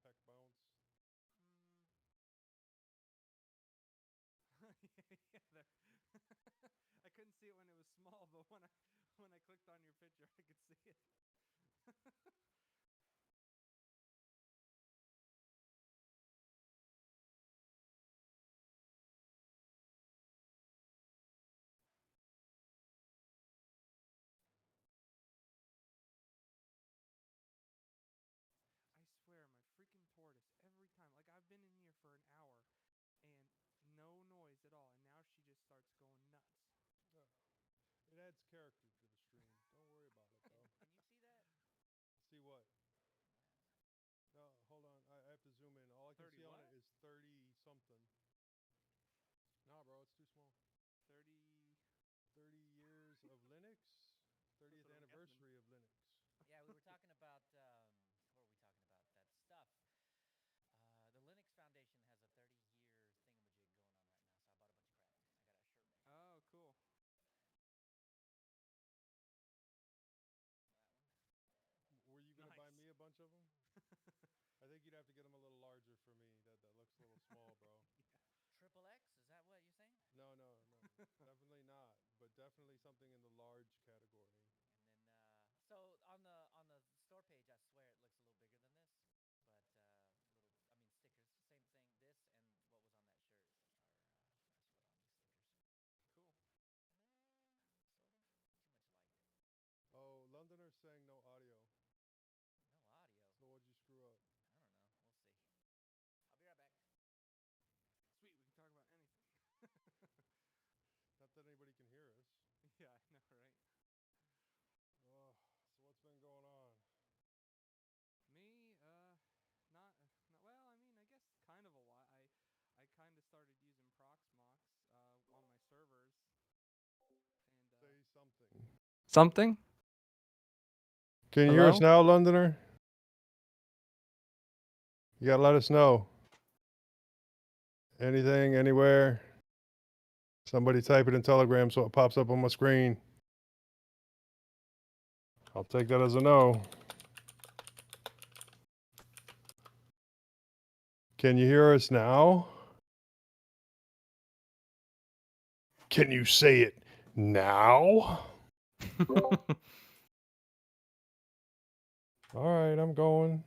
peck bounce. Yeah, I couldn't see it when it was small, but when I clicked on your picture, I could see it. I swear, my freaking tortoise, every time, like I've been in here for an hour and no noise at all, and now she just starts going nuts. Uh, it adds character to the stream. Don't worry about it, though. Can you see that? See what? No, hold on. I have to zoom in. All I can 30 see on it what? is 30 something. Nah, bro, it's too small. 30. 30 years of Linux. That's 30th what I'm guessing. anniversary of Linux. Yeah, we were talking about what were we talking about? That stuff. The Linux Foundation has a 30-year thingamajig going on right now, so I bought a bunch of crap. I got a shirt made. Oh, cool. Were you gonna buy Nice. me a bunch of them? I think you'd have to get them a little larger for me. That looks a little small, bro. Triple X? Is that what you're saying? No, no, no. Definitely not. But definitely something in the large category. And then, so on the store page, I swear it looks a little bigger than this, but I mean stickers, same thing. This and what was on that shirt are that's what on these stickers. Cool. Sort of. Too much light. Oh, Londoners saying no audio. No audio. So what'd you screw up? I don't know. We'll see. I'll be right back. Sweet, we can talk about anything. Not that anybody can hear us. Yeah, I know, right? Oh, so what's been going on? Me, not well. I mean, I guess kind of a lot. I kind of started using Proxmox on my servers, and Say something. something. Can you hear us Hello? now, Londoner? You gotta let us know. Anything, anywhere. Somebody type it in Telegram so it pops up on my screen. I'll take that as a no. Can you hear us now? Can you say it now? All right, I'm going.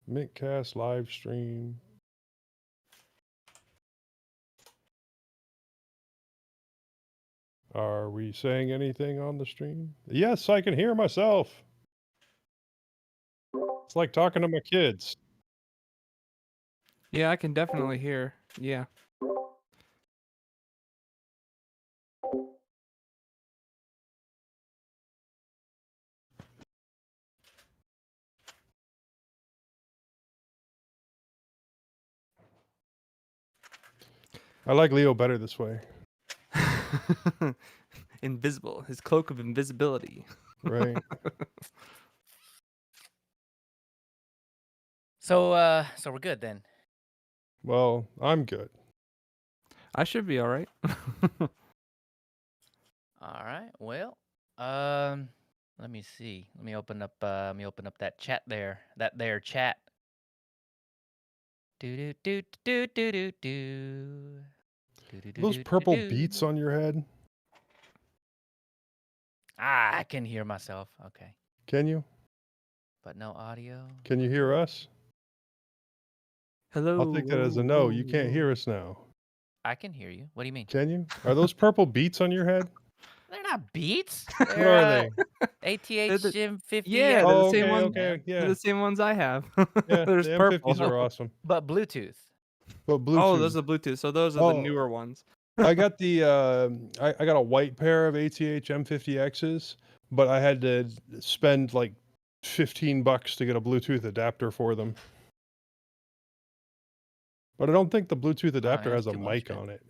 mintCast live stream. Are we saying anything on the stream? Yes, I can hear myself. It's like talking to my kids. Yeah, I can definitely hear. Yeah. I like Leo better this way. Invisible. His cloak of invisibility. Right. So we're good then. Well, I'm good. I should be all right. All right. Well, let me see. Let me open up that chat there. That there chat. Do do do do do do do. Those purple beats on your head. Ah, I can hear myself. Okay. Can you? But no audio. Can you hear us? Hello. I'll take that as a no. You can't hear us now. I can hear you. What do you mean? Can you? Are those purple beats on your head? They're not beats. What are they? ATH Gym 50. Yeah, they're Oh, the same okay, ones. okay, They're yeah. the same ones I have. Yeah, They're the just purple. M50s are awesome. But Bluetooth. But Bluetooth. Oh, those are Bluetooth. So those are the Oh. newer ones. I got the I got a white pair of ATH M50Xs, but I had to spend like $15 to get a Bluetooth adapter for them. But I don't think the Bluetooth adapter yeah, has a too mic bullshit. on it.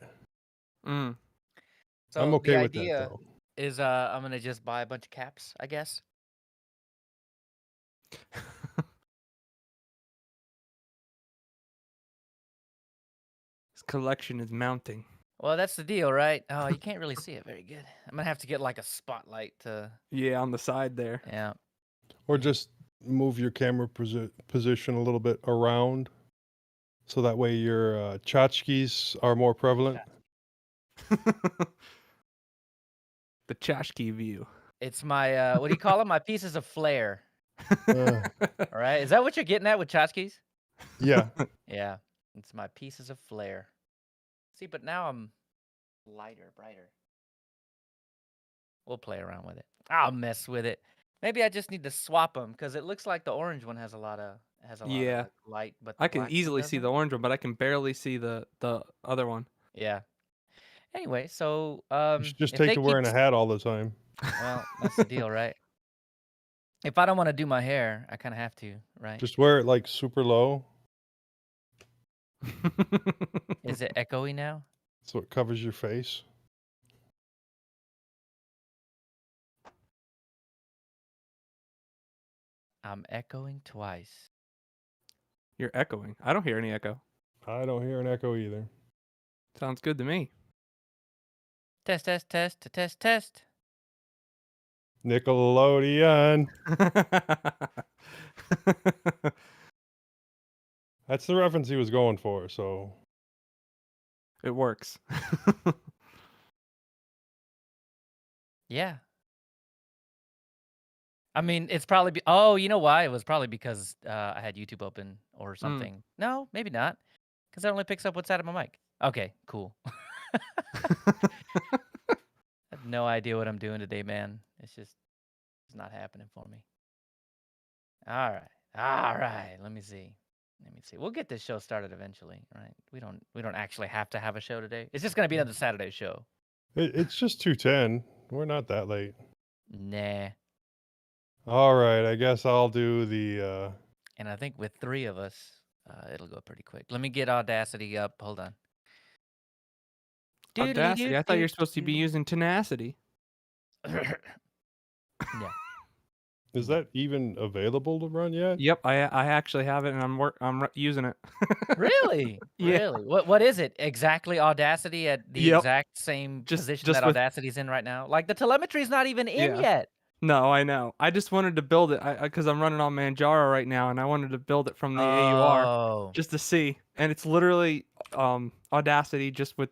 Mm. So I'm okay the with that idea though. is I'm gonna just buy a bunch of caps, I guess. His collection is mounting. Well, that's the deal, right? Oh, you can't really see it very good. I'm gonna have to get like a spotlight to. Yeah, on the side there. Yeah. Or Yeah. just move your camera position a little bit around, so that way your tchotchkes are more prevalent. The Chashki view. It's my what do you call them? My pieces of flair. Uh, All right. Is that what you're getting at with tchotchkes? yeah. Yeah. It's my pieces of flair. See, but now I'm lighter, brighter. We'll play around with it. I'll mess with it. Maybe I just need to swap them because it looks like the orange one has a lot of Yeah. like light, but the I can black one easily see doesn't. the orange one, but I can barely see the other one. Yeah. Anyway, so You should just if take they to keep wearing a hat all the time. well, that's the deal, right? If I don't want to do my hair, I kind of have to, right? Just wear it like super low, Is it echoey now? so it covers your face. I'm echoing twice. You're echoing. I don't hear any echo. I don't hear an echo either. Sounds good to me. Test, test, test, test, test. Nickelodeon. That's the reference he was going for. So It works. Yeah. I mean, it's probably oh, you know why? It was probably because I had YouTube open or something. No, maybe not, because it only picks up what's out of my mic. Okay, cool. I have no idea what I'm doing today, man. It's not happening for me. All right. Let me see. We'll get this show started eventually, right? We don't actually have to have a show today. It's just gonna be another Saturday show. it's just 2:10. We're not that late. Nah. All right, I guess I'll do the. And I think with 3 of us, it'll go pretty quick. Let me get Audacity up. Hold on. Audacity. I thought you were supposed to be using tenacity. Yeah. Is that even available to run yet? Yep, I actually have it, and I'm using it. Really? Yeah. Really? What is it? Exactly Audacity at the Yep. exact same position just that with- Audacity's in right now? Like, the telemetry's not even in Yeah. yet. No, I know. I just wanted to build it because I'm running on Manjaro right now, and I wanted to build it from the AUR Oh. just to see. And it's literally Audacity, just with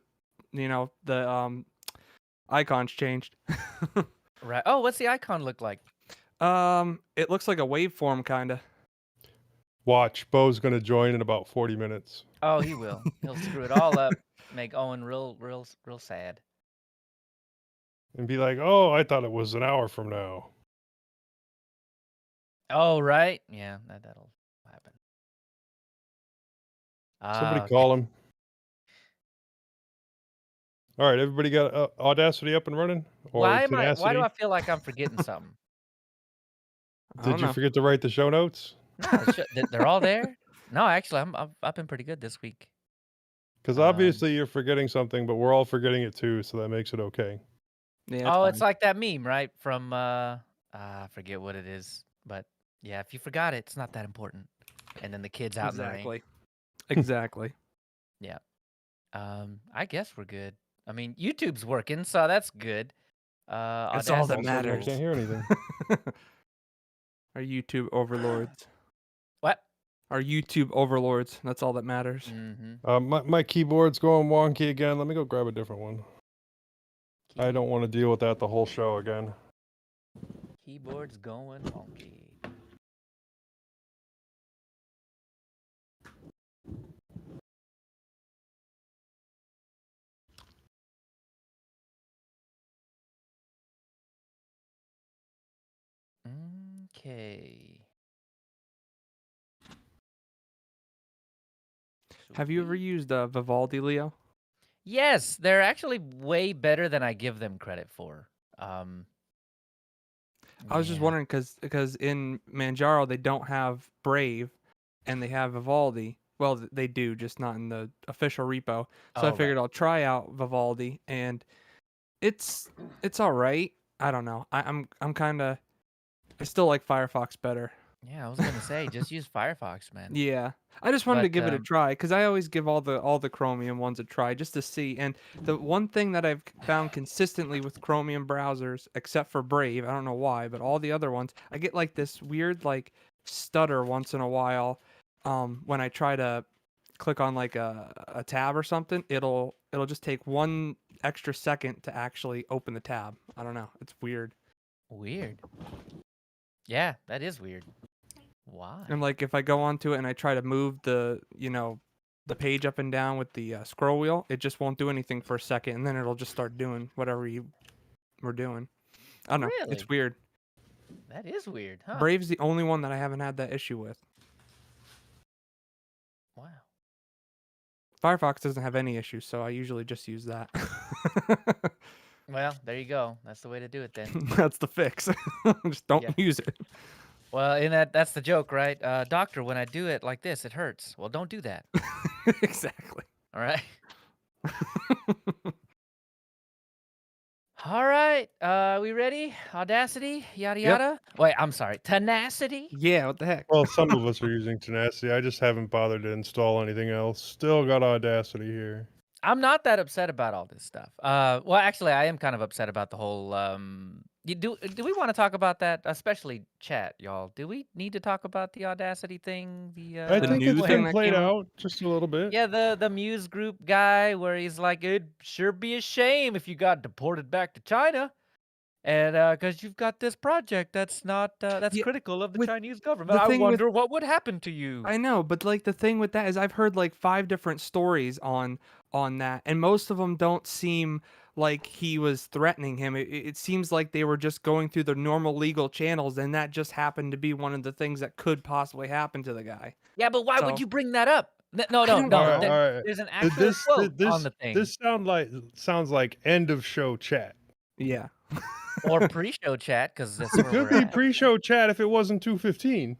the icons changed. Right. Oh, what's the icon look like? It looks like a waveform kind of. Watch, Bo's gonna join in about 40 minutes. Oh, he will. He'll screw it all up. Make Owen real sad. And be like, oh, I thought it was an hour from now. Oh, right. Yeah, that'll happen. Somebody Okay. call him. All right, everybody got Audacity up and running? Or Why do Tenacity? I feel like I'm forgetting something? I don't Did you know. forget to write the show notes? No, they're all there. No, actually, I've been pretty good this week. Because obviously you're forgetting something, but we're all forgetting it too, so that makes it okay. Yeah. It's like that meme, right? From I forget what it is, but yeah, if you forgot it, it's not that important. And then the kids out in the rain. Exactly. Yeah. I guess we're good. I mean, YouTube's working, so that's good. That's all that Audacity's I matters. can't hear anything. Our YouTube overlords. What? Our YouTube overlords. That's all that matters. Mm-hmm. My keyboard's going wonky again. Let me go grab a different one. I don't want to deal with that the whole show again. Keyboard's going wonky. Okay. Have you ever used Vivaldi, Leo? Yes, they're actually way better than I give them credit for. I was just wondering because in Manjaro they don't have Brave, and they have Vivaldi. Well, they do, just not in the official repo. So I figured I'll try out Vivaldi, and it's all right. I don't know. I'm kind of I still like Firefox better. Yeah, I was gonna say just use Firefox, man. Yeah, I just wanted to But give it a try because I always give all the Chromium ones a try just to see. And the one thing that I've found consistently with Chromium browsers, except for Brave, I don't know why, but all the other ones, I get like this weird like stutter once in a while. When I try to click on like a tab or something, it'll just take 1 extra second to actually open the tab. I don't know, it's weird. weird. Yeah, that is weird. Why? And like if I go onto it and I try to move the page up and down with the scroll wheel, it just won't do anything for a second, and then it'll just start doing whatever you were doing. I don't know. Really? It's weird. That is weird, huh? Brave's the only one that I haven't had that issue with. Wow. Firefox doesn't have any issues, so I usually just use that. Well, there you go. That's the way to do it then. That's the fix. Just don't Yeah. use it. Well, and that's the joke, right? Doctor, when I do it like this, it hurts. Well, don't do that. Exactly. All right. All right. We ready? Audacity, yada Yep. yada. Wait, I'm sorry. Tenacity. Yeah, what the heck? Well, some of us are using Tenacity. I just haven't bothered to install anything else. Still got Audacity here. I'm not that upset about all this stuff. Well, actually, I am kind of upset about the whole. Do we want to talk about that, especially chat, y'all? Do we need to talk about the Audacity thing? I The think new it's thing been that played came out? out just a little bit. Yeah, the Muse Group guy, where he's like, it'd sure be a shame if you got deported back to China, and because you've got this project that's not that's Yeah, critical of the with Chinese government. the I thing with wonder what would happen to you. I know, but like the thing with that is I've heard like 5 different stories on that, and most of them don't seem like he was threatening him. It seems like they were just going through the normal legal channels, and that just happened to be one of the things that could possibly happen to the guy. Yeah, but why would So you bring that up? No, I no, don't no. All right, know. all right. There's an Th- actual This quote th- on this the thing, this sounds like end of show chat. Yeah. or pre-show chat, because that's It where could we're be at. pre-show chat if it wasn't 2:15.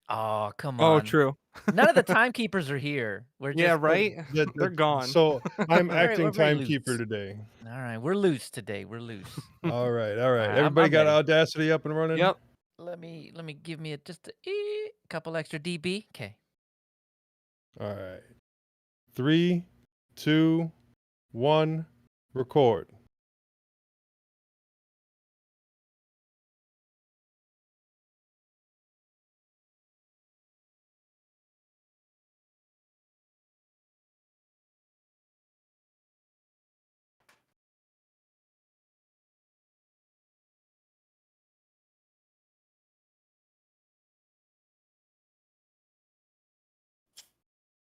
Oh, come Oh, on. true. None of the timekeepers are here. We're Yeah, just right. They're gone. So I'm we're acting very timekeeper loose. today. All right, we're loose today. We're loose. All right, all All right. right, Everybody I'm got ready. Audacity up and running? Yep. Let me give me just a couple extra dB. Okay. All right. 3, 2, 1, record.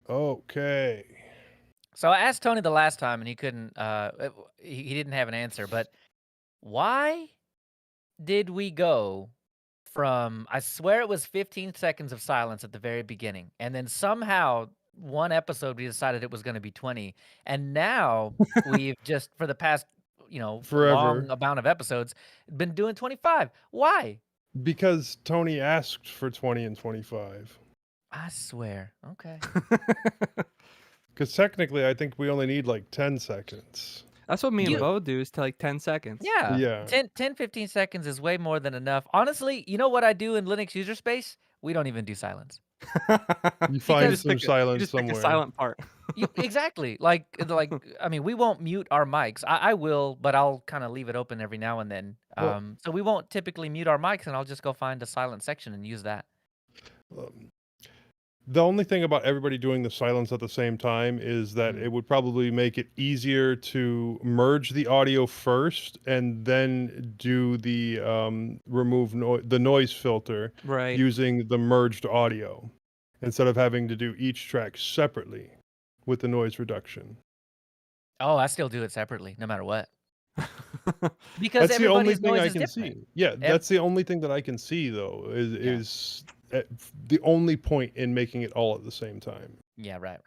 Okay. So I asked Tony the last time, and he couldn't. He didn't have an answer. But why did we go from? I swear it was 15 seconds of silence at the very beginning, and then somehow one episode we decided it was going to be 20, and now we've just for the past Forever. long amount of episodes been doing 25. Why? Because Tony asked for 20 and 25. I swear. Okay. Because technically, I think we only need like 10 seconds. That's what me and You- Bo do is to like 10 seconds. Yeah. Yeah. 10, 15 seconds is way more than enough. Honestly, you know what I do in Linux user space? We don't even do silence. You find Because- some silence just pick somewhere. a silent part. Exactly. Like, I mean, we won't mute our mics. I will, but I'll kind of leave it open every now and then. Well- So we won't typically mute our mics, and I'll just go find a silent section and use that. The only thing about everybody doing the silence at the same time is that it would probably make it easier to merge the audio first and then do the remove the noise filter Right. using the merged audio instead of having to do each track separately with the noise reduction. Oh, I still do it separately, no matter what. Because That's the only everybody's thing noise I is can different. see. Yeah, that's the only thing that I can see though is the only point in making it all at the same time. Yeah, right.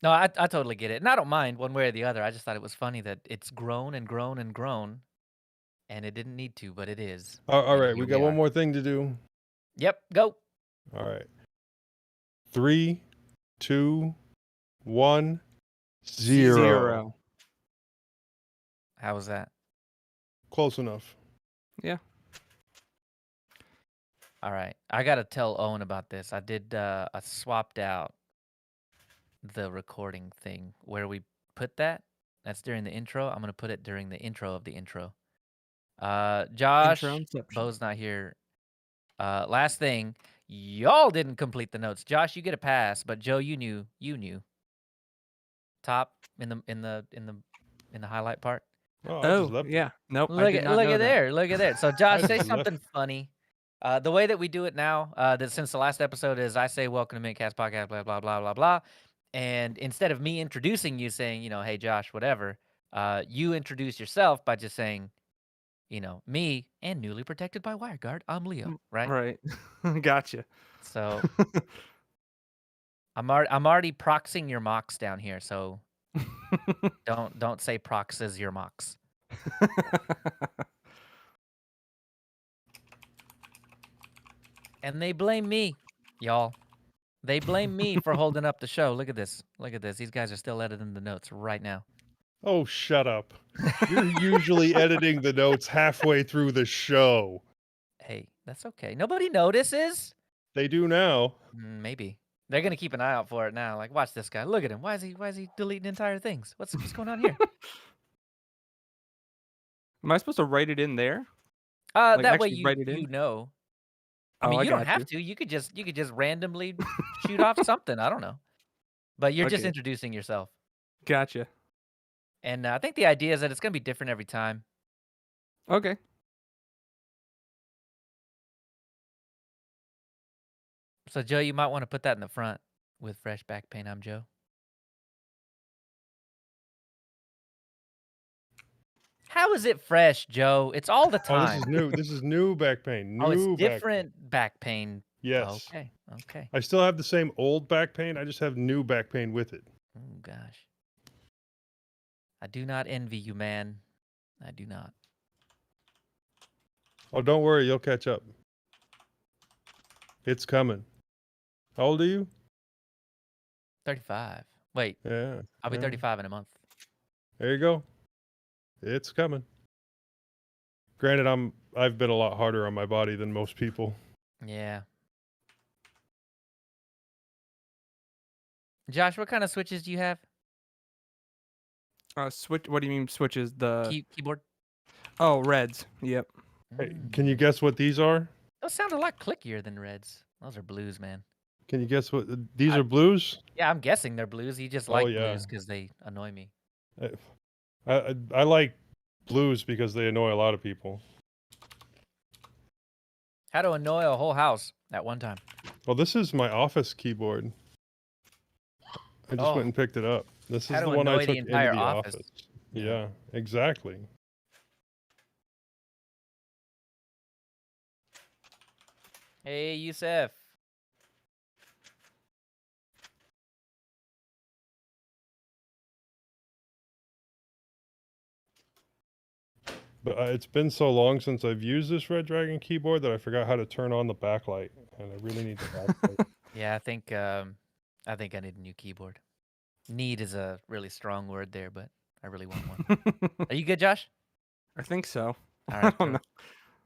No, I totally get it. And I don't mind one way or the other. I just thought it was funny that it's grown and grown and grown, and it didn't need to, but it is. All And right, here we got we one are. more thing to do. Yep, go. All right. 3, 2, 1, 0. Zero. How was that? Close enough. Yeah. All right. I got to tell Owen about this. I swapped out the recording thing where we put that. That's during the intro. I'm going to put it during the intro of the intro. Josh, Inception. Bo's not here. Last thing, y'all didn't complete the notes. Josh, you get a pass, but Joe, you knew. Top in the highlight part. Oh, I just Oh, left it. yeah. Nope, I Look did at not look know at that. there. Look at there. So Josh, I say just left- something funny. The way that we do it now, that since the last episode is I say welcome to mintCast podcast, blah blah blah blah blah, and instead of me introducing you, saying hey Josh, whatever, you introduce yourself by just saying, me and newly protected by WireGuard, I'm Leo, right? Right. Gotcha. So I'm already proxing your mocks down here, so don't say proxes your mocks. And they blame me, y'all. They blame me for holding up the show. Look at this. Look at this. These guys are still editing the notes right now. Oh, shut up. You're usually editing the notes halfway through the show. Hey, that's okay. Nobody notices. They do now. Maybe. They're gonna keep an eye out for it now. Like, watch this guy. Look at him. Why is he deleting entire things? What's going on here? Am I supposed to write it in there? Like, That way actually write it in? you know. I Oh, mean, I you don't got have you. to. You could just randomly shoot off something. I don't know. But you're just Okay. introducing yourself. Gotcha. And I think the idea is that it's gonna be different every time. Okay. So Joe, you might want to put that in the front with fresh back pain. I'm Joe. How is it fresh, Joe? It's all the Oh, this time. is new. This is new back pain. Oh, New it's back pain. different back pain. Yes. Okay. Okay. I still have the same old back pain. I just have new back pain with it. Oh gosh. I do not envy you, man. I do not. Oh, don't worry. You'll catch up. It's coming. How old are you? 35. Wait, Yeah. I'll be yeah. 35 in a month. There you go. It's coming. Granted, I've been a lot harder on my body than most people. Yeah. Josh, what kind of switches do you have? Switch. What do you mean switches? The Keyboard? Oh, reds. Yep. Hey, can you guess what these are? Those sound a lot clickier than reds. Those are blues, man. Can you guess what these are? Blues? Yeah, I'm guessing they're blues. You just Oh, like yeah. blues because they annoy me. I like blues because they annoy a lot of people. How to annoy a whole house at one time. Well, this is my office keyboard. I just went and picked it up. This How is to the one I annoy the took into entire the office. office. Yeah. Yeah, exactly. Hey, Yusef. But it's been so long since I've used this Red Dragon keyboard that I forgot how to turn on the backlight, and I really need the backlight. Yeah, I think I need a new keyboard. Need is a really strong word there, but I really want one. Are you good, Josh? I think so. All I right, don't know.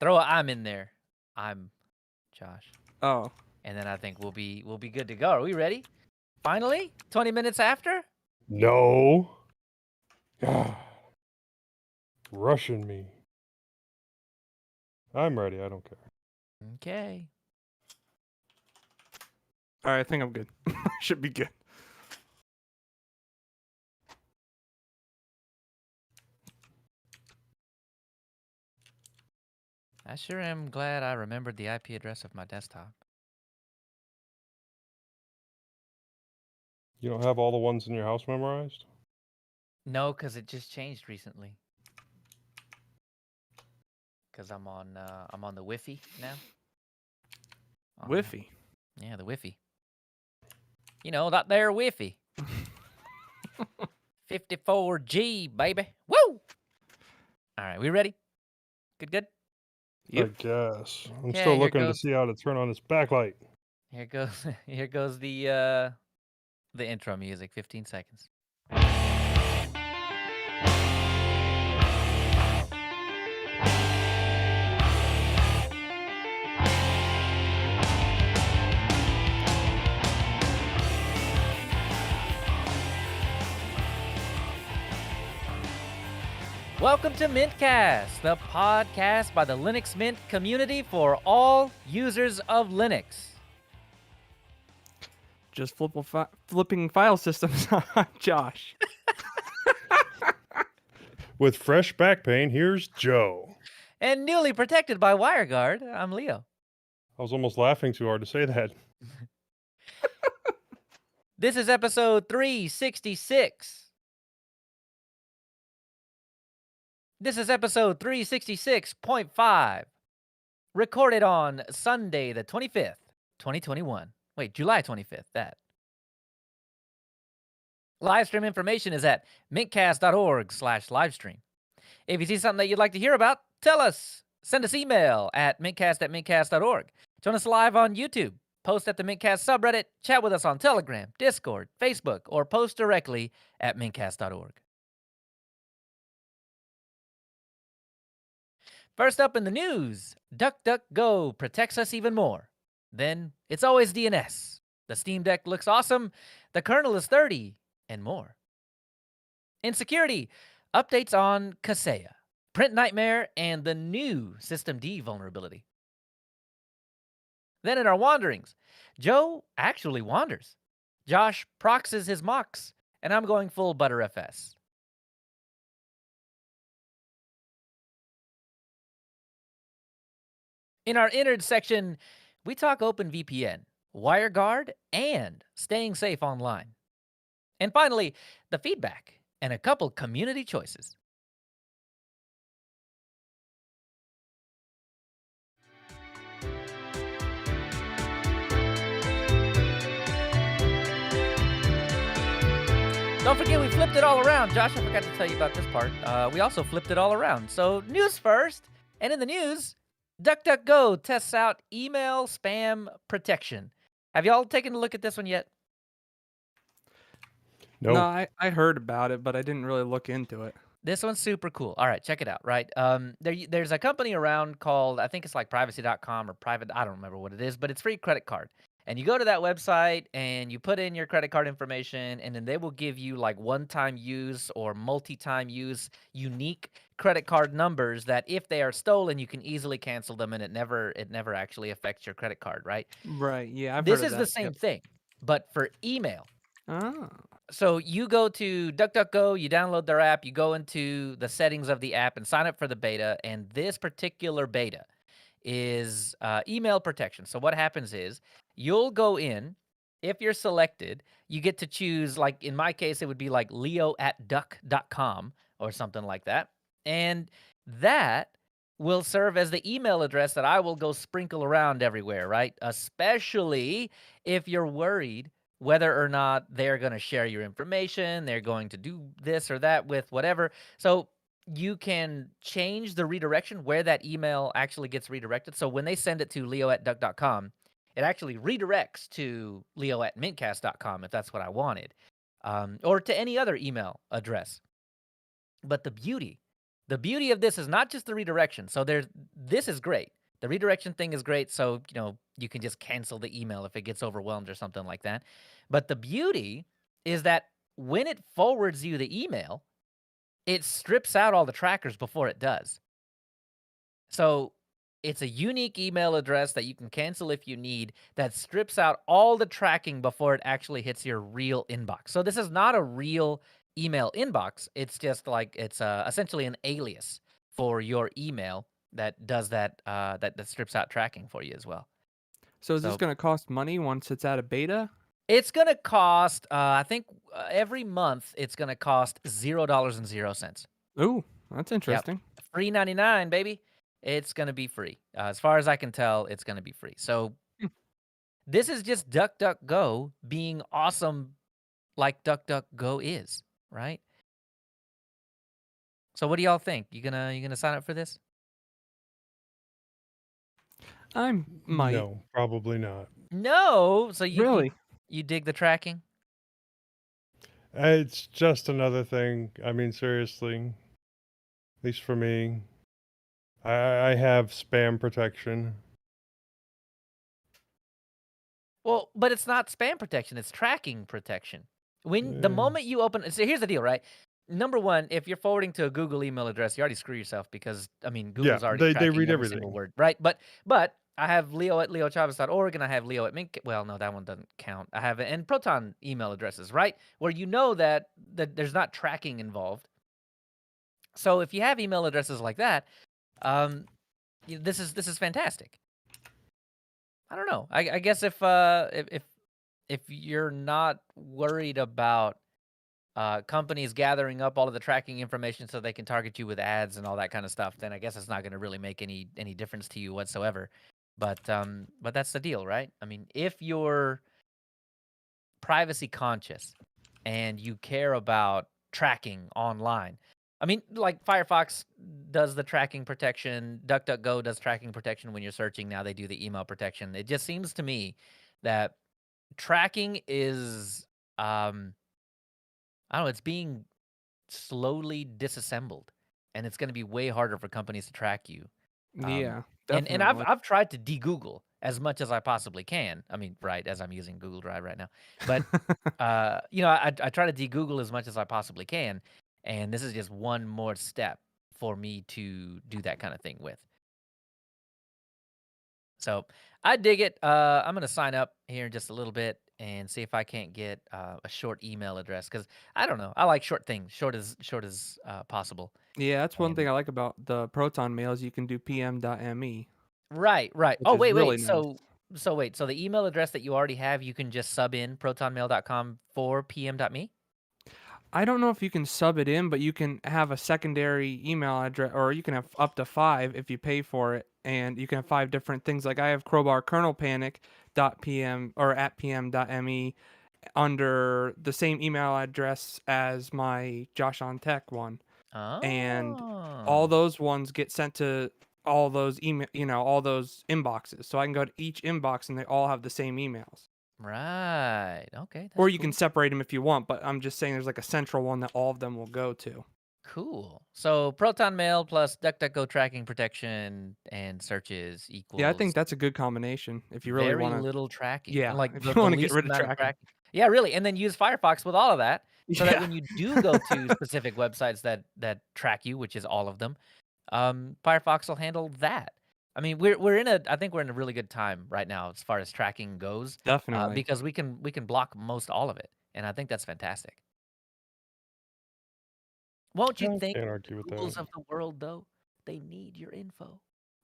throw a I'm in there. I'm Josh. Oh. And then I think we'll be good to go. Are we ready? Finally? 20 minutes after? No. Rushing me. I'm ready. I don't care. Okay. All right, I think I'm good. Should be good. I sure am glad I remembered the IP address of my desktop. You don't have all the ones in your house memorized? No, because it just changed recently. Because I'm on the Wi-Fi now. Wi-Fi. Yeah, the Wi-Fi. You know, that there Wi-Fi. 54G, baby. Woo! All right, we ready? Good? Yep. I guess. I'm Okay, still here looking to goes- see how to turn on this backlight. Here goes the intro music, 15 seconds. Welcome to mintCast, the podcast by the Linux Mint community for all users of Linux. Just flipping file systems, Josh. With fresh back pain, here's Joe. And newly protected by WireGuard, I'm Leo. I was almost laughing too hard to say that. This is episode 366. This is episode 366.5, recorded on Sunday the 25th, 2021. Wait, July 25th, that. Livestream information is at mintcast.org/livestream. If you see something that you'd like to hear about, tell us. Send us email at mintcast@mintcast.org. Join us live on YouTube. Post at the mintcast subreddit. Chat with us on Telegram, Discord, Facebook, or post directly at mintcast.org. First up in the news, DuckDuckGo protects us even more. Then, it's always DNS. The Steam Deck looks awesome. The kernel is 30, and more. In security, updates on Kaseya, Print Nightmare, and the new Systemd vulnerability. Then in our wanderings, Joe actually wanders. Josh proxes his mocks, and I'm going full ButterFS. In our innards section, we talk OpenVPN, WireGuard, and staying safe online. And finally, the feedback and a couple community choices. Don't forget, we flipped it all around. Josh, I forgot to tell you about this part. We also flipped it all around. So news first, and in the news, DuckDuckGo tests out email spam protection. Have y'all taken a look at this one yet? No. No, I heard about it, but I didn't really look into it. This one's super cool. All right, check it out, right? There's a company around called, I think it's like privacy.com or private, I don't remember what it is, but it's free credit card. And you go to that website and you put in your credit card information, and then they will give you like one-time use or multi-time use unique credit card numbers that if they are stolen, you can easily cancel them, and it never actually affects your credit card, right? Right, yeah, I've This heard is of the that. same Yep. thing, but for email. Oh. So you go to DuckDuckGo, you download their app, you go into the settings of the app and sign up for the beta, and this particular beta is email protection. So what happens is you'll go in, if you're selected, you get to choose, like in my case, it would be like leo@duck.com or something like that. And that will serve as the email address that I will go sprinkle around everywhere, right? Especially if you're worried whether or not they're going to share your information, they're going to do this or that with whatever. So you can change the redirection where that email actually gets redirected. So when they send it to leo@duck.com, it actually redirects to leo@mintcast.com if that's what I wanted, or to any other email address. But the beauty of this is not just the redirection. So this is great. The redirection thing is great. So, you can just cancel the email if it gets overwhelmed or something like that. But the beauty is that when it forwards you the email, it strips out all the trackers before it does. So it's a unique email address that you can cancel if you need, that strips out all the tracking before it actually hits your real inbox. So this is not a real email inbox. It's just like it's essentially an alias for your email that does that, that strips out tracking for you as well. So is this going to cost money once it's out of beta? It's going to cost, I think every month it's going to cost $0.00. Ooh, that's interesting. Yep. Free 99, baby. It's going to be free. As far as I can tell, it's going to be free. So this is just DuckDuckGo being awesome like DuckDuckGo is, right? So what do y'all think? You gonna sign up for this? I might. No, probably not. No. So Really? You dig the tracking? It's just another thing. I mean, seriously. At least for me. I have spam protection. Well, but it's not spam protection. It's tracking protection. When the moment you open, so here's the deal, right? number one, if you're forwarding to a Google email address, you already screw yourself because, I mean, Yeah, Google's already they tracking read every single everything. word, right? But I have Leo at leochavez.org and I have Leo at Mint. Well, no, that one doesn't count. I have and Proton email addresses, right? Where you know that there's not tracking involved. So if you have email addresses like that, this is fantastic. I don't know. I guess if you're not worried about companies gathering up all of the tracking information so they can target you with ads and all that kind of stuff, then I guess it's not going to really make any difference to you whatsoever. But that's the deal, right? I mean, if you're privacy conscious and you care about tracking online, I mean, like Firefox does the tracking protection, DuckDuckGo does tracking protection when you're searching. Now they do the email protection. It just seems to me that tracking is, I don't know, it's being slowly disassembled, and it's gonna be way harder for companies to track you. Um, Yeah, and I've definitely. I've tried to de-Google as much as I possibly can. I mean, right, as I'm using Google Drive right now. But, I try to de-Google as much as I possibly can, and this is just one more step for me to do that kinda thing with. So, I dig it. I'm gonna sign up here in just a little bit and see if I can't get, a short email address because I don't know, I like short things, short as, possible. Yeah, that's one thing And I like about the Proton mails. You can do pm.me, right. which Oh, is wait. really nice. So the email address that you already have, you can just sub in protonmail.com for pm.me? I don't know if you can sub it in, but you can have a secondary email address, or you can have up to 5 if you pay for it, and you can have 5 different things. Like I have crowbar kernel panic dot pm or at pm.me under the same email address as my Josh on Tech one, and all Oh, those ones get sent to all those email, all those inboxes. So I can go to each inbox and they all have the same emails. right. Okay, Or that's you can cool. separate them if you want, but I'm just saying there's like a central one that all of them will go to. Cool. So Proton Mail plus DuckDuckGo tracking protection and searches Yeah, I think equals that's a good combination if you really very want to. little tracking, Yeah, like if the you the want to get least rid of amount of tracking. tracking. Yeah, really, and then use Firefox with all of that so that Yeah, when you do go to specific websites that track you, which is all of them, Firefox will handle that. I mean, I think we're in a really good time right now as far as tracking goes, definitely. because we can block most all of it, and I think that's fantastic. Won't you I think can't the argue with that. Googles of the world, though, they need your info?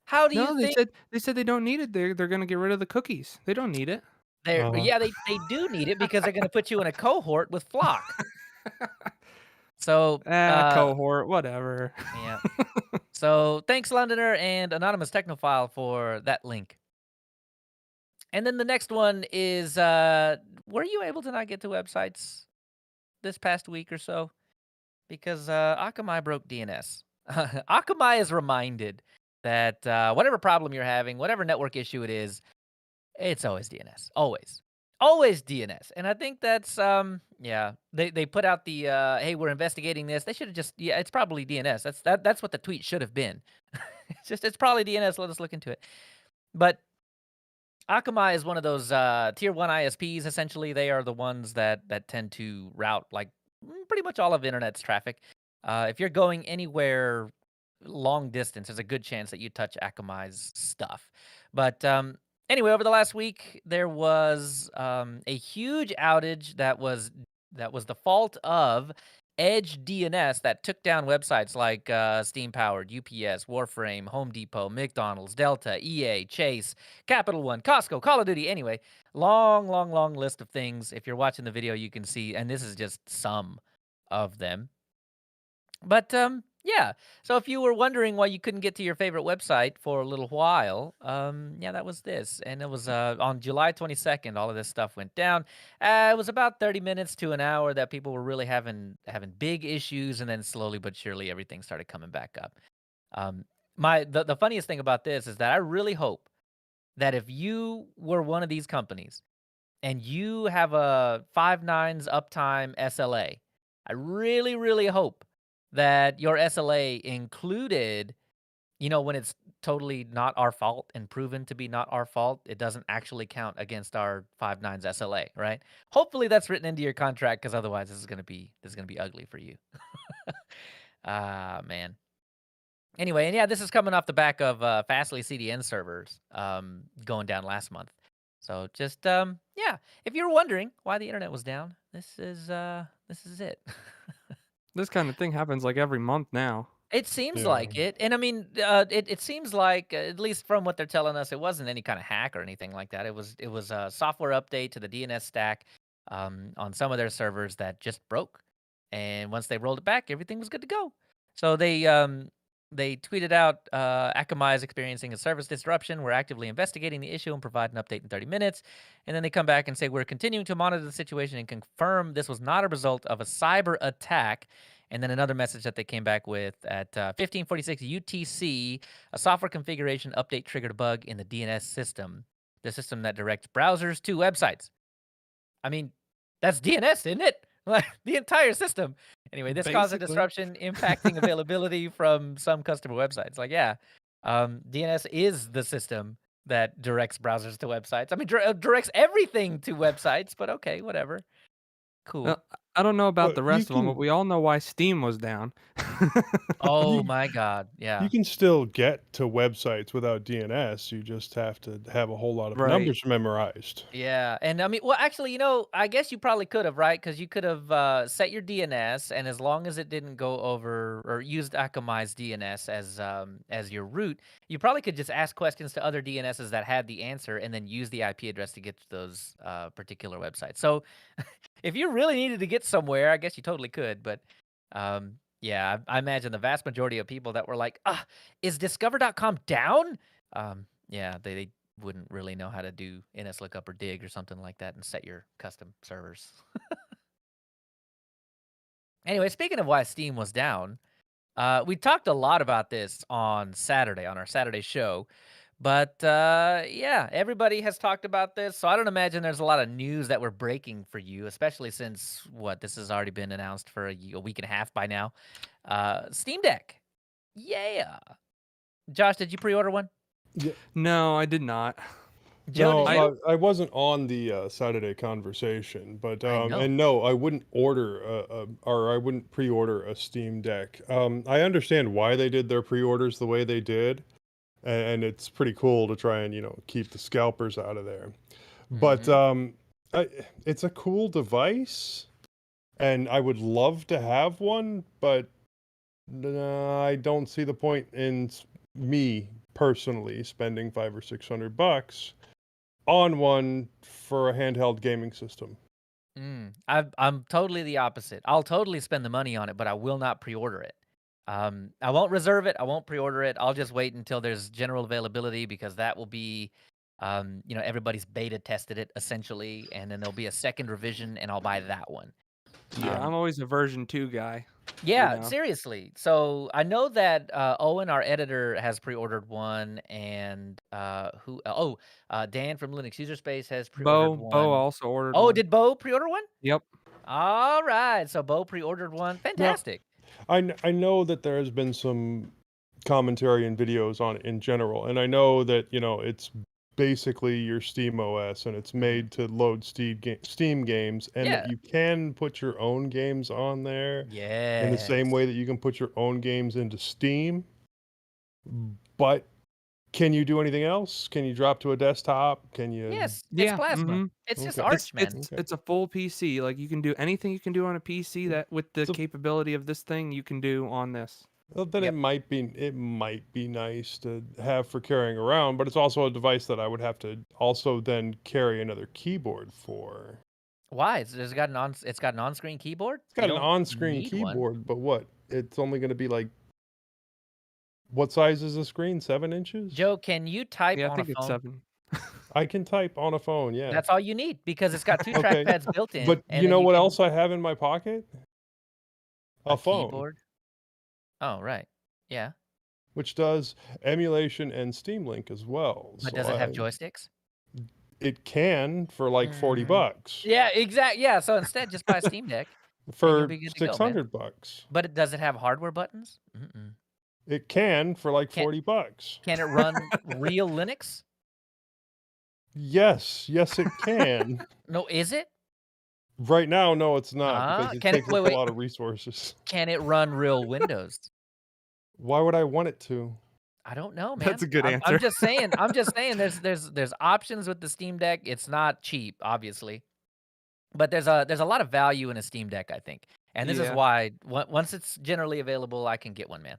How do you No, they think said they said they don't need it. They're gonna get rid of the cookies. They don't need it. Uh-huh. yeah, they do need it because they're gonna put you in a cohort with Flock. So, Cohort, whatever. yeah. So, thanks, Londoner and Anonymous Technophile, for that link. And then the next one is, were you able to not get to websites this past week or so? Because, Akamai broke DNS. Akamai is reminded that, whatever problem you're having, whatever network issue it is, it's always DNS. Always. Always DNS. And I think that's, yeah, they put out the, "Hey, we're investigating this." They should have just, yeah, it's probably DNS. That's what the tweet should have been. It's probably DNS. Let us look into it. But Akamai is one of those tier 1 ISPs. Essentially, they are the ones that tend to route like pretty much all of internet's traffic. If you're going anywhere long distance, there's a good chance that you touch Akamai's stuff. But anyway, over the last week, there was a huge outage that was the fault of Edge DNS that took down websites like Steam Powered, UPS, Warframe, Home Depot, McDonald's, Delta, EA, Chase, Capital One, Costco, Call of Duty. Anyway, long, long, long list of things. If you're watching the video, you can see, and this is just some of them. But yeah. So if you were wondering why you couldn't get to your favorite website for a little while, yeah, that was this, and it was on July 22nd. All of this stuff went down. It was about 30 minutes to an hour that people were really having big issues, and then slowly but surely everything started coming back up. Um, the funniest thing about this is that I really hope that if you were one of these companies and you have a 5 nines uptime SLA, I really, really hope that your SLA included you know, when it's totally not our fault and proven to be not our fault, it doesn't actually count against our 5.9's SLA, right? Hopefully that's written into your contract, because otherwise this is gonna be ugly for you. Ah, man. Anyway, and yeah, this is coming off the back of Fastly CDN servers going down last month. So just yeah, if you're wondering why the internet was down, this is it. This kind of thing happens like every month now. It seems Yeah. like it, and I mean, it seems like, at least from what they're telling us, it wasn't any kind of hack or anything like that. It was a software update to the DNS stack on some of their servers that just broke, and once they rolled it back, everything was good to go. So they tweeted out, Akamai is experiencing a service disruption. We're actively investigating the issue and provide an update in 30 minutes. And then they come back and say, we're continuing to monitor the situation and confirm this was not a result of a cyber attack. And then another message that they came back with at 1546 UTC, a software configuration update triggered a bug in the DNS system, the system that directs browsers to websites. I mean, that's DNS, isn't it? Like the entire system. Anyway, this caused a Basically. disruption impacting availability from some customer websites. Like, yeah, DNS is the system that directs browsers to websites. I mean, directs everything to websites, but okay, whatever. Cool. I don't know about But the you rest of them, but can we all know why Steam was down. Oh you my God. you Yeah. can still get to websites without DNS. You just have to have a whole lot of Right. numbers memorized. Yeah, and I mean, well, actually, you know, I guess you probably could have, right? Because you could have set your DNS, and as long as it didn't go over or used Akamai's DNS as your root, you probably could just ask questions to other DNSs that had the answer, and then use the IP address to get to those particular websites. So, if you really needed to get somewhere, I guess you totally could. But yeah, I imagine the vast majority of people that were like, is Discover.com down? Yeah, they wouldn't really know how to do NSLOOKUP or dig or something like that and set your custom servers. Anyway, speaking of why Steam was down, we talked a lot about this on Saturday, on our Saturday show. But yeah, everybody has talked about this. So I don't imagine there's a lot of news that we're breaking for you, especially since this has already been announced for a week and a half by now. Steam Deck. Yeah. Josh, did you pre-order one? Yeah. No, I did not. Joe, No, did you? I wasn't on the Saturday conversation, but I know. and no, I wouldn't order or I wouldn't pre-order a Steam Deck. I understand why they did their pre-orders the way they did, and it's pretty cool to try and keep the scalpers out of there. But Mhm. it's a cool device, and I would love to have one, but I don't see the point in me personally spending $500 or $600 on one for a handheld gaming system. I'm totally the opposite. I'll totally spend the money on it, but I will not pre-order it. I won't reserve it. I won't pre-order it. I'll just wait until there's general availability, because that will be, everybody's beta tested it essentially, and then there'll be a second revision, and I'll buy that one. Yeah, I'm always a version 2 guy. Yeah, know. seriously. So I know that Owen, our editor, has pre-ordered one, and Dan from Linux User Space has pre-ordered Bo one. also ordered Oh, one. did Bo pre-order one? Yep. All right, so Bo pre-ordered one. Now, Fantastic. I know that there has been some commentary and videos on it in general, and I know that it's basically your Steam OS, and it's made to load Steam games, and that Yeah. you can put your own games on there in the same Yes. way that you can put your own games into Steam. But can you do anything else? Can you drop to a desktop? Can you? Yes, it's Yeah. plasma. Mhm. It's just Okay. Arch, man. Okay. It's a full PC. Like, you can do anything you can do on a PC that with the So capability of this thing, you can do on this. well, then Yep. it might be nice to have for carrying around, but it's also a device that I would have to also then carry another keyboard for. Why? It's got an on-screen keyboard? It's You got an don't on-screen need one. keyboard, but what? It's only going to be like, what size is the screen? 7 inches? Joe, can you type Yeah, I on a think it's phone? 7. I can type on a phone, yeah. That's all you need, because it's got 2 Okay. trackpads built in, But and you then know you what can else I have in my pocket? a A phone, keyboard. Oh, right. Yeah. which does emulation and Steam Link as well. But So does it have joysticks? it can for like $40 Yeah, yeah, so instead just buy a Steam Deck and you'll for be good to go, man. $600. But does it have hardware buttons? Mm-mm. It can for like Can $40. can it run real Linux? Yes, it can. No, is it? Right now, no, it's not because it Can it takes wait, up a wait. lot of resources. Can it run real Windows? Why would I want it to? I don't know, That's man. a good I'm answer. just saying. I'm just saying. There's options with the Steam Deck. It's not cheap, obviously, but there's a lot of value in a Steam Deck, I think. And this is Yeah. why once it's generally available, I can get one, man.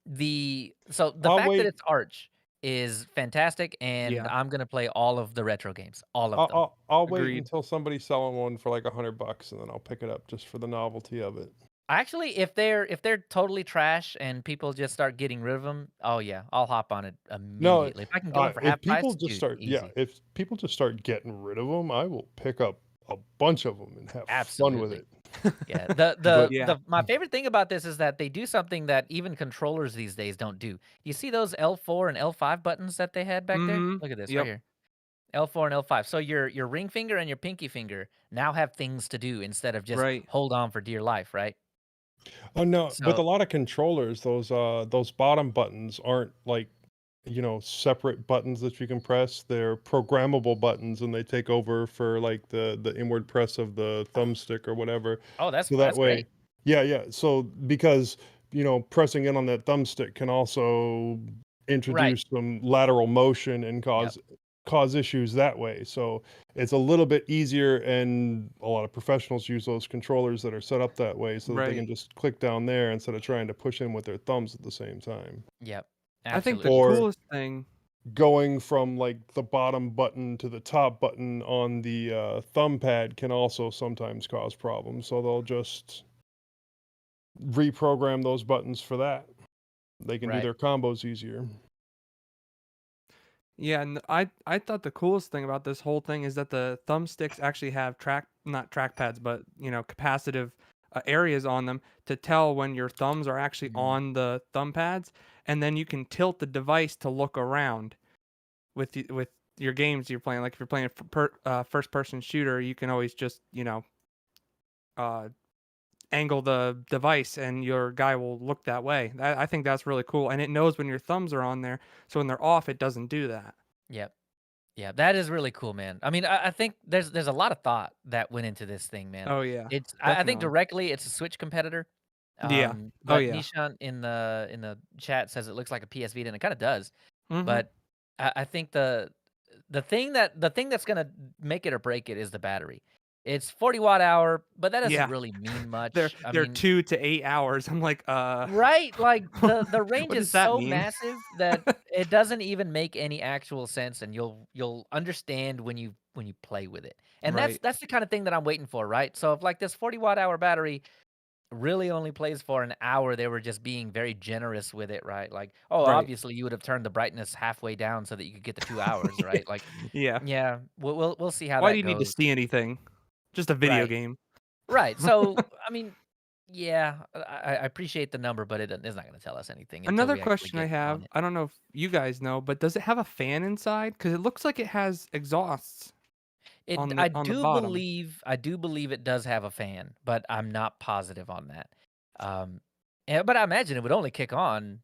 The I'll fact that wait. it's Arch is fantastic, and Yeah. I'm gonna play all of the retro games, all of I'll them. I'll, I'll wait Agreed. until somebody's selling one for like $100, and then I'll pick it up just for the novelty of it. Actually, if they're totally trash and people just start getting rid of them, oh yeah, I'll hop on it No, immediately. If I can get one for half if price, people just dude, start, yeah, easy. if people just start getting rid of them, I will pick up a bunch of them and have fun with Absolutely. it. Yeah. The But the Yeah. the my favorite thing about this is that they do something that even controllers these days don't do. You see those L4 and L5 buttons that they had back there? Mhm. Look at this right Yep. here. L4 and L5. So your ring finger and your pinky finger now have things to do instead of just Right. hold on for dear life, right? oh no, with So a lot of controllers, those bottom buttons aren't like separate buttons that you can press. They're programmable buttons, and they take over for like the inward press of the thumbstick or whatever. oh, So that that's way, great. yeah. So because pressing in on that thumbstick can also Right. introduce some lateral motion and Yep. cause issues that way. So it's a little bit easier, and a lot of professionals use those controllers that are set up that way so that they can Right. just click down there instead of trying to push in with their thumbs at the same time. Yep. I think the Absolutely. Or coolest thing. going from like the bottom button to the top button on the thumb pad can also sometimes cause problems. So they'll just reprogram those buttons for that. They can do Right. their combos easier. Yeah, and I thought the coolest thing about this whole thing is that the thumbsticks actually have not trackpads, but capacitive areas on them to tell when your thumbs are actually Mhm. on the thumb pads, and then you can tilt the device to look around with your games you're playing. Like if you're playing a first person shooter, you can always just uh, angle the device and your guy will look that way. I think that's really cool, and it knows when your thumbs are on there, so when they're off, it doesn't do that. Yep. Yeah, that is really cool, man. I mean, I think there's a lot of thought that went into this thing, man. Oh yeah, I think definitely. directly it's a Switch competitor. Yeah. Oh But yeah. Nishan in the chat says it looks like a PS Vita, and it kind of does. Mhm. But I think the thing that's gonna make it or break it is the battery. It's 40 watt hour, but that doesn't Yeah. really mean They're much. I they're mean, 2 to 8 hours. I'm like, right? Like the range what is does that so mean? massive that it doesn't even make any actual sense, and you'll understand when you play with it. And Right. that's the kind of thing that I'm waiting for, right? So if like this 40 watt hour battery really only plays for an hour, they were just being very generous with it, right? Like, oh, Right. obviously you would have turned the brightness halfway down so that you could get the 2 hours, Yeah. right? Like, Yeah. yeah, we'll see how Why do that you need to goes. see anything? Just a video Right. game. Right. So I mean, yeah, I appreciate the number, but it's not going to tell us anything until Another we actually question I get on have, it. I don't know if you guys know, but does it have a fan inside? Because it looks like it has exhausts It on the bottom. I do believe it does have a fan, but I'm not positive on that. Um, but I imagine it would only kick on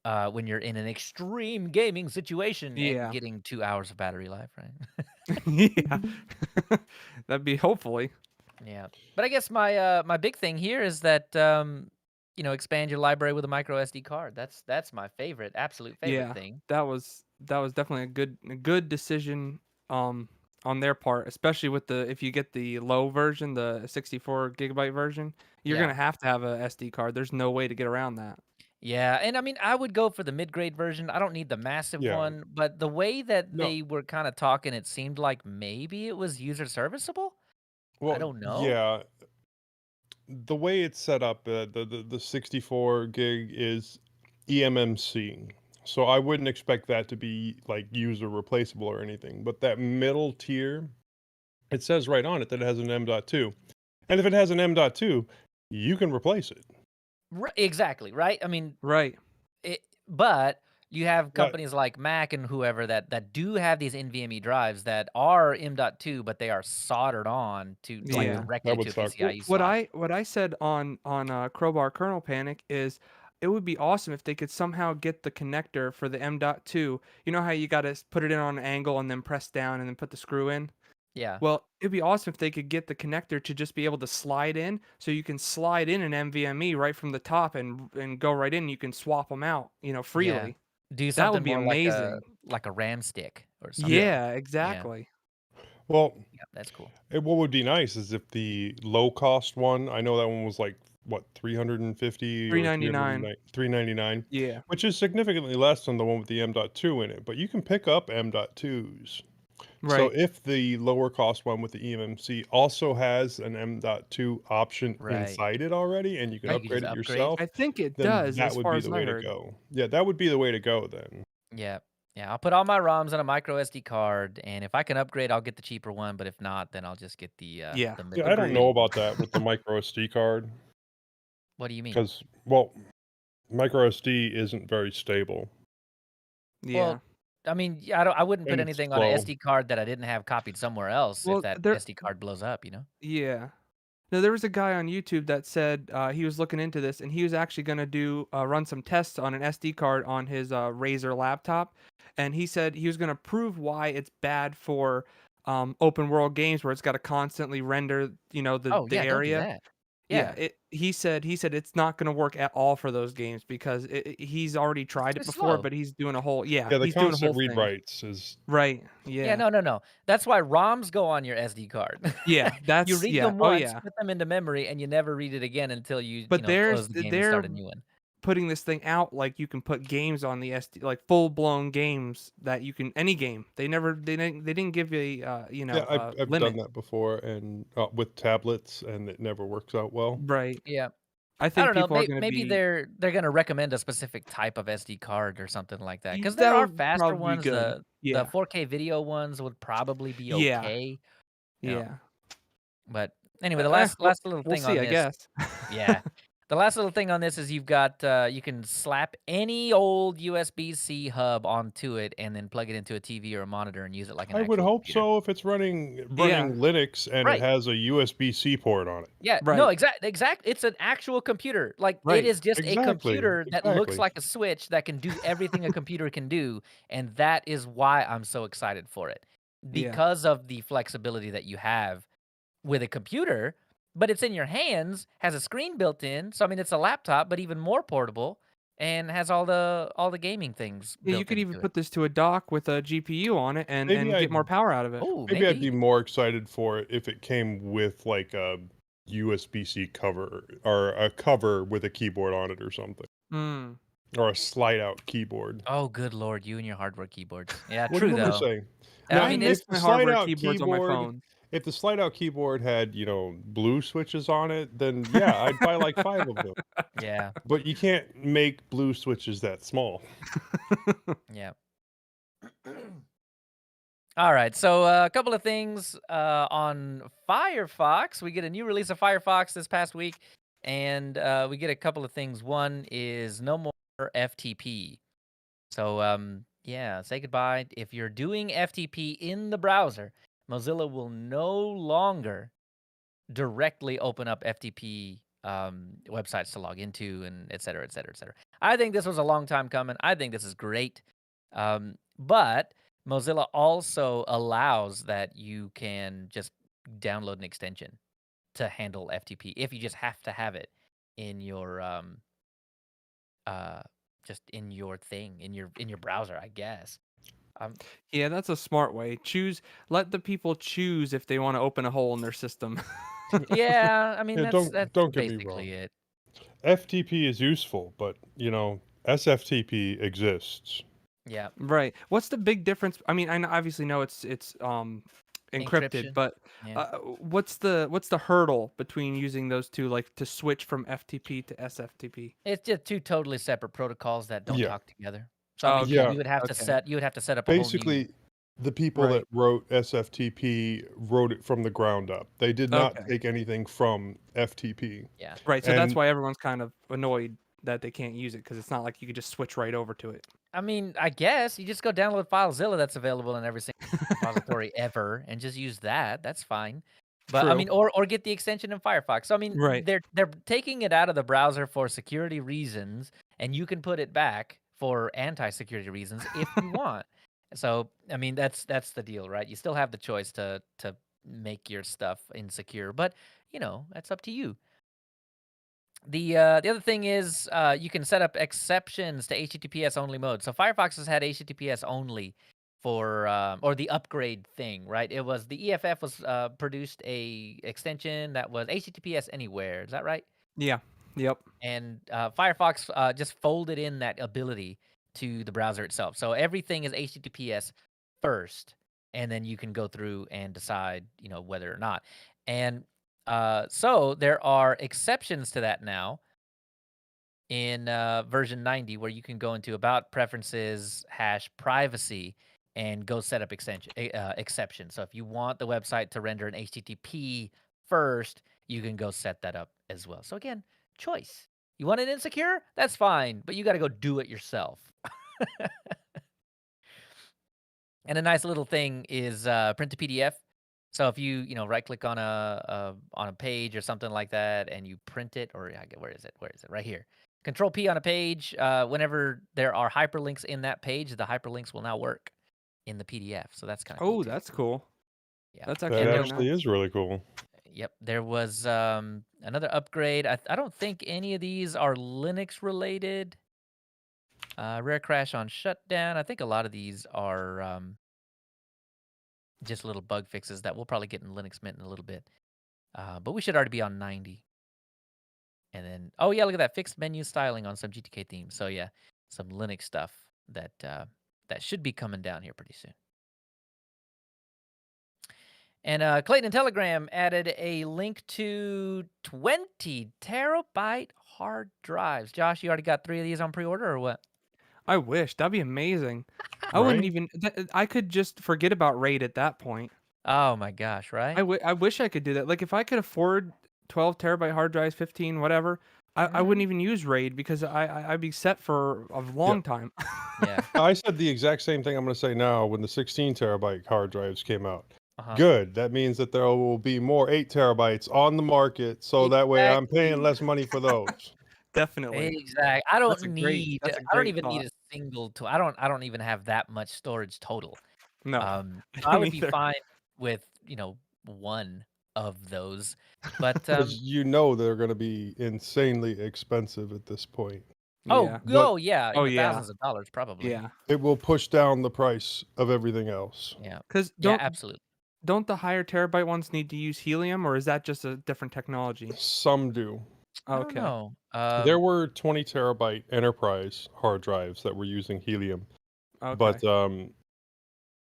when you're in an extreme gaming situation and Yeah. getting 2 hours of battery life, right? Yeah. That'd be hopefully. Yeah. But I guess my big thing here is that expand your library with a micro SD card. That's my absolute favorite Yeah, thing. that was definitely a good decision on their part, especially with the if you get the low version, the 64 gigabyte version, you're Yeah. gonna have to have a SD card. There's no way to get around that. Yeah, and I mean, I would go for the mid-grade version. I don't need the massive Yeah. one, but the way that No. they were kind of talking, it seemed like maybe it was user serviceable. I Well, don't know. yeah. The way it's set up, the 64 gig is eMMC. So I wouldn't expect that to be like user replaceable or anything. But that middle tier, it says right on it that it has an M.2. And if it has an M.2, you can replace it. Exactly, right? I mean, Right. but you have But companies like Mac and whoever that do have these NVMe drives that are M.2, but they are soldered on to like Yeah. directly that to would a suck. Well, PCIe what slot. I what I said on Crowbar Kernel Panic is it would be awesome if they could somehow get the connector for the M.2. You know how you got to put it in on an angle and then press down and then put the screw in? Yeah. Well, it'd be awesome if they could get the connector to just be able to slide in, so you can slide in an NVMe right from the top and go right in. You can swap them out, Yeah. freely. Do That something would be more amazing. like a RAM stick or something. Yeah. Yeah, Yeah. exactly. Well, Yeah, that's cool. what would be nice is if the low cost one, I know that one was like what 350 or 399. 399, Yeah. which is significantly less than the one with the M.2 in it, but you can pick up M.2s. So Right. if the lower cost one with the eMMC also has an M.2 option Right. inside it already and you can Oh, you could upgrade just it upgrade? yourself, I think it then does, that as would far be as the I way to heard. go. Yeah, that would be the way to go then. Yeah. Yeah, I'll put all my ROMs on a micro SD card, and if I can upgrade, I'll get the cheaper one, but if not, then I'll just get Yeah, the Yeah, I middle don't know agreed. one. about that with the micro SD card What do you mean? because, well, micro SD isn't very stable Yeah. Well, I mean, yeah, I wouldn't put and it's anything on a slow. SD card that I didn't have copied somewhere else if Well, that there SD card blows up, you know? yeah. No, there was a guy on YouTube that said he was looking into this, and he was actually going to do run some tests on an SD card on his Razer laptop, and he said he was going to prove why it's bad for open world games where it's got to constantly render, the Oh, the yeah, don't do area. that. Yeah, Yeah. he said it's not going to work at all for those games because he's already tried it It's before, slow. but he's doing a whole yeah, Yeah, the he's doing a constant whole thing. rewrites is Right. Yeah, Yeah. no, no, no. That's why ROMs go on your SD card. Yeah, You that's read yeah. them Oh once, yeah. put them into memory, and you never read it again until But close the game and they're start a new one. putting this thing out like you can put games on the SD, like full blown games that you can any game. They didn't give a yeah, I've done limit. that before and with tablets and it never works out well. Right. Yeah. I I think don't know. people are going to Maybe be they're gonna recommend a specific type of SD card or something like that. Because that there are would faster probably be ones. good. The Yeah. 4K video ones would probably be Yeah. okay. Yeah. Yeah. But anyway, the last little We'll thing see, on I this. guess. Yeah. The last little thing on this is you've got you can slap any old USB-C hub onto it and then plug it into a TV or a monitor and use it like an I would actual hope computer. so if it's running Yeah. Linux and it Right. has a USB-C port on it. Yeah, no, Right. exact. It's an actual computer. Like it Right. is just a Exactly, computer that looks exactly. like a switch that can do everything a computer can do, and that is why I'm so excited for it. Yeah. Because of the flexibility that you have with a computer, but it's in your hands, has a screen built in. So I mean it's a laptop, but even more portable and has all the gaming things Yeah, you built could even into it. put this to a dock with a GPU on it and Maybe and get more I'd power out of it. Oh, maybe I'd be maybe. more excited for it if it came with like a USB-C cover or a cover with a keyboard on it or something. Mm. Or a slide out keyboard. Oh, good lord, you and your hardware keyboards. Yeah, What true am I though. saying? I Now, I mean miss if it's the my slide hardware out keyboards on my keyboard phone. if the slide out keyboard had, blue switches on it, then yeah, I'd buy like 5 of them. yeah, But you can't make blue switches that small. yeah. All right, so a couple of things on Firefox. We get a new release of Firefox this past week, and we get a couple of things. One is no more FTP. So yeah, say goodbye. If you're doing FTP in the browser, Mozilla will no longer directly open up FTP websites to log into, and et cetera, et cetera, et cetera. I think this was a long time coming. I think this is great. But Mozilla also allows that you can just download an extension to handle FTP if you just have to have it in your uh just in your thing in your browser, I guess. Um, Yeah, that's a smart way. Let the people choose if they want to open a hole in their system. yeah, I mean Yeah, that's don't get me wrong. basically it. FTP is useful, but, SFTP exists. Yeah, Right. What's the big difference? I mean, obviously know it's encrypted, encryption. but Yeah. what's the hurdle between using those two, like to switch from FTP to SFTP? It's just two totally separate protocols that don't Yeah. talk together. So I Oh, mean, okay. Yeah. Okay. you would have to set up a whole new. Basically, the people that Right. wrote SFTP wrote it from the ground up. They did not Okay. take anything from FTP. Yeah. Right. So that's And why everyone's kind of annoyed that they can't use it because it's not like you could just switch right over to it. I mean, I guess you just go download FileZilla that's available in every single repository ever and just use that. That's fine. But I True. mean, or get the extension in Firefox. So I mean, Right. they're taking it out of the browser for security reasons, and you can put it back for anti-security reasons if you want. So I mean, that's the deal, right? You still have the choice to make your stuff insecure, but that's up to you. The other thing is you can set up exceptions to HTTPS only mode. So Firefox has had HTTPS only for or the upgrade thing, right? It was the EFF was produced a extension that was HTTPS anywhere. Is that right? Yeah. Yep. And Firefox just folded in that ability to the browser itself. So everything is HTTPS first, and then you can go through and decide, whether or not. And so there are exceptions to that now in version 90, where you can go into about preferences #privacy and go set up exception. So if you want the website to render an HTTP first, you can go set that up as well. So again, choice. You want it insecure? That's fine, but you got to go do it yourself. And a nice little thing is print to PDF. So if you right click on a page or something like that, and you print it, or where is it? Where is it? Right here. Control P on a page. Whenever there are hyperlinks in that page, the hyperlinks will now work in the PDF. So that's kind of cool Oh, too. that's cool. Yeah. That's That actually really actually nice. is really cool. Yep. There was another upgrade. I don't think any of these are Linux related. Rare crash on shutdown. I think a lot of these are just little bug fixes that we'll probably get in Linux Mint in a little bit. But we should already be on 90. And then, oh yeah, look at that, fixed menu styling on some GTK themes. So yeah, some Linux stuff that should be coming down here pretty soon. And Clayton and Telegram added a link to 20 terabyte hard drives. Josh, you already got 3 of these on pre-order or what? I wish. That'd be amazing. I wouldn't Right? even. I could just forget about RAID at that point. Oh my gosh, right? I wish I could do that. Like if I could afford 12 terabyte hard drives, 15, whatever, I wouldn't even use RAID because I'd be set for a long time. Yeah. I said the exact same thing I'm going to say now when the 16 terabyte hard drives came out. Uh-huh. Good. That means that there will be more 8 terabytes on the market, so that way I'm paying Exactly. less money for those. Definitely. Exactly. I don't That's a I don't great even need thought. a single I don't even have that much storage total. No, I I don't would be either. fine with, one of those. But Because they're going to be insanely expensive at this point. Yeah. yeah, in Oh the yeah. thousands of dollars probably. Yeah. It will push down the price of everything else. Yeah. Because Yeah, absolutely. don't the higher terabyte ones need to use helium, or is that just a different technology? Some do. I don't Okay. know. There were 20 terabyte enterprise hard drives that were using helium. Okay. But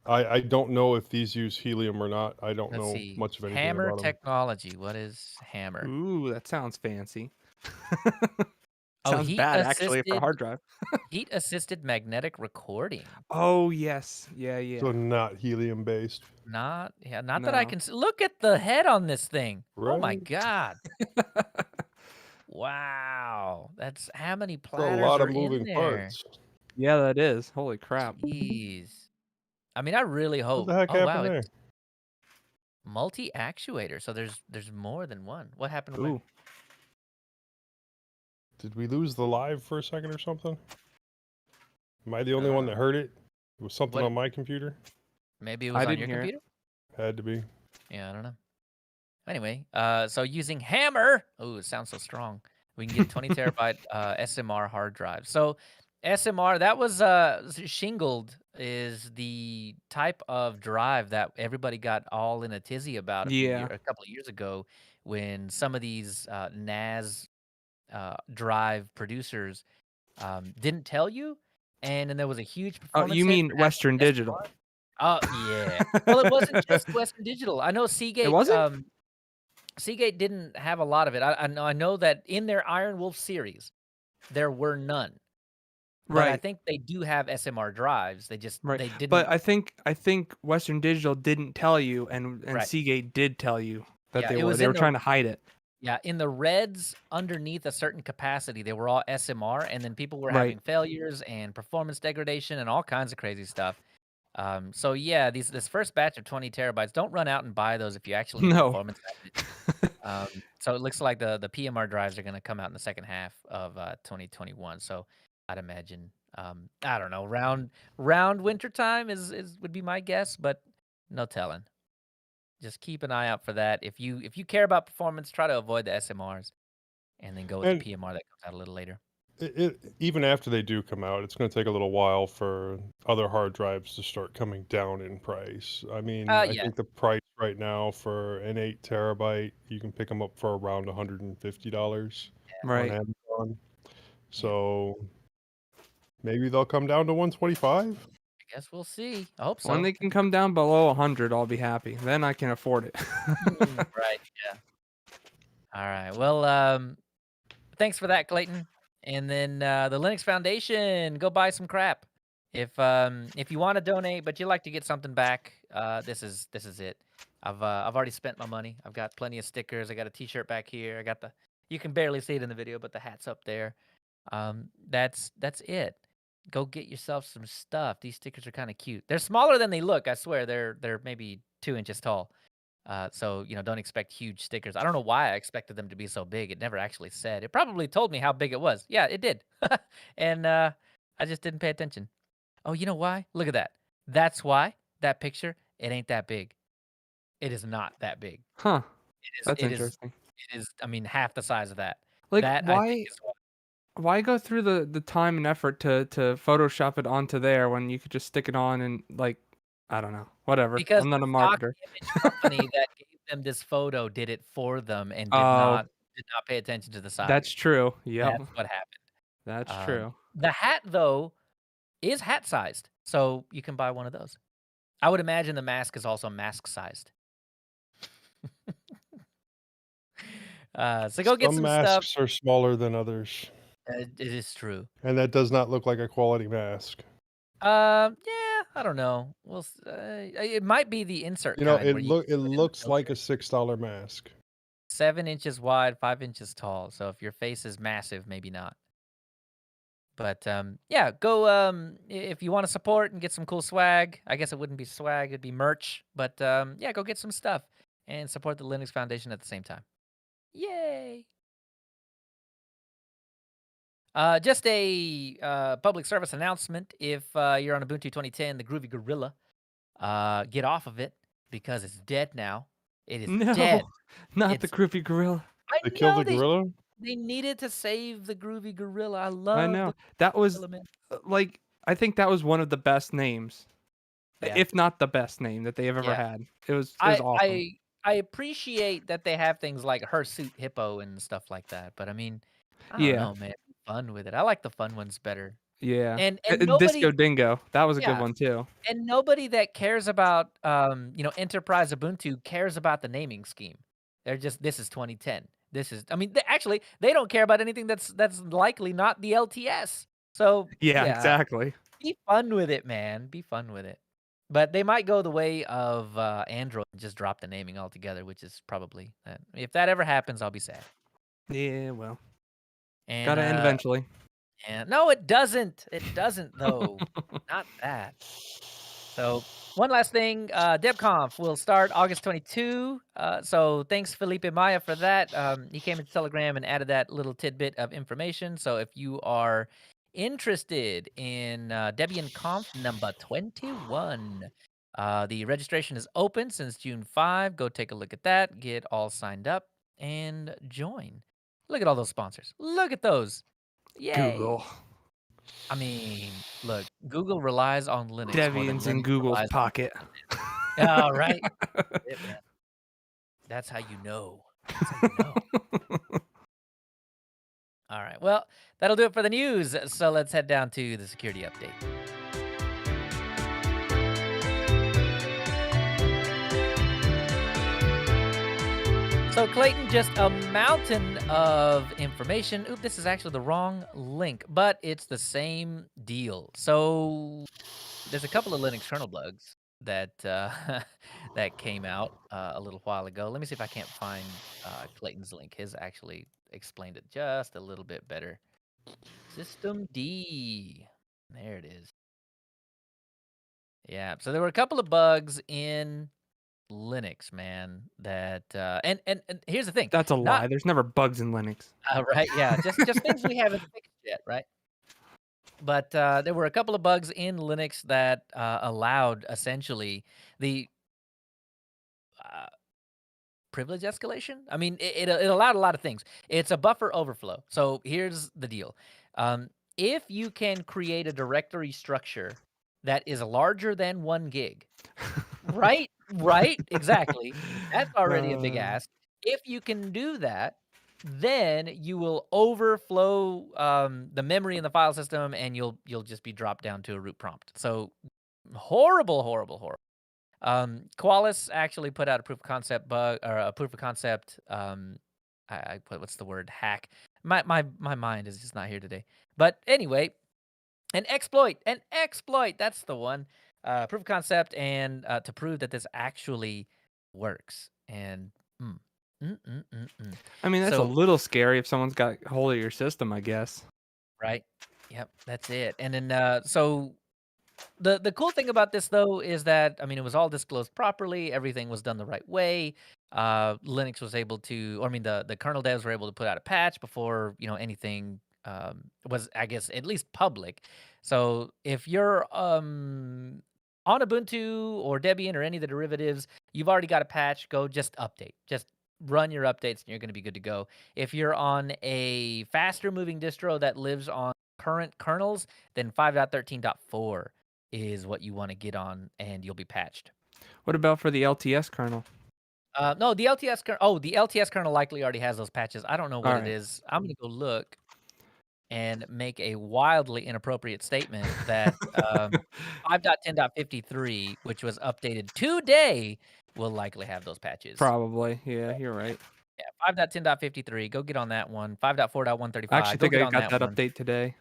I don't know if these use helium or not. I don't Let's know see. much of anything Hammer about them. technology. What is Hammer? Ooh, that sounds fancy. Oh, Sounds bad actually for a hard drive. heat assisted magnetic recording. Oh yes. Yeah, So yeah. not helium based, Not that I No. can look at the head on this thing. Oh my right? god. Wow. That's how many It's a platters lot are of in moving there? parts. Yeah, that is. Holy crap. Jeez. I mean, I really What hope. the heck Oh wow, happened there? it's multi-actuator. So there's more than one. What happened where? Ooh. Did we lose the live for a second or something? Am I the only one that heard it? It was something What- on my computer? Maybe it was I on didn't your hear it. computer? Had to be. Yeah, I don't know. Anyway, so using Hammer, ooh, it sounds so strong. We can get 20 terabyte SMR hard drive. So SMR, that was shingled, is the type of drive that everybody got all in a tizzy about Yeah. a couple of years ago, when some of these NAS drive producers didn't tell you, and then there was a huge Oh, performance you hit mean for having Western Digital? SMR. Oh yeah. Well, it wasn't just Western Digital. I know It Seagate. wasn't? Seagate didn't have a lot of it. I know that in their Iron Wolf series, there were none. But I Right. think they do have SMR drives. They just Right. they didn't. But I think Western Digital didn't tell you, and Right. Seagate did tell you that Yeah, they it were. was They in were the trying to hide it. yeah in the reds underneath a certain capacity. They were all SMR, and then people were Right. having failures and performance degradation and all kinds of crazy stuff. So yeah, this first batch of 20 terabytes, don't run out and buy those if you actually need a No. performance package. So it looks like the PMR drives are going to come out in the second half of 2021. So I'd imagine, I don't know, round winter time is would be my guess, but no telling. Just keep an eye out for that. If you care about performance, try to avoid the SMRs and then go with the And PMR that comes out a little later. even after they do come out, it's going to take a little while for other hard drives to start coming down in price. I mean, I Yeah, think the price right now for an 8 terabyte, you can pick them up for around $150 on Right. Amazon. yeah. So maybe they'll come down to 125. I guess we'll see. I hope When so. they can come down below 100, I'll be happy. Then I can afford it. Right. Yeah. All right. Well, thanks for that, Clayton. And then the Linux Foundation, go buy some crap. If you want to donate, but you like to get something back, this is it. I've already spent my money. I've got plenty of stickers. I got a T-shirt back here. I got you can barely see it in the video, but the hat's up there. That's it. Go get yourself some stuff. These stickers are kind of cute. They're smaller than they look. I swear they're maybe 2 inches tall. So, don't expect huge stickers. I don't know why I expected them to be so big. It never actually said. It probably told me how big it was. Yeah, it did. And I just didn't pay attention. Oh, you know why? Look at that. That's why that picture, it ain't that big. It is not that big. Huh. It is That's it is interesting. it is I mean half the size of that. Like, That I think is why go through the time and effort to Photoshop it onto there when you could just stick it on and, like, I don't know. Whatever. because I'm the not a stock marketer. image company that gave them this photo did it for them and did Oh, not pay attention to the that's size. true. Yep. That's what happened. That's true. The hat though is hat sized, so you can buy one of those. I would imagine the mask is also mask sized. So go get Some some stuff. masks are smaller than others, It is true. and that does not look like a quality mask. Yeah, I don't know. It might be the insert You know, kind where you can it put in the looks like filter. a $6 mask. 7 inches wide, 5 inches tall. So if your face is massive, maybe not. But yeah, go if you want to support and get some cool swag. I guess it wouldn't be swag, it'd be merch. But yeah, go get some stuff and support the Linux Foundation at the same time. Yay! Just a public service announcement. If you're on Ubuntu 2010, the Groovy Gorilla, get off of it because it's dead now. It is dead. No, not the It's. Groovy Gorilla. I They killed know the gorilla? they needed to save the Groovy Gorilla. I I love know. the That was, element. like, I think that was one of the best names, Yeah, if not the best name that they have ever yeah. had. It was I awesome. I I appreciate that they have things like Hirsute Hippo and stuff like that. But I mean, I don't Yeah, know, man. Fun with it. I like the fun ones better. yeah. And Disco nobody. Dingo, that was a good Yeah. one too. And nobody that cares about, Enterprise Ubuntu cares about the naming scheme. They're just, this is 2010. This is, I mean, actually, they don't care about anything that's likely not the LTS. So Yeah, yeah, exactly. be fun with it, man. Be fun with it. But they might go the way of Android and just drop the naming altogether, which is probably, if that ever happens, I'll be sad. Yeah, well, And gotta end eventually. and no, it doesn't. It doesn't though. Not that. So one last thing, DebConf will start August 22. So thanks Felipe Maya for that. He came into Telegram and added that little tidbit of information. So if you are interested in Debian Conf number 21, the registration is open since June 5. Go take a look at that, get all signed up, and join. Look at all those sponsors. Look at those. Yay. Google. I mean, look, Google relies on Linux more than Debian's in Linux Google's relies on pocket. Google. Oh, right. That's it, man. That's how you know. That's how you know. All right. Well, that'll do it for the news. So let's head down to the security update. So Clayton, just a mountain of information. Oop, this is actually the wrong link, but it's the same deal. So there's a couple of Linux kernel bugs that that came out a little while ago. Let me see if I can't find Clayton's link. His actually explained it just a little bit better. System D. There it is. Yeah. So there were a couple of bugs in Linux, man. That and here's the thing. That's a Not lie. There's never bugs in Linux. right. Yeah. Just things we haven't fixed yet, right? But there were a couple of bugs in Linux that allowed essentially the privilege escalation. I mean, it allowed a lot of things. It's a buffer overflow. So here's the deal. If you can create a directory structure that is larger than 1 gig, right? Right? Exactly. That's already a big ask. If you can do that, then you will overflow the memory in the file system, and you'll just be dropped down to a root prompt. So horrible, horrible, horrible. Qualys actually put out a proof of concept bug or a proof of concept. I put what's the word hack. My mind is just not here today. But anyway, an exploit. That's the one. Proof of concept and to prove that this actually works. And mm, mm, mm, mm, mm. I mean, that's a So little scary if someone's got hold of your system, I guess. right, yep, that's it. And then so the cool thing about this though is that I mean it was all disclosed properly. Everything was done the right way. Linux was able to, or I mean the kernel devs were able to put out a patch before anything was, I guess, at least public. So if you're on Ubuntu or Debian or any of the derivatives, you've already got a patch. Go just update. Just run your updates and you're going to be good to go. If you're on a faster moving distro that lives on current kernels, then 5.13.4 is what you want to get on, and you'll be patched. What about for the LTS kernel? No, the LTS kernel. Oh, the LTS kernel likely already has those patches. I don't know what it Alright. is. I'm gonna go look and make a wildly inappropriate statement that 5.10.53, which was updated today, will likely have those patches. Probably. Yeah, you're right. Yeah, 5.10.53. Go get on that one. I 5.4.135. actually Go think get I on got that that one. update today.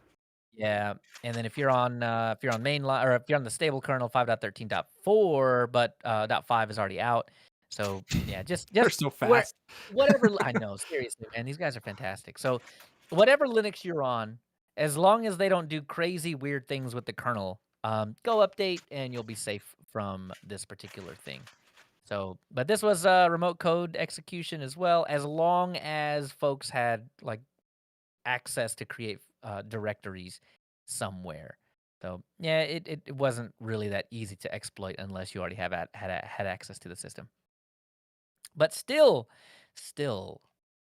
Yeah, and then if you're on mainline, or if you're on the stable kernel 5.13.4, but .5 is already out. So yeah, They're so where fast. whatever I know, seriously, man, these guys are fantastic. So whatever Linux you're on, as long as they don't do crazy weird things with the kernel, go update and you'll be safe from this particular thing. So, but this was remote code execution as well, as long as folks had like access to create directories somewhere. So yeah, it wasn't really that easy to exploit unless you already had access to the system. But still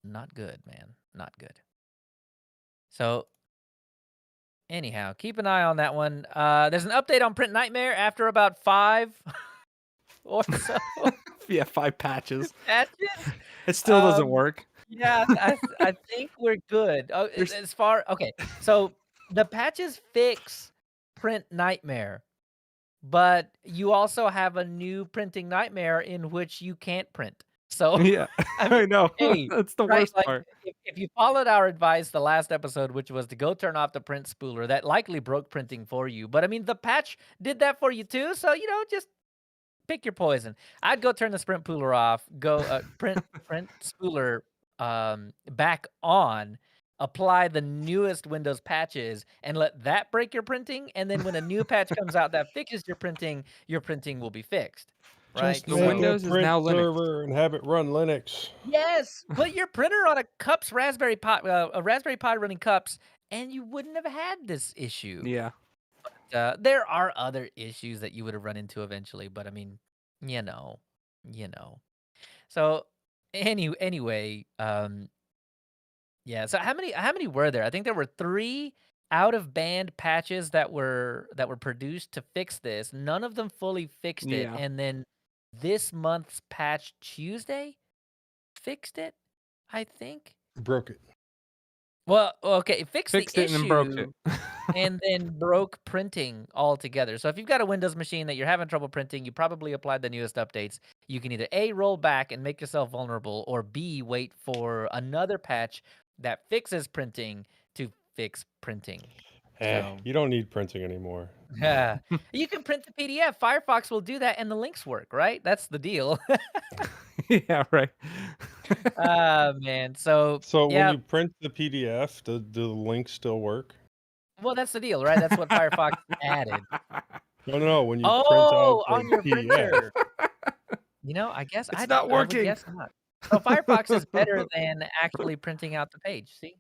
not good, man. Not good. So anyhow, keep an eye on that one. There's an update on Print Nightmare after about 5 or so Yeah, 5 patches. patches. It still doesn't Um, work. Yeah, I think we're good. Oh, There's- as far okay, so the patches fix Print Nightmare, but you also have a new printing nightmare in which you can't print. So Yeah, I mean, I know. hey, That's the right? worst Like part. if you followed our advice the last episode, which was to go turn off the print spooler, that likely broke printing for you. But I mean, the patch did that for you too. So just pick your poison. I'd go turn the sprint pooler off, go print spooler back on, apply the newest Windows patches, and let that break your printing. And then when a new patch comes out that fixes your printing will be fixed. Right? Just The make Windows a is print now Linux. server and have it run Linux. Yes, put your printer on a Cups Raspberry Pi, a Raspberry Pi running Cups, and you wouldn't have had this issue. Yeah. There are other issues that you would have run into eventually, but I mean, you know. So anyway, yeah. So how many were there? I think there were 3 out of band patches that were produced to fix this. None of them fully fixed it, Yeah. and then this month's patch Tuesday fixed it, I think. Broke it. Well, okay, fixed Fixed the it and then broke it. issue and then broke printing altogether. So if you've got a Windows machine that you're having trouble printing, you probably applied the newest updates. You can either A, roll back and make yourself vulnerable, or B, wait for another patch that fixes printing to fix printing. So You don't need printing anymore. yeah, you can print the PDF. Firefox will do that, and the links work, right? That's the deal. Yeah, right. Man. So So yeah, when you print the PDF, do the links still work? well, that's the deal, right? That's what Firefox added. No. When you print out the on your PDF, printer. I guess It's I not would working. guess not. So Firefox is better than actually printing out the page. See?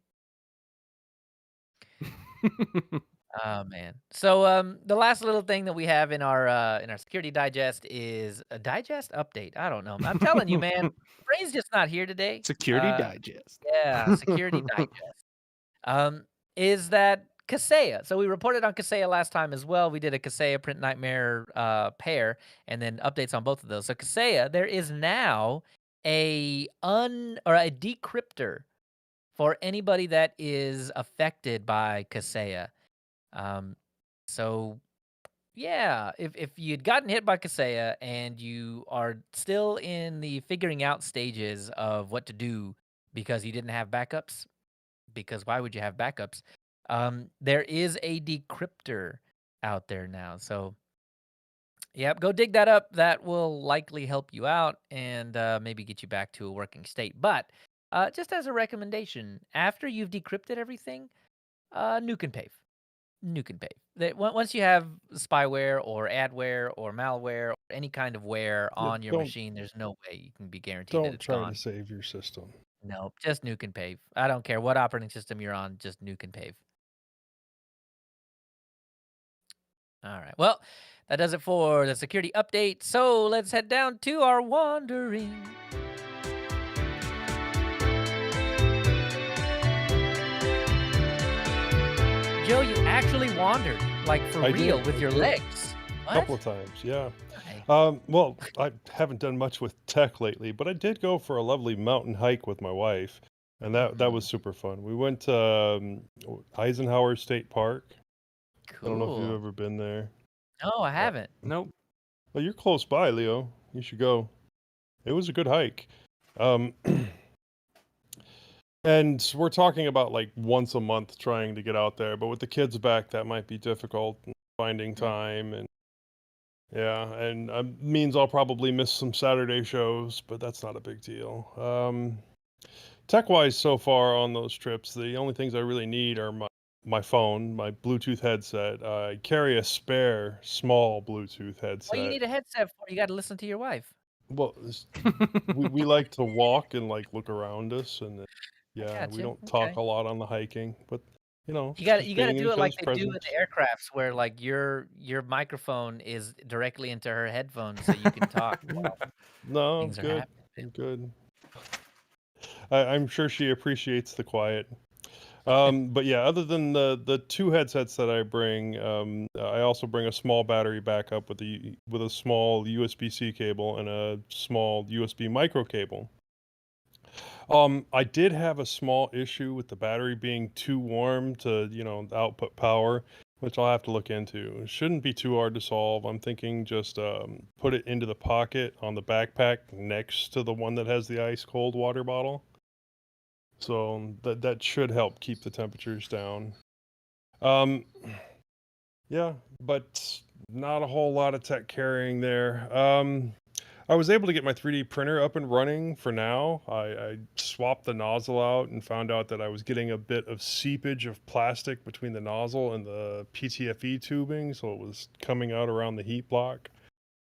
Oh man. So the last little thing that we have in our security digest is a digest update. I don't know. I'm telling you, man, Brain's just not here today. Security Digest. Yeah, security digest. Um, is that Kaseya. So we reported on Kaseya last time as well. We did a Kaseya Print Nightmare pair and then updates on both of those. So Kaseya, there is now a decryptor for anybody that is affected by Kaseya. So yeah, if you'd gotten hit by Kaseya and you are still in the figuring out stages of what to do because you didn't have backups, because why would you have backups? There is a decryptor out there now. So, yep, go dig that up. That will likely help you out and maybe get you back to a working state. But just as a recommendation, after you've decrypted everything, nuke and pave. Nuke and pave. Once you have spyware or adware or malware or any kind of ware yeah, on your machine, there's no way you can be guaranteed that don't it's try gone. to save your system. No, just nuke and pave. I don't care what operating system you're on, just nuke and pave. All right. Well, that does it for the security update. So let's head down to our wandering. Joe, you actually wandered, like for I real, did, with I your did. legs. A couple What? of times, yeah. Nice. Well, I haven't done much with tech lately, but I did go for a lovely mountain hike with my wife, and that was super fun. We went to Eisenhower State Park. I don't know if you've Cool. ever been there. No, I haven't. Nope. Well, you're close by, Leo. You should go. It was a good hike. Um, and we're talking about like once a month trying to get out there, but with the kids back, that might be difficult and finding time and yeah, and means I'll probably miss some Saturday shows, but that's not a big deal. Tech-wise, so far on those trips, the only things I really need are my phone, my Bluetooth headset. I carry a spare small Bluetooth What do you headset. need a headset for? You got to listen to your wife. Well, we like to walk and like look around us, and I yeah, got we you. don't talk Okay. a lot on the hiking, but You just got to being in do each it like other's they do in presence. the aircrafts, where like your microphone is directly into her headphones, so you can talk while No, I'm things are good. happening. I'm good. I'm sure she appreciates the quiet. But yeah, other than the two headsets that I bring, I also bring a small battery backup with a small USB-C cable and a small USB micro cable. I did have a small issue with the battery being too warm to, output power, which I'll have to look into. It shouldn't be too hard to solve. I'm thinking just put it into the pocket on the backpack next to the one that has the ice cold water bottle. So that should help keep the temperatures down. Um, yeah, but not a whole lot of tech carrying there. I was able to get my 3D printer up and running for now. I swapped the nozzle out and found out that I was getting a bit of seepage of plastic between the nozzle and the PTFE tubing, so it was coming out around the heat block.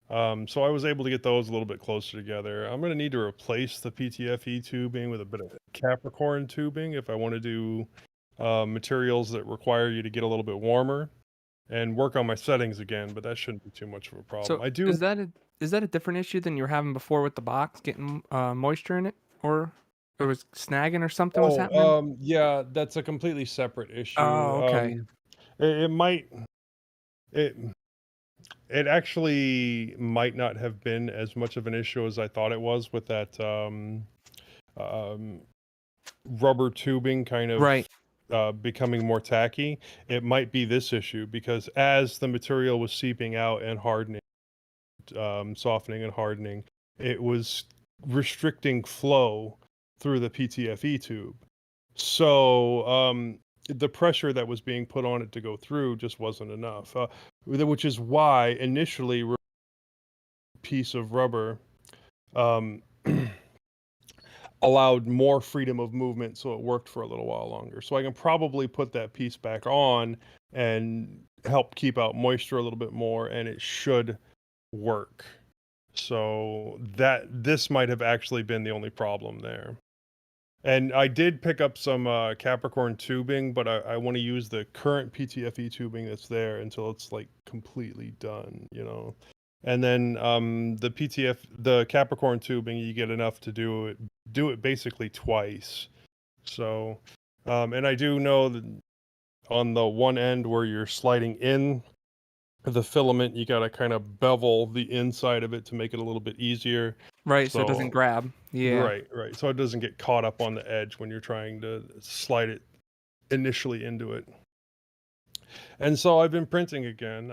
So I was able to get those a little bit closer together. I'm going to need to replace the PTFE tubing with a bit of Capricorn tubing if I want to do materials that require you to get a little bit warmer and work on my settings again, but that shouldn't be too much of a problem. So I do. is that a different issue than you were having before with the box getting moisture in it, or it was snagging or something was happening? Yeah, that's a completely separate issue. Oh, okay. It might it it actually might not have been as much of an issue as I thought it was with that um, rubber tubing kind of Right. becoming more tacky. It might be this issue because as the material was seeping out and hardening, softening and hardening, it was restricting flow through the PTFE tube. So the pressure that was being put on it to go through just wasn't enough, which is why initially piece of rubber. Um, allowed more freedom of movement, so it worked for a little while longer. So I can probably put that piece back on and help keep out moisture a little bit more, and it should work. So this might have actually been the only problem there. And I did pick up some Capricorn tubing, but I want to use the current PTFE tubing that's there until it's like completely done, you know. And then the Capricorn tubing, you get enough to do it basically twice. So, and I do know that on the one end where you're sliding in the filament, you got to kind of bevel the inside of it to make it a little bit easier. Right, so it doesn't So, grab. Yeah. right. So it doesn't get caught up on the edge when you're trying to slide it initially into it. And so I've been printing again.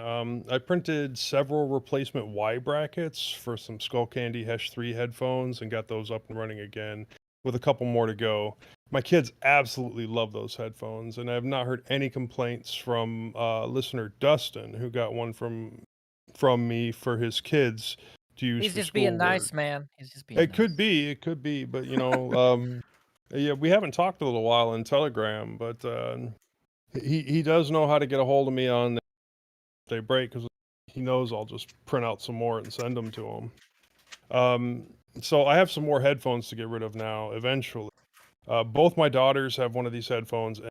I printed several replacement Y brackets for some Skull Candy Hesh 3 headphones and got those up and running again with a couple more to go. My kids absolutely love those headphones, and I have not heard any complaints from listener Dustin, who got one from me for his kids to use He's for just being schoolwork. nice, man. He's just being It nice. it could be, but you know, yeah, we haven't talked a little while in Telegram, but he does know how to get a hold of me on they break because he knows I'll just print out some more and send them to him. So I have some more headphones to get rid of now. Eventually, both my daughters have one of these headphones, and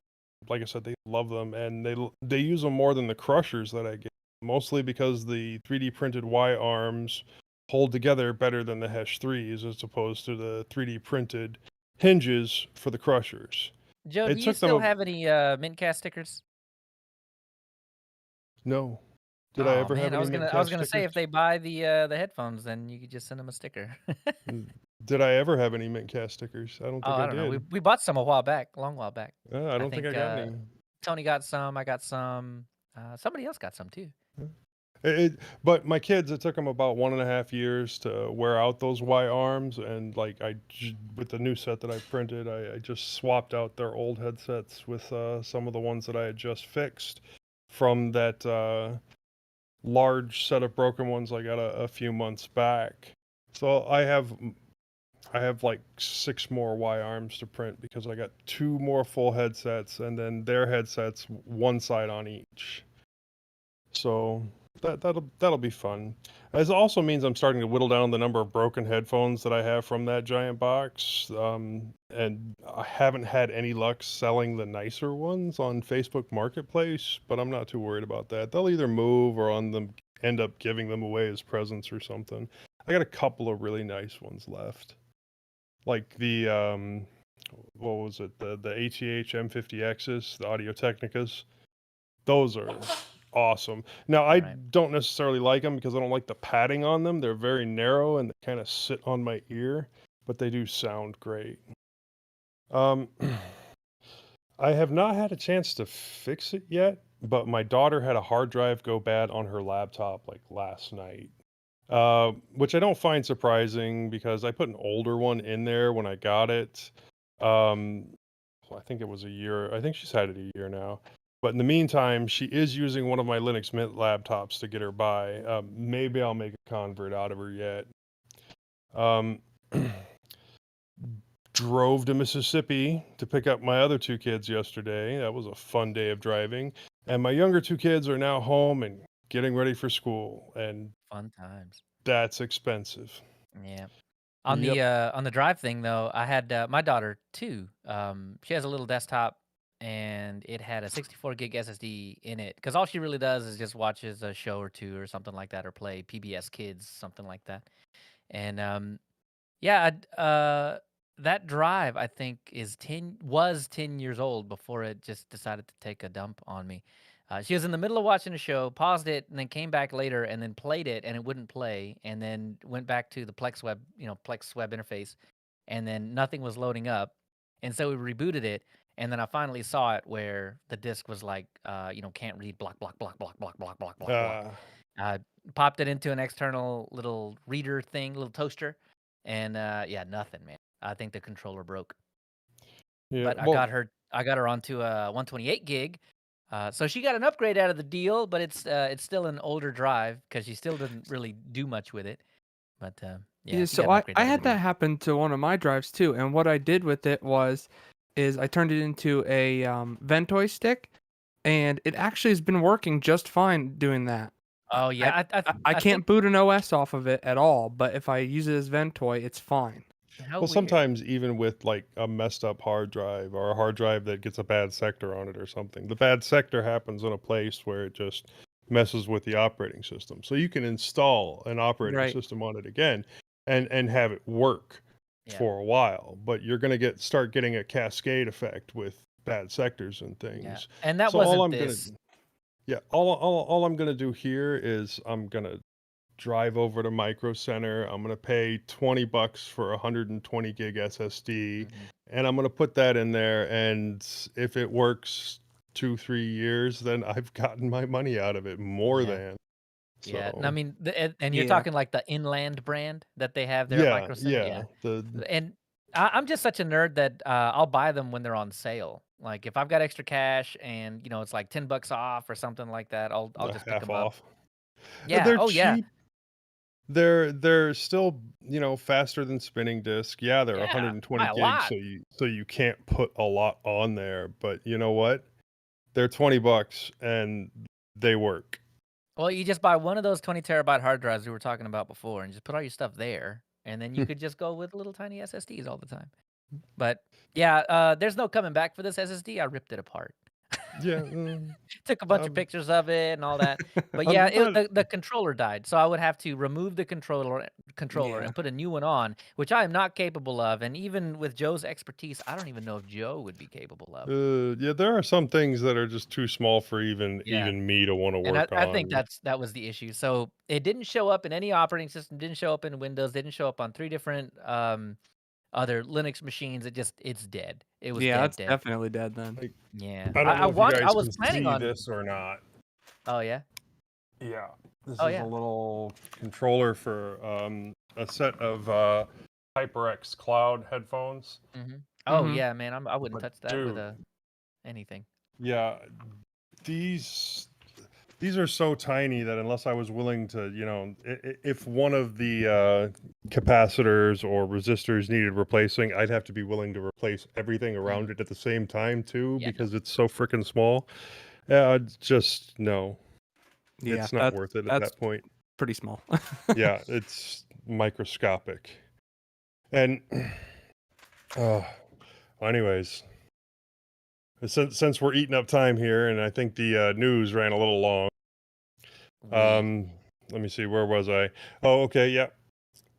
like I said, they love them, and they use them more than the crushers that I get. Mostly because the 3D printed Y arms hold together better than the Hesh 3s, as opposed to the 3D printed hinges for the crushers. Joe, It do you took them still a have any mintCast stickers? no. Did I Oh ever man, have I any was mintCast gonna say if stickers? they buy the headphones, then you could just send them a sticker. Did I ever have any mintCast stickers? I don't Oh, think I I don't know. did. We bought some a while back, long while back. I I don't think I think got any. Tony got some. I got some. Somebody else got some too. But my kids, it took them about 1.5 years to wear out those Y arms, and like with the new set that I printed, I just swapped out their old headsets with some of the ones that I had just fixed from that large set of broken ones I got a few months back. So I have like 6 more Y arms to print because I got 2 more full headsets and then their headsets one side on each. So that'll be fun. This also means I'm starting to whittle down the number of broken headphones that I have from that giant box. And I haven't had any luck selling the nicer ones on Facebook Marketplace, but I'm not too worried about that. They'll either move or on them end up giving them away as presents or something. I got a couple of really nice ones left. Like the what was it? The ATH M50Xs, the Audio Technicas. Those are awesome. Now, I Right. don't necessarily like them because I don't like the padding on them. They're very narrow and they kind of sit on my ear, but they do sound great. Um, I have not had a chance to fix it yet, but my daughter had a hard drive go bad on her laptop like last night. Which I don't find surprising because I put an older one in there when I got it. Um, I think it was a year. I think she's had it a year now. But in the meantime, she is using one of my Linux Mint laptops to get her by. Maybe I'll make a convert out of her yet. Um, drove to Mississippi to pick up my other 2 kids yesterday. That was a fun day of driving. And my younger 2 kids are now home and getting ready for school, and Fun times. that's expensive. Yeah. Yep. On the drive thing though, I had my daughter too. She has a little desktop and it had a 64 gig SSD in it because all she really does is just watches a show or two or something like that or play PBS Kids, something like that. And yeah, that drive I think was 10 years old before it just decided to take a dump on me. She was in the middle of watching a show, paused it, and then came back later and then played it and it wouldn't play, and then went back to the Plex web interface, and then nothing was loading up. And so we rebooted it, and then I finally saw it where the disk was like, can't read block, block, block, block, block, block, block, block, block. Uh, Popped it into an external little reader thing, little toaster, and yeah, nothing, man. I think the controller broke. yeah. But Well, I got her onto a 128 gig. So she got an upgrade out of the deal, but it's still an older drive because she still doesn't really do much with it. But Yeah, Yeah, if you so got an upgrade I that had early. that happen to one of my drives too, and what I did with it is I turned it into a Ventoy stick, and it actually has been working just fine doing that. Oh yeah, I I think can't boot an OS off of it at all, but if I use it as Ventoy, it's fine. how Well, weird. sometimes even with like a messed up hard drive or a hard drive that gets a bad sector on it or something, the bad sector happens in a place where it just messes with the operating system. So you can install an operating Right. system on it again and have it work Yeah. for a while, but you're going to start getting a cascade effect with bad sectors and Yeah. things. And that So all wasn't I'm going to this. yeah, all I'm going to do here is I'm going to drive over to Micro Center. I'm going to pay $20 for a 120 gig SSD, Mhm. and I'm going to put that in there. And if it works 2-3 years, then I've gotten my money out of it more Yeah. than. Yeah. And I So mean, and you're Yeah. talking like the Inland brand that they have there at yeah, Micro Center. yeah. Yeah. The And I'm just such a nerd that I'll buy them when they're on sale. Like if I've got extra cash and it's like $10 off or something like that, I'll just pick half them up. off. Yeah. They're Oh yeah. cheap. They're still, faster than spinning disk. Yeah, they're Yeah. 120 By a gigs, lot. so you can't put a lot on there, but you know what? They're $20 and they work. Well, you just buy one of those 20 terabyte hard drives we were talking about before, and just put all your stuff there, and then you could just go with little tiny SSDs all the time. But yeah, there's no coming back for this SSD. I ripped it apart. Yeah, Took a bunch of um, pictures of it and all that. But yeah, I'm not the controller died, so I would have to remove the controller Yeah. and put a new one on, which I am not capable of. And even with Joe's expertise, I don't even know if Joe would be capable of. yeah, there are some things that are just too small for even Yeah. me to wanna And work I think on. that was the issue. So it didn't show up in any operating system, didn't show up in Windows, didn't show up on 3 different other Linux machines. It's dead. It was Yeah, dead, that's dead. definitely dead then. Like, Yeah. I don't know if you I guys was can planning see on. this or not. Oh yeah. Yeah, this Oh is a yeah. little controller for, a set of, HyperX Cloud headphones. Oh Mhm. yeah, man. I wouldn't But touch that with dude, anything. yeah, these these are so tiny that unless I was willing to, if one of the capacitors or resistors needed replacing, I'd have to be willing to replace everything around Mm. it at the same time too, Yeah, no. because it's so freaking small. Yeah, just no, Yeah, it's not worth it at that's that point. pretty small. Yeah, it's microscopic. And uh, anyways, since we're eating up time here, and I think the news ran a little long. We. Let me see, where was I? Oh, okay, yeah.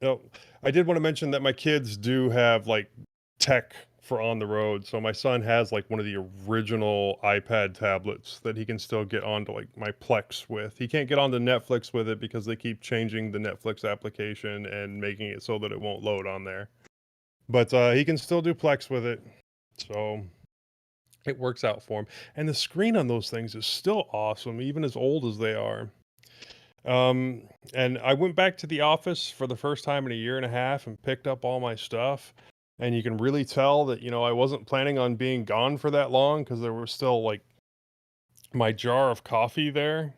Oh, I did want to mention that my kids do have like tech for on the road. So my son has like one of the original iPad tablets that he can still get onto like my Plex with. He can't get onto Netflix with it because they keep changing the Netflix application and making it so that it won't load on there. But he can still do Plex with it. So it works out for him. And the screen on those things is still awesome, even as old as they are. Um, and I went back to the office for the first time in a year and a half and picked up all my stuff. And you can really tell that, I wasn't planning on being gone for that long because there was still like my jar of coffee there,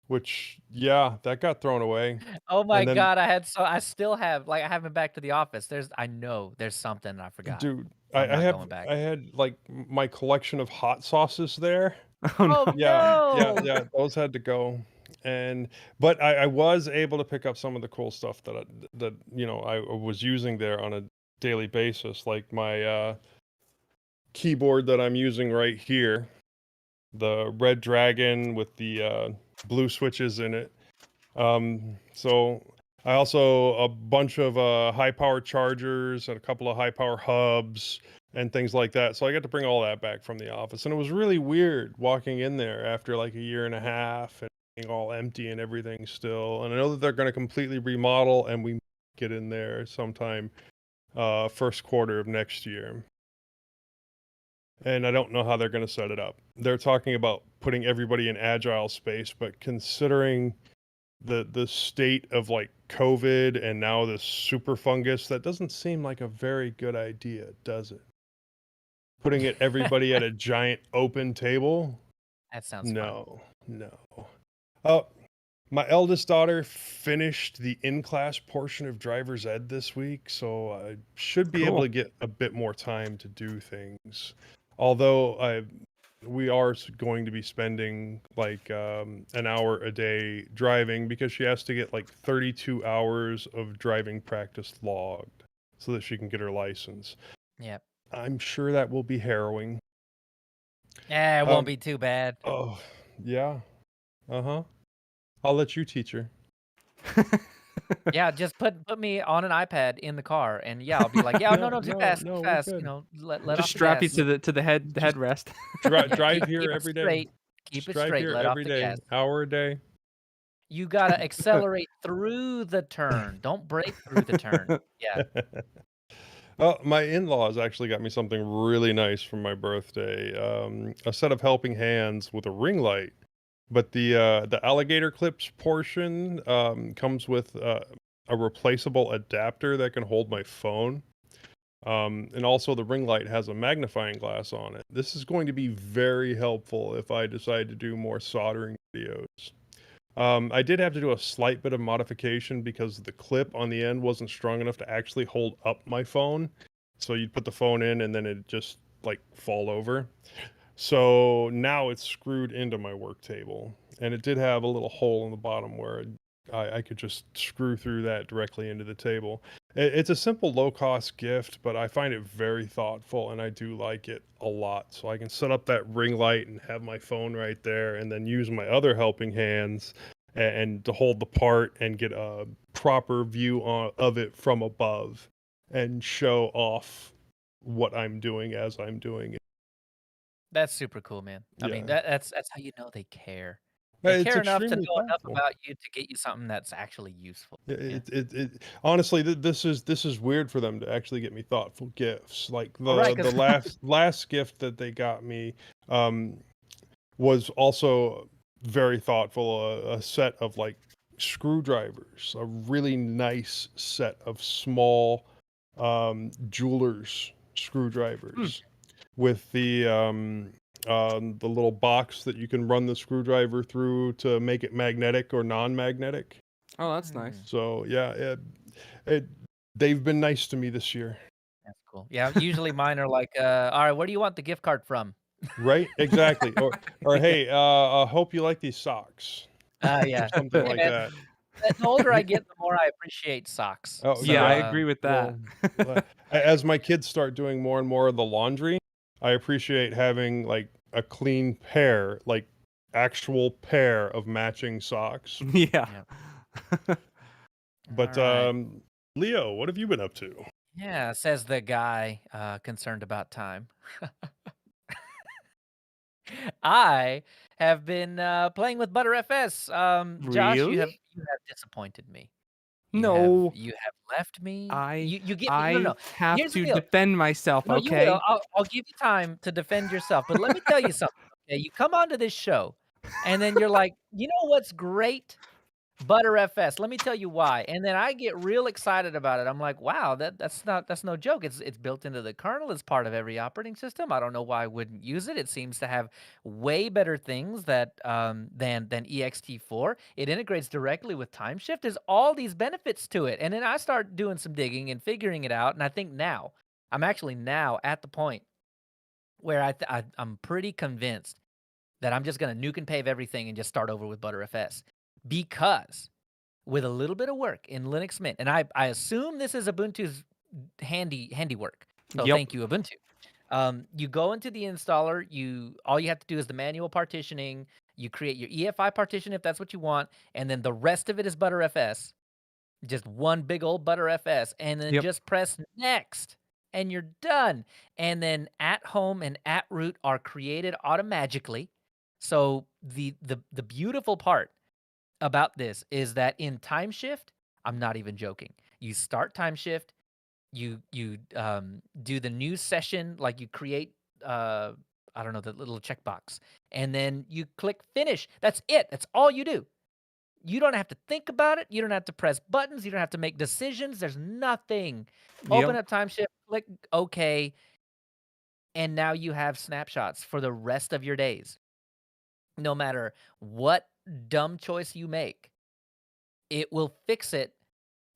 which, yeah, that got thrown away. Oh my And then, god, I still have I haven't back to the office. I know there's something I forgot. dude, I'm I not have, going back. I had like my collection of hot sauces there. Oh Oh no. Yeah, yeah, no. yeah, those had to go. And but I was able to pick up some of the cool stuff that I was using there on a daily basis, like my keyboard that I'm using right here, the Red Dragon with the blue switches in it. So I also a bunch of high power chargers and a couple of high power hubs and things like that. So I got to bring all that back from the office, and it was really weird walking in there after like a year and a half and being all empty and everything still. And I know that they're going to completely remodel, and we get in there sometime first quarter of next year. And I don't know how they're going to set it up. They're talking about putting everybody in agile space, but considering the state of like COVID and now this super fungus, that doesn't seem like a very good idea, does it? Putting everybody at a giant open table? That sounds fun. No, no. Oh, My eldest daughter finished the in-class portion of driver's ed this week, so I should be able Cool. to get a bit more time to do things. Although we are going to be spending like an hour a day driving because she has to get like 32 hours of driving practice logged so that she can get her license. Yep. I'm sure that will be harrowing. Yeah, it won't be too bad. Oh, yeah. Uh-huh. I'll let you teach her. Yeah, just put me on an iPad in the car, and yeah, I'll be like, yeah, no, too fast, too No, we're fast. good. Let Just off the strap you gas. to the Just headrest. drive Keep here it every day. straight. Keep Just it drive straight. here Let off every the day, gas. hour a day. You gotta accelerate through the turn. Don't brake through the turn. Yeah. Oh, my in-laws actually got me something really nice for my birthday. A set of helping hands with a ring light. But the alligator clips portion comes with a replaceable adapter that can hold my phone. And also the ring light has a magnifying glass on it. This is going to be very helpful if I decide to do more soldering videos. I did have to do a slight bit of modification because the clip on the end wasn't strong enough to actually hold up my phone. So you'd put the phone in and then it'd just like fall over. So now it's screwed into my work table. And it did have a little hole in the bottom where I could just screw through that directly into the table. It's a simple low cost gift, but I find it very thoughtful and I do like it a lot. So I can set up that ring light and have my phone right there and then use my other helping hands and to hold the part and get a proper view of it from above and show off what I'm doing as I'm doing it. That's super cool, man. I mean, Yeah. that's how you know they care. They It's care enough to extremely know enough thoughtful. about you to get you something that's actually useful. Yeah. It honestly, this is weird for them to actually get me thoughtful gifts. Like All right, the 'cause last gift that they got me um, was also very thoughtful. A set of like screwdrivers, a really nice set of small jeweler's screwdrivers with the little box that you can run the screwdriver through to make it magnetic or non-magnetic. Oh, that's nice. So yeah, they've been nice to me this year. that's cool. Yeah, usually mine are like, all right, where do you want the gift card from? Right? Exactly. Or hey, I hope you like these socks or Yeah. something Hey, like man, that. the older I get, the more I appreciate socks. Oh So, Yeah, I yeah. agree with that. Well, as my kids start doing more and more of the laundry, I appreciate having like a clean pair, like actual pair of matching socks. Yeah. But all right. Leo, what have you been up to? Yeah, says the guy concerned about time. I have been playing with ButterFS. Josh, Really? you have disappointed me. No, You have left me. I You get me. No, no, I no. have Here's the to deal. defend myself, No, you will. okay? I'll give you time to defend yourself, but let me tell you something. Okay, you come onto this show, and then you're like, you know what's great? ButterFS. Let me tell you why. And then I get real excited about it. I'm like, wow, that's no joke. It's built into the kernel. It's part of every operating system. I don't know why I wouldn't use it. It seems to have way better things that than ext4. It integrates directly with TimeShift. There's all these benefits to it. And then I start doing some digging and figuring it out. And I think now I'm actually now at the point where I'm pretty convinced that I'm just gonna nuke and pave everything and just start over with ButterFS. Because with a little bit of work in Linux Mint, and I assume this is Ubuntu's handiwork. So Yep. thank you, Ubuntu. You go into the installer, all you have to do is the manual partitioning, you create your EFI partition if that's what you want, and then the rest of it is ButterFS. Just one big old ButterFS, and then Yep. just press next, and you're done. And then at home and at root are created automatically. So the beautiful part about this is that in TimeShift, I'm not even joking. You start TimeShift, you do the new session, like you create I don't know, the little checkbox, and then you click finish. That's it. That's all you do. You don't have to think about it. You don't have to press buttons. You don't have to make decisions. There's nothing. Open Yep. up TimeShift, click OK, and now you have snapshots for the rest of your days. No matter what dumb choice you make, it will fix it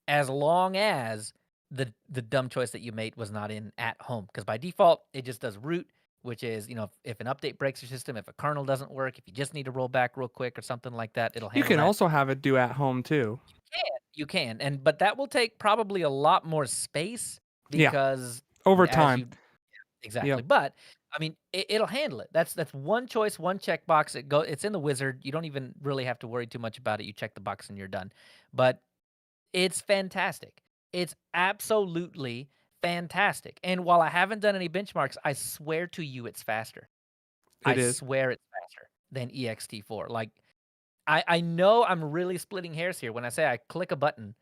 as long as the dumb choice that you made was not in at home. Because by default, it just does root, which is, if an update breaks your system, if a kernel doesn't work, if you just need to roll back real quick or something like that, it'll You handle can that. also have it do at home too. You can, but that will take probably a lot more space Yeah, because over as time. you exactly. Yep. But I mean, it'll handle it. That's one choice, one checkbox. It's in the wizard. You don't even really have to worry too much about it. You check the box and you're done. But it's fantastic. It's absolutely fantastic. And while I haven't done any benchmarks, I swear to you, it's faster. I It is. swear it's faster than EXT4. Like I know I'm really splitting hairs here when I say I click a button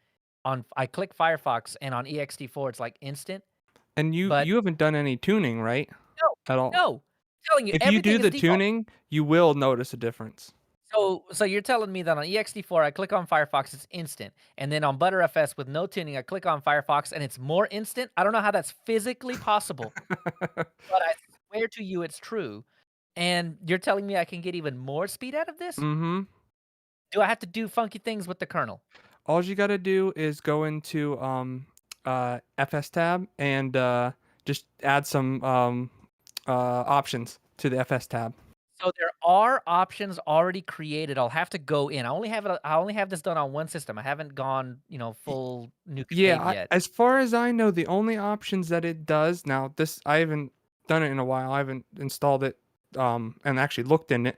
I click Firefox and on EXT4 it's like instant, And you but you haven't done any tuning, right? no, At all. no. I'm telling you, If you do everything is the default. tuning, you will notice a difference. So you're telling me that on EXT4 I click on Firefox, it's instant, and then on ButterFS with no tuning, I click on Firefox and it's more instant? I don't know how that's physically possible, but I swear to you it's true. And you're telling me I can get even more speed out of this? Mhm. Do I have to do funky things with the kernel? All you gotta do is go into FS tab and just add some options to the FS tab. So there are options already created. I'll have to go in. I only have this done on one system. I haven't gone, Y- full nuke Yeah, cave yet. as far as I know, the only options that it does now, this I haven't done it in a while. I haven't installed it and actually looked in it.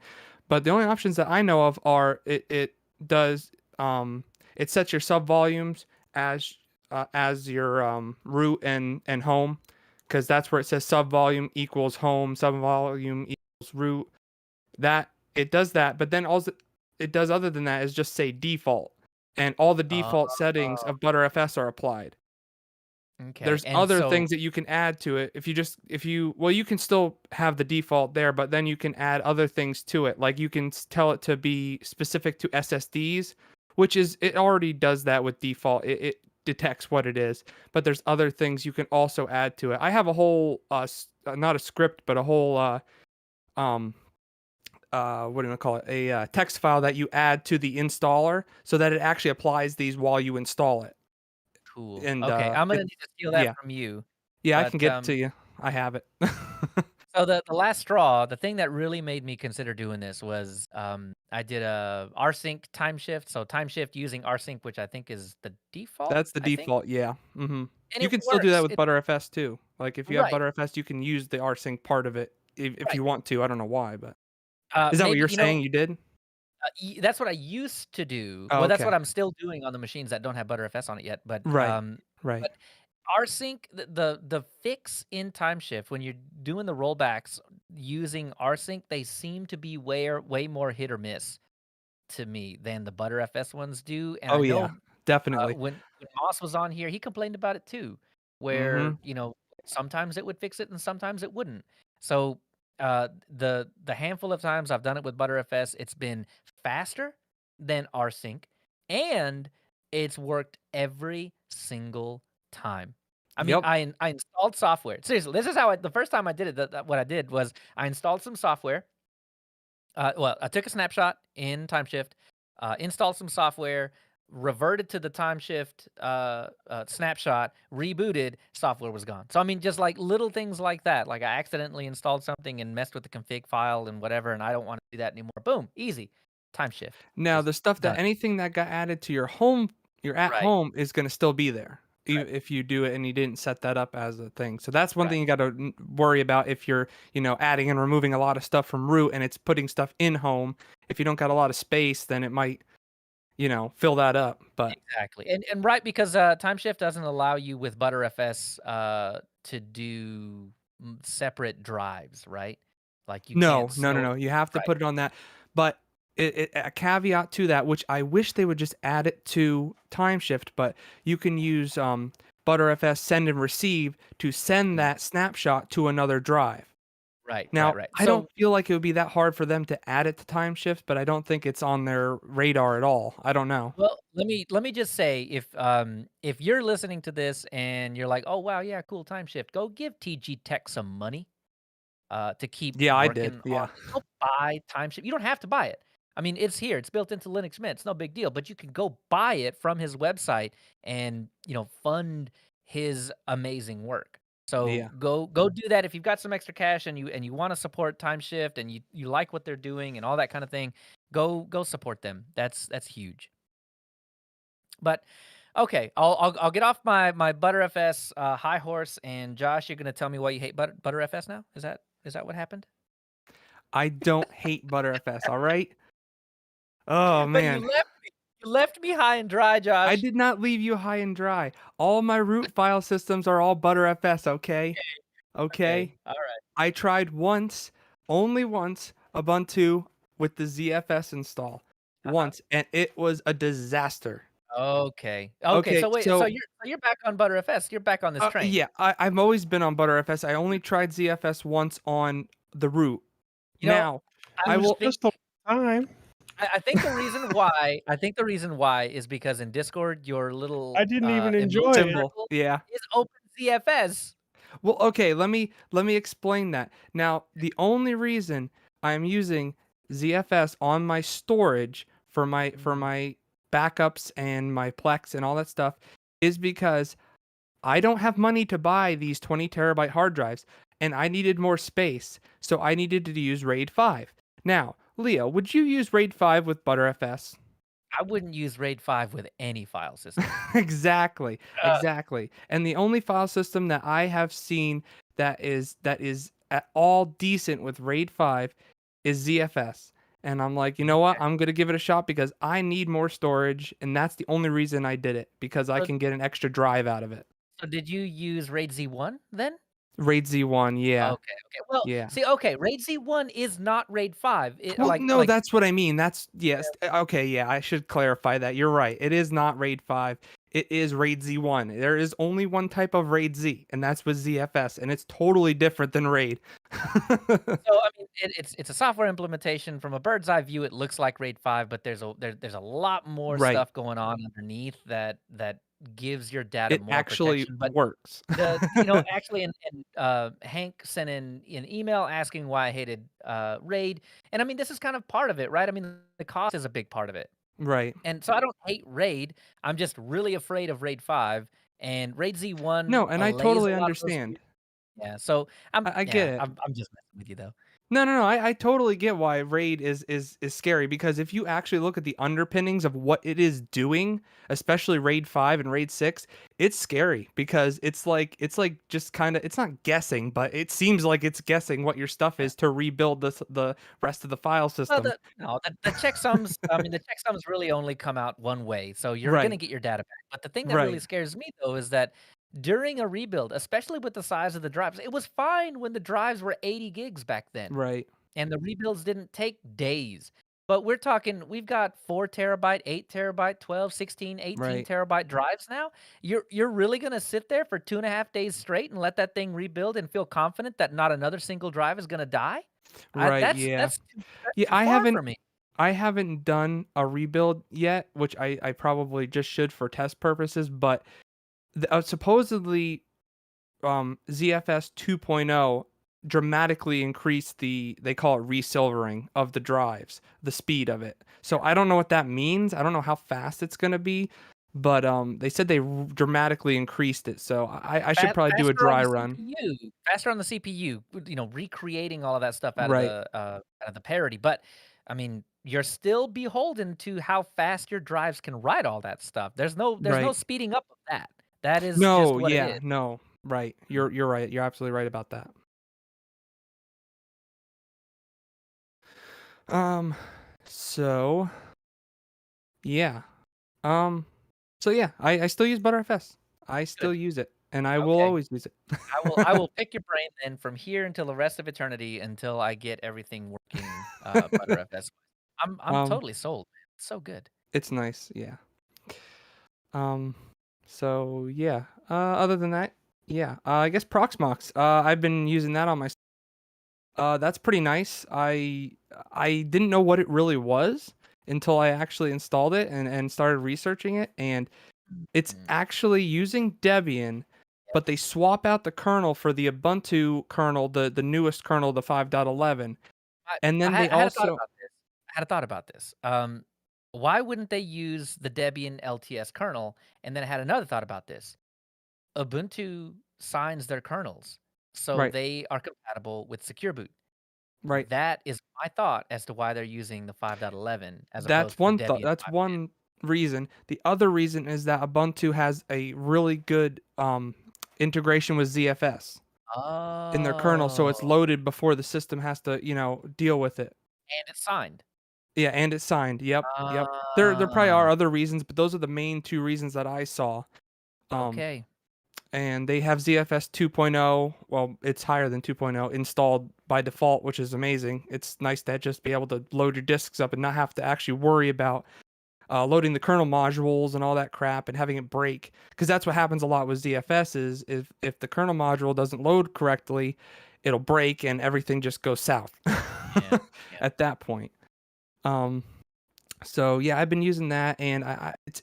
But the only options that I know of are it does it sets your sub volumes as your root and home, because that's where it says sub volume equals home, sub volume equals root. That it does that, but then all it does other than that is just say default, and all the Oh, default settings of ButterFS are applied. okay. There's And other so things that you can add to it. If you well, you can still have the default there, but then you can add other things to it. Like you can tell it to be specific to SSDs, which is it already does that with default. It detects what it is, but there's other things you can also add to it. I have a whole not a script, but a whole um what do you call it? A text file that you add to the installer so that it actually applies these while you install it. cool. And Okay, I'm gonna it need to steal that yeah. from you. Yeah, I can But get it to you. I have it. so the last straw, the thing that really made me consider doing this was I did a rsync time shift. So time shift using rsync, which I think is the default, That's the I think. default, yeah. Mhm. And You it can still do that works. with It ButterFS too. Like if you have right, ButterFS, you can use the rsync part of it if right. you want to. I don't know why, but is that what Maybe you're saying you did? that's what I used to do. Oh, Well, that's okay. what I'm still doing on the machines that don't have ButterFS on it yet. But Right. Right. but rsync, the fix in time shift when you're doing the rollbacks using rsync, they seem to be way more hit or miss to me than the ButterFS ones do. And I Oh yeah. know Definitely. when Moss was on here, he complained about it too, where Mhm. sometimes it would fix it and sometimes it wouldn't. So the handful of times I've done it with ButterFS, it's been faster than rsync, and it's worked every single time. I mean, Yep. I installed software. Seriously, this is how the first time I did it. What I did was I installed some software. Well, I took a snapshot in TimeShift, installed some software, reverted to the TimeShift snapshot, rebooted, software was gone. So I mean, just like little things like that. Like I accidentally installed something and messed with the config file and whatever, and I don't want to do that anymore. Boom, easy. TimeShift, Now just the stuff done. that anything that got added to your home, your at Right, home is going to still be there. right, If you do it and you didn't set that up as a thing. So that's one right. thing you got to worry about if you're, adding and removing a lot of stuff from root and it's putting stuff in home. If you don't got a lot of space, then it might, fill that up. But Exactly, and right because TimeShift doesn't allow you with ButterFS to do separate drives, right? Like you can't no, no, no, still no. You have to right. put it on that. But a caveat to that, which I wish they would just add it to TimeShift, but you can use ButterFS send and receive to send Mm, that snapshot to another drive. right, right, Now, right. I don't So, feel like it would be that hard for them to add it to TimeShift, but I don't think it's on their radar at all. I don't know. well, let me just say if you're listening to this and you're like, "Oh, wow, yeah, cool time shift," go give TG Tech some money, to keep Yeah, I did. working on Yeah. go buy time shift. You don't have to buy it. I mean, it's here. It's built into Linux Mint. It's no big deal. But you can go buy it from his website and fund his amazing work. So Yeah. go do that if you've got some extra cash and you want to support Time Shift and you like what they're doing and all that kind of thing. Go support them. That's huge. But okay, I'll get off my ButterFS high horse, and Josh, you're gonna tell me why you hate ButterFS now? Is that what happened? I don't hate ButterFS, all right? Oh But you man. left me high and dry, I Josh. did not leave you high and dry. All my root file systems are all ButterFS, okay? Okay? All right. I tried once, only once, Ubuntu with the ZFS install. Uh-huh. Once, and it was a disaster. Okay. Okay, So wait, so so you're back on ButterFS. You're back on this train. yeah, I've always been on ButterFS. I only tried ZFS once on the root. You know, Now, I I was will. think Just the time. I think the reason why is because in Discord your little I didn't even emoji enjoy it. Symbol, circle yeah. is OpenZFS. Well, okay, let me explain that. Now, the only reason I'm using ZFS on my storage for my backups and my Plex and all that stuff is because I don't have money to buy these 20 terabyte hard drives and I needed more space, so I needed to use RAID 5. Now, Leo, would you use RAID 5 with ButterFS? I wouldn't use RAID 5 with any file system. Exactly. Uh, Exactly. And the only file system that I have seen that is at all decent with RAID 5 is ZFS. And I'm like, you know what? I'm going to give it a shot because I need more storage and that's the only reason I did it because I so, can get an extra drive out of it. so did you use RAID Z1 then? RAID Z1, yeah. Okay. Well, Yeah. see, okay, RAID Z1 is not RAID 5. It Well, like no, that's what I mean. That's yes. Okay, yeah, I should clarify that. You're right. It is not RAID 5. It is RAID Z1. There is only one type of RAID Z, and that's with ZFS, and it's totally different than RAID. So I mean, it's a software implementation. From a bird's eye view, it looks like RAID 5, but there's a lot more Right. stuff going on underneath that gives your data It more actually protection. But works. actually, Hank sent in an email asking why I hated RAID, and I mean this is kind of part of it, right? I mean the cost is a big part of it, Right. and so I don't hate RAID. I'm just really afraid of RAID 5, and RAID Z1 No, and I allays a totally lot of those understand. features. Yeah, so I get it. I'm just messing with you though. No. I totally get why RAID is scary because if you actually look at the underpinnings of what it is doing, especially RAID 5 and RAID 6, it's scary because it's like just kind of it's not guessing, but it seems like it's guessing what your stuff is to rebuild the rest of the file Well, system. the checksums, I mean, the checksums really only come out one way, so you're gonna Right. get your data back. But the thing that really Right. scares me though is that during a rebuild, especially with the size of the drives, it was fine when the drives were 80 gigs back then, Right. and the rebuilds didn't take days. But we're talking, we've got 4 terabyte, 8 terabyte, 12, 16, 18 Right. terabyte drives now. You're really gonna sit there for 2.5 days straight and let that thing rebuild and feel confident that not another single drive is gonna die? Right. That's Yeah. that's Yeah, too far for me. I haven't done a rebuild yet, which I probably just should for test purposes, but supposedly ZFS 2.0 dramatically increased they call it resilvering of the drives, the speed of it. So I don't know what that means. I don't know how fast it's going to be, but they said they dramatically increased it. So I should probably do a Faster on dry the run. CPU, faster on the CPU, recreating all of that stuff Right. out of the parity, but, I mean, you're still beholden to how fast your drives can write all that stuff. There's no Right. speeding up of that. That is just No, what it yeah, is. no. Right. You're right. You're absolutely right about that. Um so yeah. Um, so yeah, I still use ButterFS. I Good, still use it, and I will okay. always use it. I will pick your brain then from here until the rest of eternity until I get everything working, ButterFS. I'm Um, totally sold, man. It's so good. it's nice, yeah. Um, so yeah. Other than that, yeah. I guess Proxmox. I've been using that on my. That's pretty nice. I didn't know what it really was until I actually installed it and started researching it, and it's Mhm. actually using Debian, but they swap out the kernel for the Ubuntu kernel, the newest kernel, the 5.11. I And then they I had a thought also about this. had a thought about this. Why wouldn't they use the Debian LTS kernel? And then I had another thought about this. Ubuntu signs their kernels, so Right. they are compatible with Secure Boot. Right. That is my thought as to why they're using the 5.11 as opposed That's to the one thought. Debian That's 5. one reason. The other reason is that Ubuntu has a really good integration with ZFS in their kernel, so it's Oh, loaded before the system has to, deal with it. and it's signed. Yeah, and it's signed. Yep, yep. There probably Ah, are other reasons, but those are the main two reasons that I saw. okay. And they have ZFS 2.0. Well, it's higher than 2.0 installed by default, which is amazing. It's nice to just be able to load your disks up and not have to actually worry about loading the kernel modules and all that crap and having it break. Because that's what happens a lot with ZFS is if the kernel module doesn't load correctly, it'll break and everything just goes south Yeah, yeah. at that point. So yeah, I've been using that, and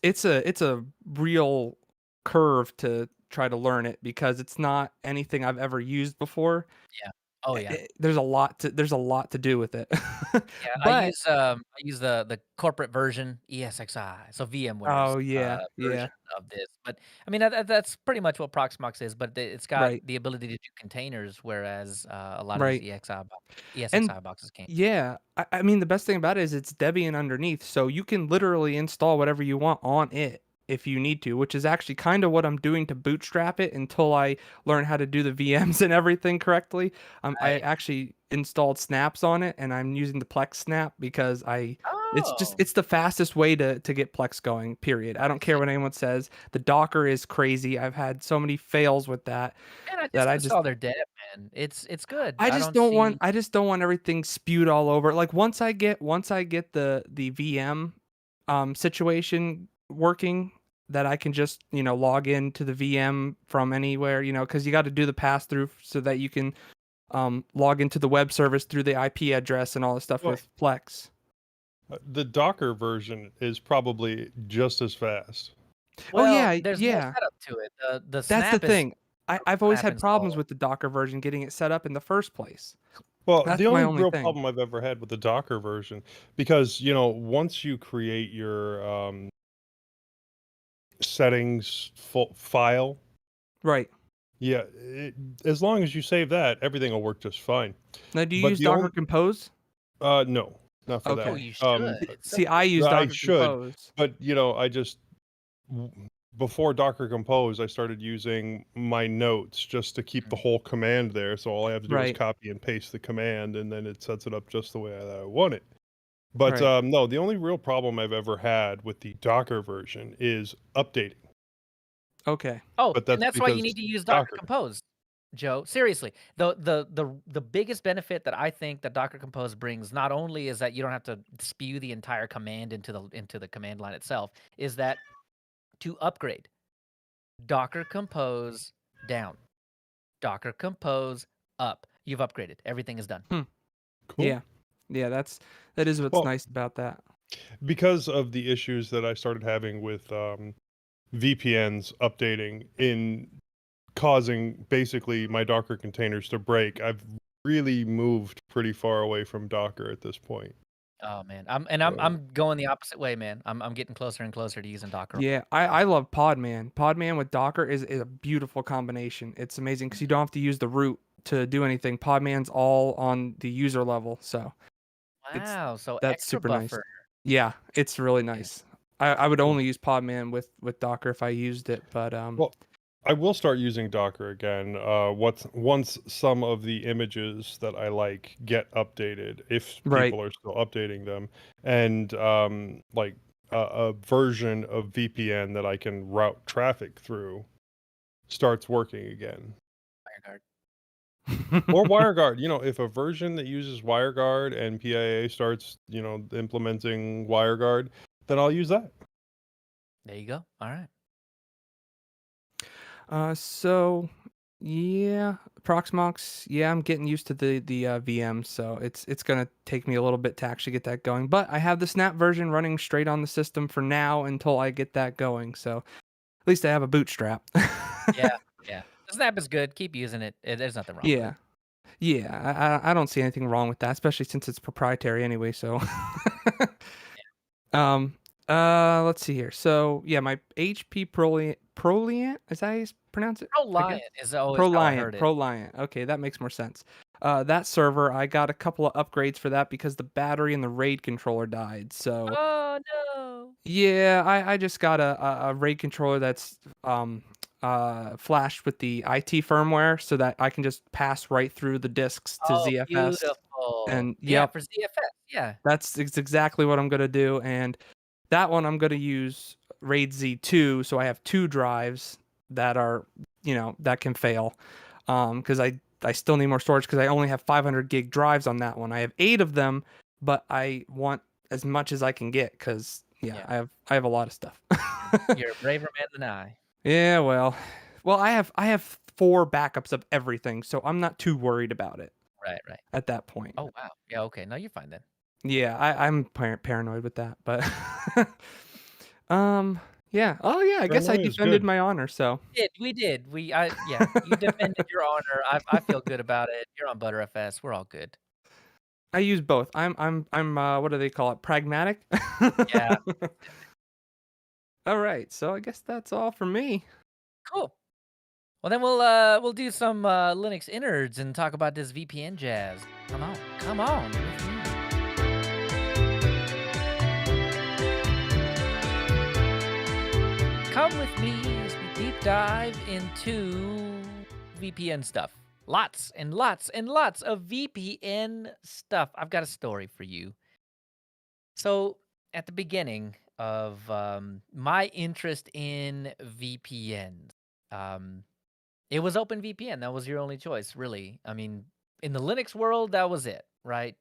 it's a real curve to try to learn it because it's not anything I've ever used before. Yeah. Oh, yeah. There's a lot to do with it. Yeah, But I use the corporate version, ESXi, so VMware's, oh yeah, yeah, version of this, but, I mean, that's pretty much what Proxmox is, but it's got right, the ability to do containers, whereas, a lot of these right. And ESXi boxes can't. yeah, I mean the best thing about it is it's Debian underneath, so you can literally install whatever you want on it if you need to, which is actually kind of what I'm doing to bootstrap it until I learn how to do the VMs and everything correctly. I Right. actually installed snaps on it, and I'm using the Plex snap because Oh, it's the fastest way to get Plex going. Period. I I don't care see. what anyone says. The Docker is crazy. I've had so many fails with that Man, I that just I just installed their dev, man. It's good. I don't see. I just don't want everything spewed all over. Like once I get the VM situation working, that I can just, log into the VM from anywhere, cuz you got to do the pass through so that you can log into the web service through the IP address and all the stuff Well, with Plex. the Docker version is probably just as fast. Oh Well, yeah, there's more yeah. setup to it. The That's the snap is thing. I've always snap had problems installer. with the Docker version getting it set up in the first place. Well, That's the my only only real thing. problem I've ever had with the Docker version, because once you create your settings file, Right. yeah, as long as you save that, everything will work just fine. Now, do you But use the Docker only Compose? no, not for Oh, that. Okay. you should. It's so See, I cool. use I Docker should, Compose. but I just w- before Docker Compose, I started using my notes just to keep the Mhm. whole command there. So all I have to do is Right. copy and paste the command, and then it sets it up just the way that I want it. But Right. no, the only real problem I've ever had with the Docker version is updating. Okay. Oh, But and that's that's why you because need to use Docker Docker. Compose, Joe. Seriously, the biggest benefit that I think that Docker Compose brings not only is that you don't have to spew the entire command into the command line itself, is that to upgrade Docker Compose down, Docker Compose up. You've upgraded. Everything is done. Hmm. Cool. Yeah. Yeah, that is what's Well, nice about that. because of the issues that I started having with VPNs updating in causing basically my Docker containers to break, I've really moved pretty far away from Docker at this point. Oh man, I'm going the opposite way, man. I'm getting closer and closer to using Docker. Yeah, I love Podman. Podman with Docker is a beautiful combination. It's amazing because you don't have to use the root to do anything. Podman's all on the user level, so it's Wow, so that's extra super nice. buffer. Yeah, it's really Yeah. nice. I would Cool. only use Podman with Docker if I used it, but Well, I will start using Docker again. Once some of the images that I like get updated, if right. people are still updating them, and like a version of VPN that I can route traffic through starts working again. WireGuard. Or WireGuard, if a version that uses WireGuard and PIA starts, implementing WireGuard, then I'll use that. There you go. All right. So yeah, Proxmox. Yeah, I'm getting used to the VM, so it's gonna take me a little bit to actually get that going. But I have the Snap version running straight on the system for now until I get that going. So at least I have a bootstrap. Yeah, yeah. The Snap is good. Keep using it. There's nothing wrong with Yeah, it. Yeah, I don't see anything wrong with that, especially since it's proprietary anyway. So, um, let's see here. So yeah, my HP Proliant, is that how you pronounce it? Pro I guess Lion is always how I Proliant, heard it. Proliant. Okay, that makes more sense. That server, I got a couple of upgrades for that because the battery in the RAID controller died. So Oh no. yeah, I just got a RAID controller that's flashed with the IT firmware so that I can just pass right through the discs to Oh, ZFS. beautiful. And Yeah, yep, for ZFS. Yeah. it's exactly what I'm gonna do. And that one I'm gonna use RAID Z2, so I have two drives that are, that can fail. Because I still need more storage because I only have 500 gig drives on that one. I have 8 of them, but I want as much as I can get because yeah, Yeah. I have a lot of stuff. You're a braver man than I. Yeah, well, I have 4 backups of everything, so I'm not too worried about it Right, right. at that point. Oh wow. Yeah, okay. No, you're fine then. Yeah, I'm paranoid with that, but um, yeah. Oh yeah, I guess I Paranoia is defended good. my honor, so We did. Yeah, you defended your honor. I feel good about it. You're on ButterFS. We're all good. I use both. I'm what do they call it? Pragmatic. Yeah, All right, so I guess that's all for me. cool. Well, then we'll do some Linux innards and talk about this VPN jazz. Come on with me. Come with me as we deep dive into VPN stuff. Lots and lots and lots of VPN stuff. I've got a story for you. So, at the beginning of my interest in VPNs, um, it was OpenVPN. That was your only choice, really. I mean, in the Linux world, that was it, right?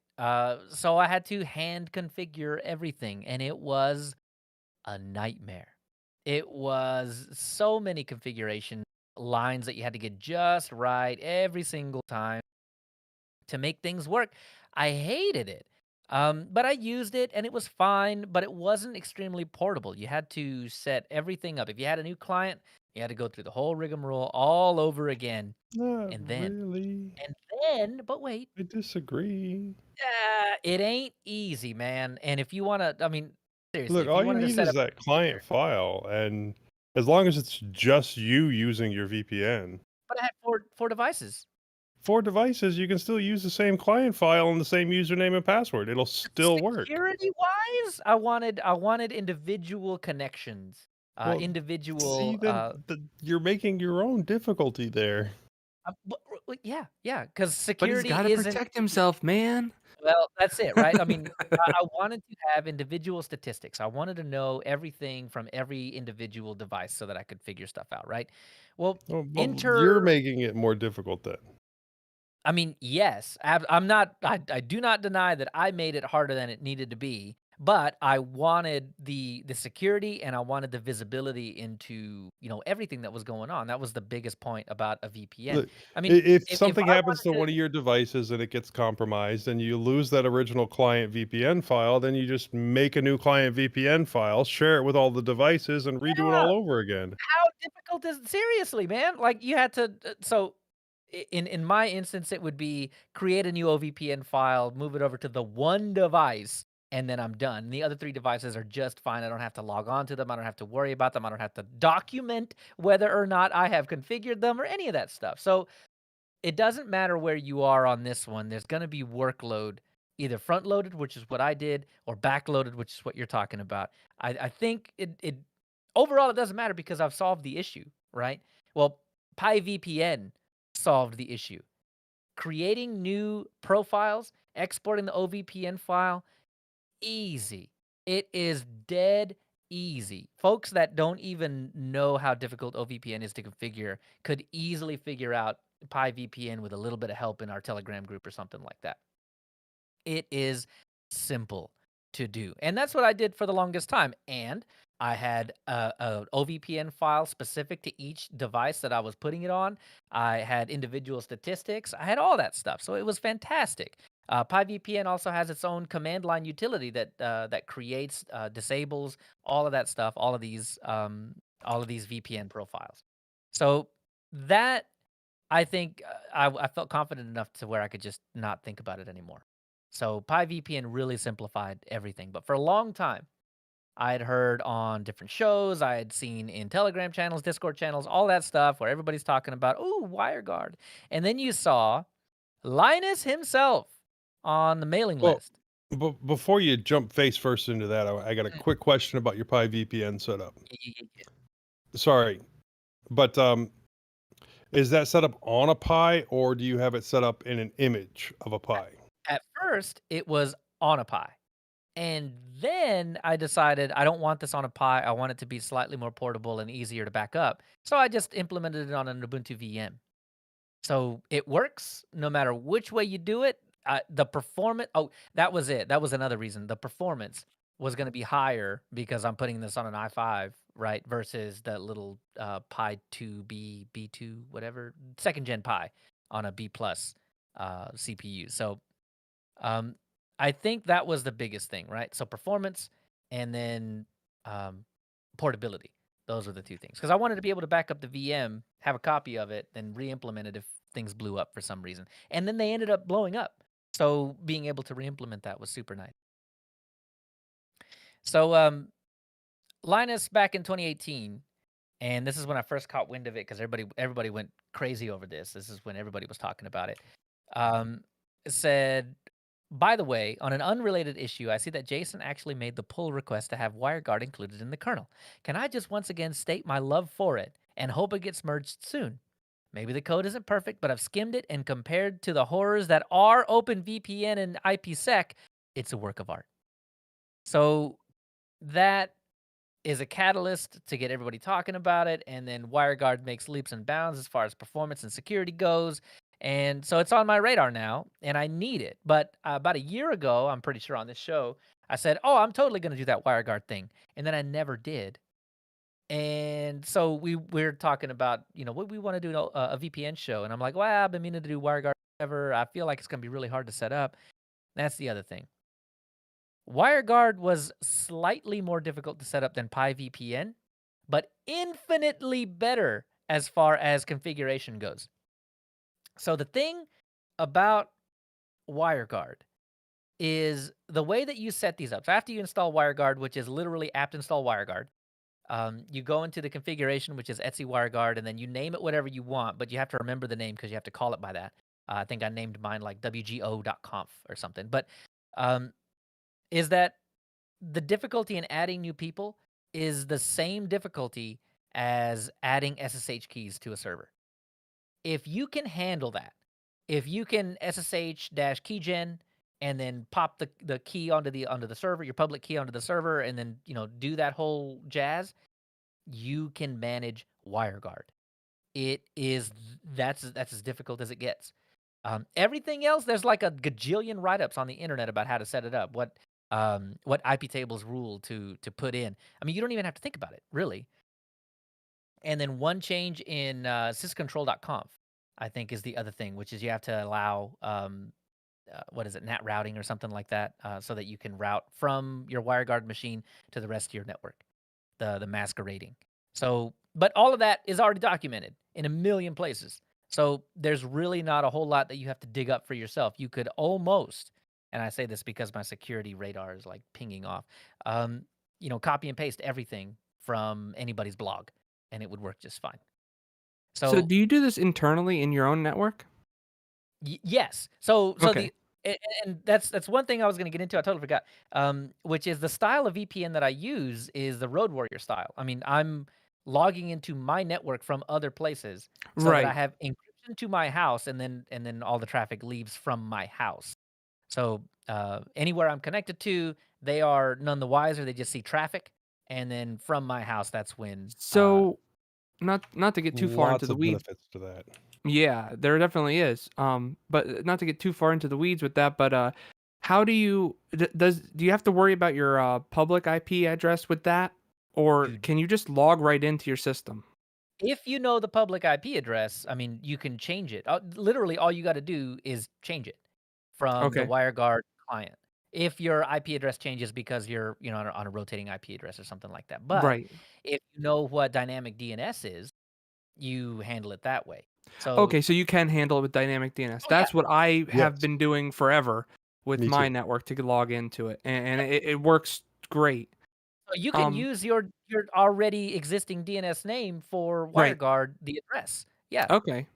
So I had to hand configure everything, and it was a nightmare. It was so many configuration lines that you had to get just right every single time to make things work. I hated it. But I used it and it was fine, but it wasn't extremely portable. You had to set everything up. If you had a new client, you had to go through the whole rigmarole all over again. Not And then, really. but wait, I disagree. it ain't easy, man. And if you want to, I mean, seriously, Look, if you all you wanted to need set is up a that client file, and as long as it's just you using your VPN, but I had four devices. 4 devices, you can still use the same client file and the same username and password. It'll still work. Security wise, I wanted individual connections, Well, see, individual. you're making your own difficulty there. Yeah, because But he's got to security isn't. protect himself, man. Well, that's it, right? I mean, I wanted to have individual statistics. I wanted to know everything from every individual device so that I could figure stuff out, right? Well, Well, you're enter. making it more difficult then. I mean, yes, I'm not. I do not deny that I made it harder than it needed to be, but I wanted the security and I wanted the visibility into everything that was going on. That was the biggest point about a VPN. Look, I mean, if if something I happens wanted to to, one of your devices and it gets compromised and you lose that original client VPN file, then you just make a new client VPN file, share it with all the devices, and redo it yeah, all over again. how difficult is seriously, man? Like you had to. So in my instance, it would be create a new OVPN file, move it over to the one device, and then I'm done. The other 3 devices are just fine. I don't have to log on to them. I don't have to worry about them. I don't have to document whether or not I have configured them or any of that stuff. So it doesn't matter where you are on this one. There's going to be workload either front loaded, which is what I did, or back loaded, which is what you're talking about. I think it overall it doesn't matter because I've solved the issue, right? Well, PyVPN solved the issue. Creating new profiles, exporting the OVPN file, easy. It is dead easy. Folks that don't even know how difficult OVPN is to configure could easily figure out PyVPN with a little bit of help in our Telegram group or something like that. It is simple to do. And that's what I did for the longest time. And I had a OVPN file specific to each device that I was putting it on. I had individual statistics. I had all that stuff. So it was fantastic. PyVPN also has its own command line utility that creates, disables all of that stuff, all of these VPN profiles. So that I think I felt confident enough to where I could just not think about it anymore. So Pi VPN really simplified everything. But for a long time, I had heard on different shows, I had seen in Telegram channels, Discord channels, all that stuff where everybody's talking about, oh, WireGuard. And then you saw Linus himself on the mailing Well, list. before you jump face first into that, I got a Mm. quick question about your Pi VPN setup. Yeah. Sorry, but is that set up on a Pi, or do you have it set up in an image of a Pi? At first, it was on a Pi. And then I decided I don't want this on a Pi. I want it to be slightly more portable and easier to back up. So I just implemented it on an Ubuntu VM. So it works no matter which way you do it. The performance, oh, that was it. That was another reason. The performance was going to be higher because I'm putting this on an i5, right? Versus the little Pi 2B, B2, whatever, second gen Pi on a B plus CPU. So um, I think that was the biggest thing, right? So performance and then um, portability. Those are the two things. Because I wanted to be able to back up the VM, have a copy of it, then re-implement it if things blew up for some reason. And then they ended up blowing up. So being able to re-implement that was super nice. So Linus back in 2018, and this is when I first caught wind of it because everybody went crazy over this. This is when everybody was talking about it. Um, said, by the way, on an unrelated issue, I see that Jason actually made the pull request to have WireGuard included in the kernel. Can I just once again state my love for it and hope it gets merged soon? Maybe the code isn't perfect, but I've skimmed it and compared to the horrors that are OpenVPN and IPsec, it's a work of art. So that is a catalyst to get everybody talking about it, and then WireGuard makes leaps and bounds as far as performance and security goes, and so it's on my radar now, and I need it. But about a year ago, I'm pretty sure on this show, I said, "Oh, I'm totally going to do that WireGuard thing," and then I never did. And so we're talking about what we want to do a VPN show, and I'm like, "Well, I've been meaning to do WireGuard forever. I feel like it's going to be really hard to set up." That's the other thing. WireGuard was slightly more difficult to set up than PyVPN, but infinitely better as far as configuration goes. So the thing about WireGuard is the way that you set these up. So after you install WireGuard, which is literally apt install WireGuard, you go into the configuration, which is Etsy WireGuard, and then you name it whatever you want, but you have to remember the name because you have to call it by that. I think I named mine like wgo.conf or something. But um, is that the difficulty in adding new people is the same difficulty as adding SSH keys to a server. If you can handle that, if you can SSH dash keygen and then pop the key onto the server, your public key onto the server, and then do that whole jazz, you can manage WireGuard. That's as difficult as it gets. Everything else, there's like a gajillion write-ups on the internet about how to set it up, what IP tables rule to put in. I mean, you don't even have to think about it, really. And then one change in syscontrol.conf, I think, is the other thing, which is you have to allow what is it, NAT routing or something like that, so that you can route from your WireGuard machine to the rest of your network, the masquerading. So, but all of that is already documented in a million places. So there's really not a whole lot that you have to dig up for yourself. You could almost, and I say this because my security radar is like pinging off, copy and paste everything from anybody's blog, and it would work just fine. So So do you do this internally in your own network? Yes. So Okay. and that's one thing I was gonna get into, I totally forgot, which is the style of VPN that I use is the Road Warrior style. I mean, I'm logging into my network from other places so that I Right. have encryption to my house, and then all the traffic leaves from my house. So, anywhere I'm connected to, they are none the wiser, they just see traffic, and then from my house, that's when, So not to get too far into Lots the of weeds. benefits to that. Yeah, there definitely is. But not to get too far into the weeds with that, but how do you do you have to worry about your public IP address with that, or you can you just log right into your system? If you know the public IP address, I mean, you can change it. Literally, all you gotta do is change it from the Okay. WireGuard client. If your IP address changes because you're, on a rotating IP address or something like that. But Right. if you know what dynamic DNS is, you handle it that way. So Okay, so you can handle it with dynamic DNS. oh yeah, That's what I have Yes, been doing forever with me my too. network to log into it, and it works great. so you can Um, use your already existing DNS name for right. WireGuard the address. Yeah. Okay.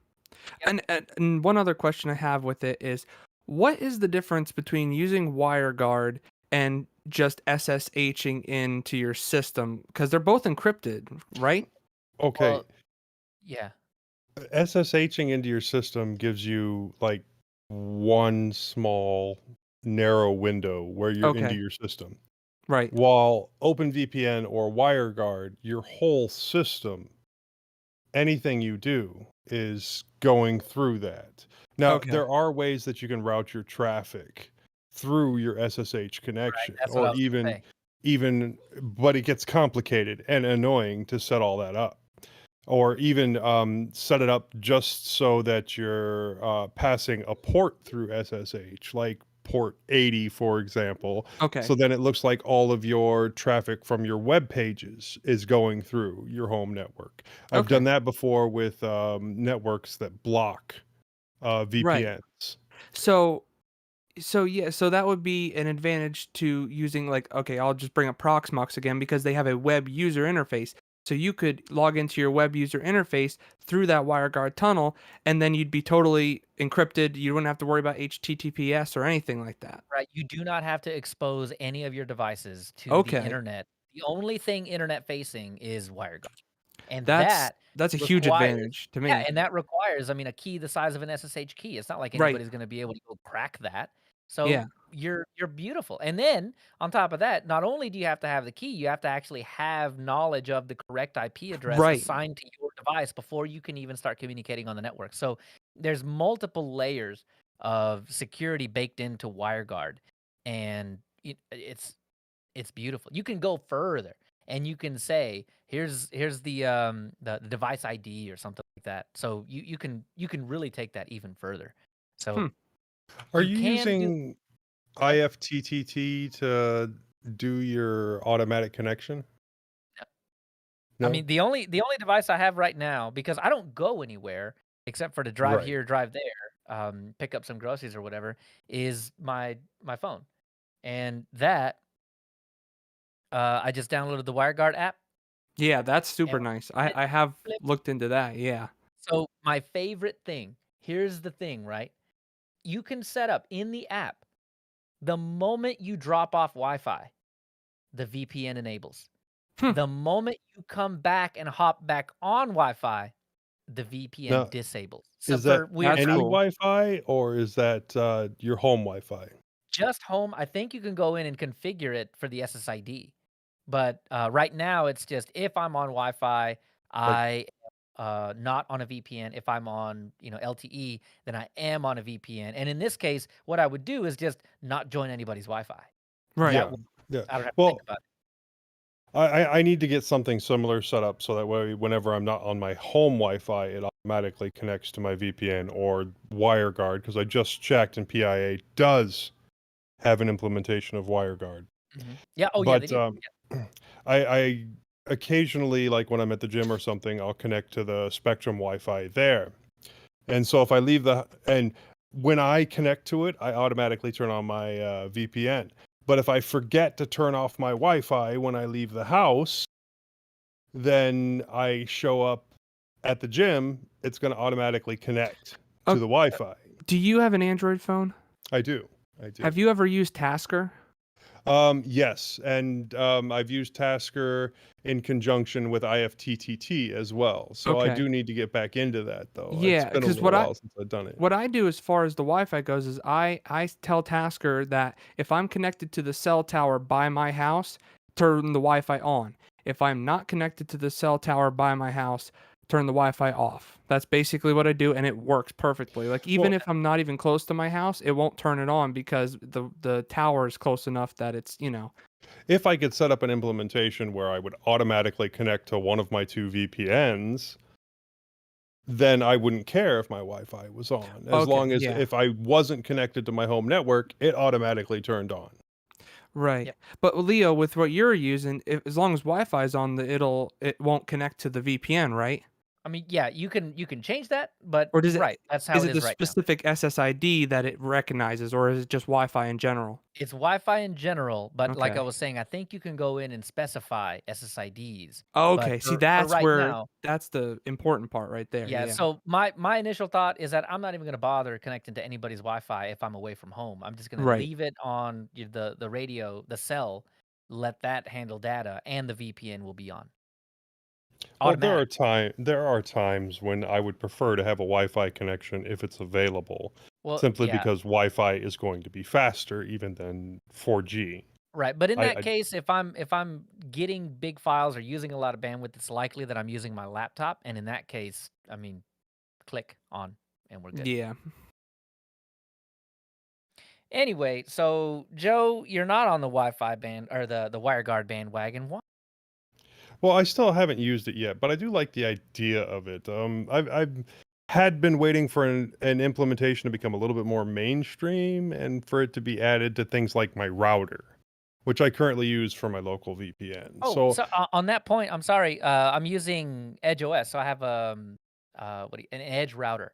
Yep. And one other question I have with it is, what is the difference between using WireGuard and just SSHing into your system? Because they're both encrypted, right? Okay, Well, yeah. SSHing into your system gives you like one small narrow window where you're into Okay. your system. Right. While OpenVPN or WireGuard, your whole system, anything you do is going through that. Now, Okay. there are ways that you can route your traffic through your SSH Right. connection That's what I or was gonna say. even but it gets complicated and annoying to set all that up. Or even set it up just so that you're passing a port through SSH, like port 80, for example. Okay. So then it looks like all of your traffic from your web pages is going through your home network. I've Okay. done that before with networks that block Right. VPNs. So yeah, so that would be an advantage to using like, okay, I'll just bring up Proxmox again because they have a web user interface. So you could log into your web user interface through that WireGuard tunnel, and then you'd be totally encrypted. You wouldn't have to worry about HTTPS or anything like that. Right. You do not have to expose any of your devices to the Okay, internet. The only thing internet facing is WireGuard. And that's that that's a huge requires advantage to yeah, me. and that requires, I mean, a key the size of an SSH key. It's not like Right. anybody's gonna be able to go crack that. Yeah. So you're beautiful. And then on top of that, not only do you have to have the key, you have to actually have knowledge of the correct IP address Right. assigned to your device before you can even start communicating on the network. So there's multiple layers of security baked into WireGuard, and it's beautiful. You can go further and you can say, here's the device ID or something like that. So you can really take that even further. So Hmm. Are you you can do using yep. IFTTT to do your automatic connection? I No? mean, the only device I have right now, because I don't go anywhere except for to drive Right. here, drive there, pick up some groceries or whatever, is my phone. And that I just downloaded the WireGuard app Yeah, that's and super nice. flip, I have flip. looked into that. Yeah. So my favorite thing, here's the thing, right? You can set up in the app the moment you drop off Wi-Fi, the VPN enables. Hmm. The moment you come back and hop back on Wi-Fi, the VPN Now, disables. So is that for weird That's any traffic, cool. Wi-Fi or is that your home Wi-Fi? just home, I think you can go in and configure it for the SSID. But right now, it's just if I'm on Wi-Fi, Like, I not on a VPN. If I'm on, LTE, then I am on a VPN. And in this case, what I would do is just not join anybody's Wi-Fi. Right. That yeah, way, yeah. I don't have to think Well, about it. I need to get something similar set up so that way whenever I'm not on my home Wi-Fi, it automatically connects to my VPN or WireGuard because I just checked and PIA does have an implementation of WireGuard. Yeah. Oh, yeah, they But do. I occasionally, like when I'm at the gym or something, I'll connect to the Spectrum Wi-Fi there. And so if I leave and when I connect to it, I automatically turn on my VPN. But if I forget to turn off my Wi-Fi when I leave the house, then I show up at the gym, it's going to automatically connect to Oh, the Wi-Fi. do you have an Android phone? I do. I do. Have you ever used Tasker? Yes, and I've used Tasker in conjunction with IFTTT as well. So I Okay. do need to get back into that though. It's Yeah, been a because little while since I've done it. what I do as far as the Wi-Fi goes is I tell Tasker that if I'm connected to the cell tower by my house, turn the Wi-Fi on. If I'm not connected to the cell tower by my house, turn the Wi-Fi off. That's basically what I do, and it works perfectly. Like even Well, if I'm not even close to my house, it won't turn it on because the tower is close enough that it's. if I could set up an implementation where I would automatically connect to one of my two VPNs, then I wouldn't care if my Wi-Fi was on. As Okay, long as yeah. if I wasn't connected to my home network, it automatically turned on. Right. Yep. But Leo, with what you're using, as long as Wi-Fi is on, it won't connect to the VPN, right? I mean, yeah, you can change that, but Or does it right, that's how is it it the is right now. specific SSID that it recognizes, or is it just Wi-Fi in general? It's Wi-Fi in general, but like I Okay. was saying, I think you can go in and specify SSIDs. But Okay, see, for right now, that's the important part right there, yeah. yeah. So my initial thought is that I'm not even gonna bother connecting to anybody's Wi-Fi if I'm away from home. I'm just gonna Right. leave it on the radio, the cell, let that handle data, and the VPN will be on Well, automatic. there are times when I would prefer to have a Wi-Fi connection if it's available, Well, simply yeah, because Wi-Fi is going to be faster even than 4G. right. But in that I case, if I'm getting big files or using a lot of bandwidth, it's likely that I'm using my laptop, and in that case, I mean, click on, and we're good. Yeah. Anyway, so Joe, you're not on the Wi-Fi band or the WireGuard bandwagon. Why? Well, I still haven't used it yet, but I do like the idea of it. I've had been waiting for an implementation to become a little bit more mainstream and for it to be added to things like my router, which I currently use for my local VPN. Oh, So, so on that point, I'm sorry. I'm using Edge OS, so I have an Edge router,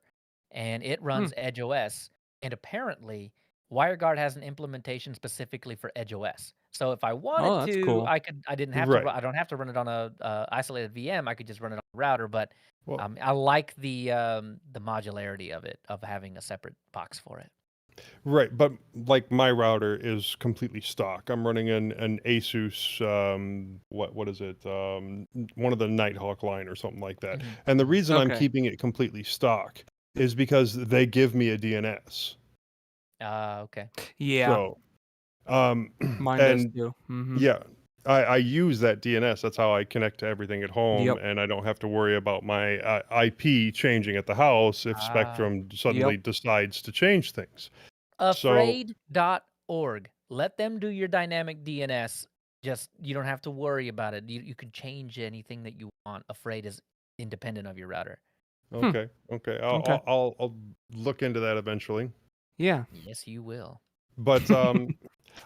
and it Hmm. runs Edge OS. And apparently, WireGuard has an implementation specifically for Edge OS. So if I wanted Oh, that's to, cool. I could. I didn't have to. right. I don't have to run it on a isolated VM. I could just run it on a router. But Well, I like the modularity of it, of having a separate box for it. right, but like my router is completely stock. I'm running an Asus what is it? One of the Nighthawk line or something like that. Mhm, And the mhm. reason I'm Okay. keeping it completely stock is because they give me a DNS. Okay. Yeah, So, mine does and too. Mhm. yeah, I use that DNS. That's how I connect to everything at home, Yep. and I don't have to worry about my IP changing at the house if Ah. Spectrum Yep. suddenly decides to change things. So, Afraid.org. Let them do your dynamic DNS. Just you don't have to worry about it. You can change anything that you want. Afraid is independent of your router. Hmm. okay, okay, Okay. I'll look into that eventually. Yeah. Yes, you will. But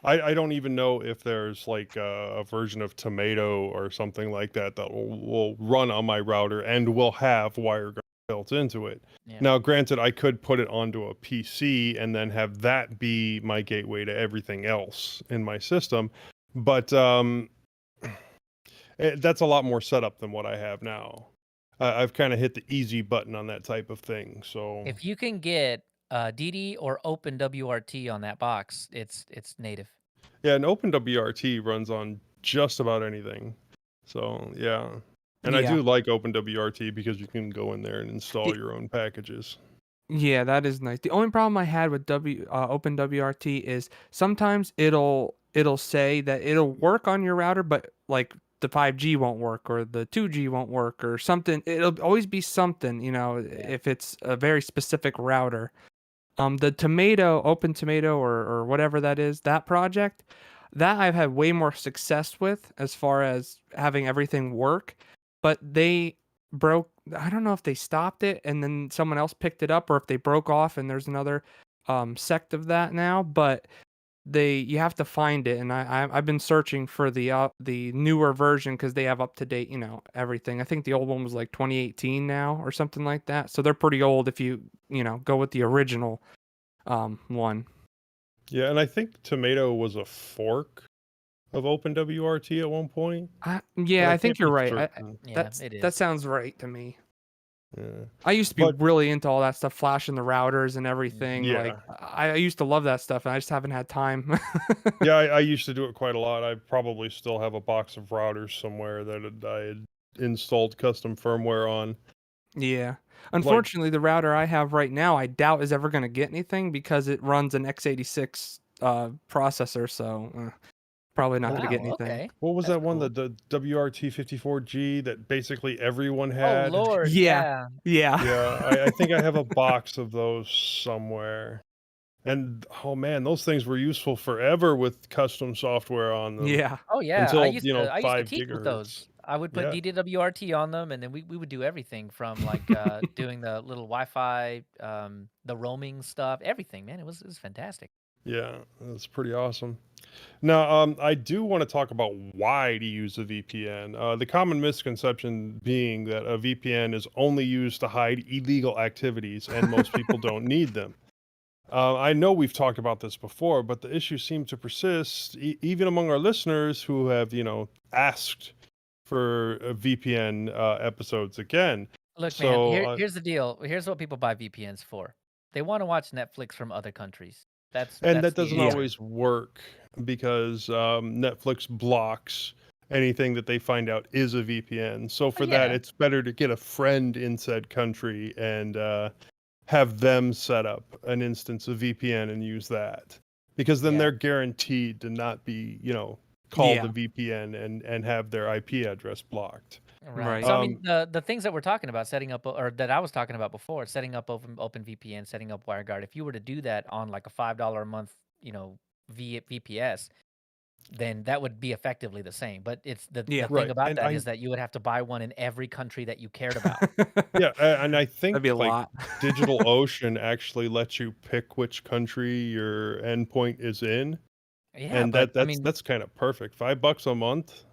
I don't even know if there's like a version of Tomato or something like that that will run on my router and will have WireGuard built into it. Yeah. Now, granted, I could put it onto a PC and then have that be my gateway to everything else in my system, but that's a lot more setup than what I have now. I've kind of hit the easy button on that type of thing. So If you can get DD or OpenWRT on that box, it's native. yeah, and OpenWRT runs on just about anything. So yeah, and I Yeah. do like OpenWRT because you can go in there and install The your own packages. Yeah, that is nice. The only problem I had with OpenWRT is sometimes it'll say that it'll work on your router, but like the 5G won't work or the 2G won't work or something. It'll always be something, Yeah. if it's a very specific router. The Tomato, Open Tomato or whatever that is, that project, that I've had way more success with as far as having everything work, but they broke. I don't know if they stopped it and then someone else picked it up or if they broke off and there's another sect of that now, but you have to find it, and I've been searching for the newer version because they have up to date, everything. I think the old one was like 2018 now or something like that. So they're pretty old if you go with the original one. Yeah, and I think Tomato was a fork of OpenWRT at one point, but Yeah, I I can't think you're be right. certain. Yeah, it That is. sounds right to me. Yeah, I used to be but really into all that stuff, flashing the routers and everything. Mhm. Like yeah, I used to love that stuff, and I just haven't had time. yeah, I used to do it quite a lot. I probably still have a box of routers somewhere that I had installed custom firmware on. Yeah. Like, Unfortunately, the router I have right now, I doubt is ever going to get anything because it runs an x86 processor, so probably not going to get Wow. anything. Okay. what was That's that one? cool. The WRT54G that basically everyone Oh had. Lord. Yeah. Yeah. Yeah. Yeah, I think I have a box of those somewhere. And oh man, those things were useful forever with custom software on them Yeah. Oh yeah, until, I used to 5 teach with gigahertz. those. I would put Yeah, DDWRT on them, and then we would do everything from like doing the little Wi-Fi, the roaming stuff, everything. Man, it was fantastic. yeah, that's pretty awesome. Now, I do want to talk about why to use a VPN. The common misconception being that a VPN is only used to hide illegal activities, and most people don't need them. I know we've talked about this before, but the issue seems to persist, even among our listeners who have, asked for VPN episodes again. Look, man, So, here's the deal. Here's what people buy VPNs for. They want to watch Netflix from other countries. and That's that the doesn't Yeah. answer. always work because Netflix blocks anything that they find out is a VPN. So Oh, for that, yeah, it's better to get a friend in said country and have them set up an instance of VPN and use that, because then yeah. they're guaranteed to not be, called a Yeah. VPN and have their IP address blocked. Right. Right. So I mean, Um, the things that we're talking about, setting up, or that I was talking about before, setting up Open VPN, setting up WireGuard. If you were to do that on like a $5 a month, VPS, then that would be effectively the same. But it's the Yeah. thing right, about and that I is that you would have to buy one in every country that you cared about. yeah, and I That'd be a think like lot. DigitalOcean actually lets you pick which country your endpoint is in, Yeah, and but I that's mean, that's kind of perfect. $5 a month.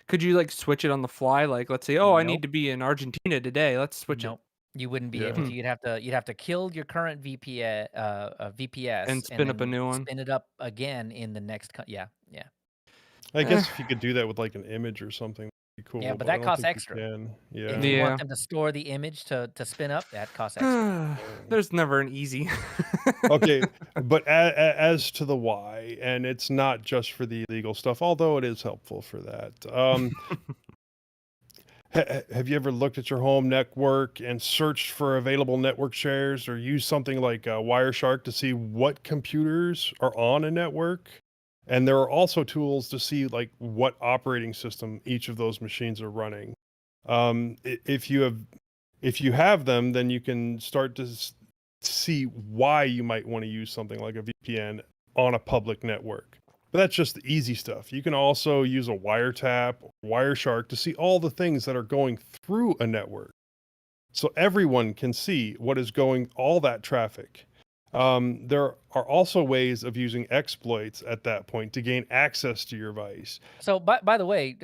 Could you like switch it on the fly? Like, let's say, oh, I need nope. to be in Argentina today. Let's switch it Nope. You wouldn't be able Yeah. to. You'd have to kill your current and VPS and spin up a then new one. spin it up again in the next. Yeah, yeah, I Eh, guess if you could do that with like an image or something, that'd be yeah. cool, But but I that don't costs think you extra. can. If Yeah. you want yeah. them to store the image to spin up, that costs extra. There's never an easy. Okay, but as to the why, and it's not just for the illegal stuff, although it is helpful for that. Have you ever looked at your home network and searched for available network shares, or used something like Wireshark to see what computers are on a network? And there are also tools to see like what operating system each of those machines are running. If you have them, then you can start to see why you might want to use something like a VPN on a public network. But that's just the easy stuff. You can also use a wiretap or Wireshark to see all the things that are going through a network. So everyone can see what is going, all that traffic. There are also ways of using exploits at that point to gain access to your device. So, by the way,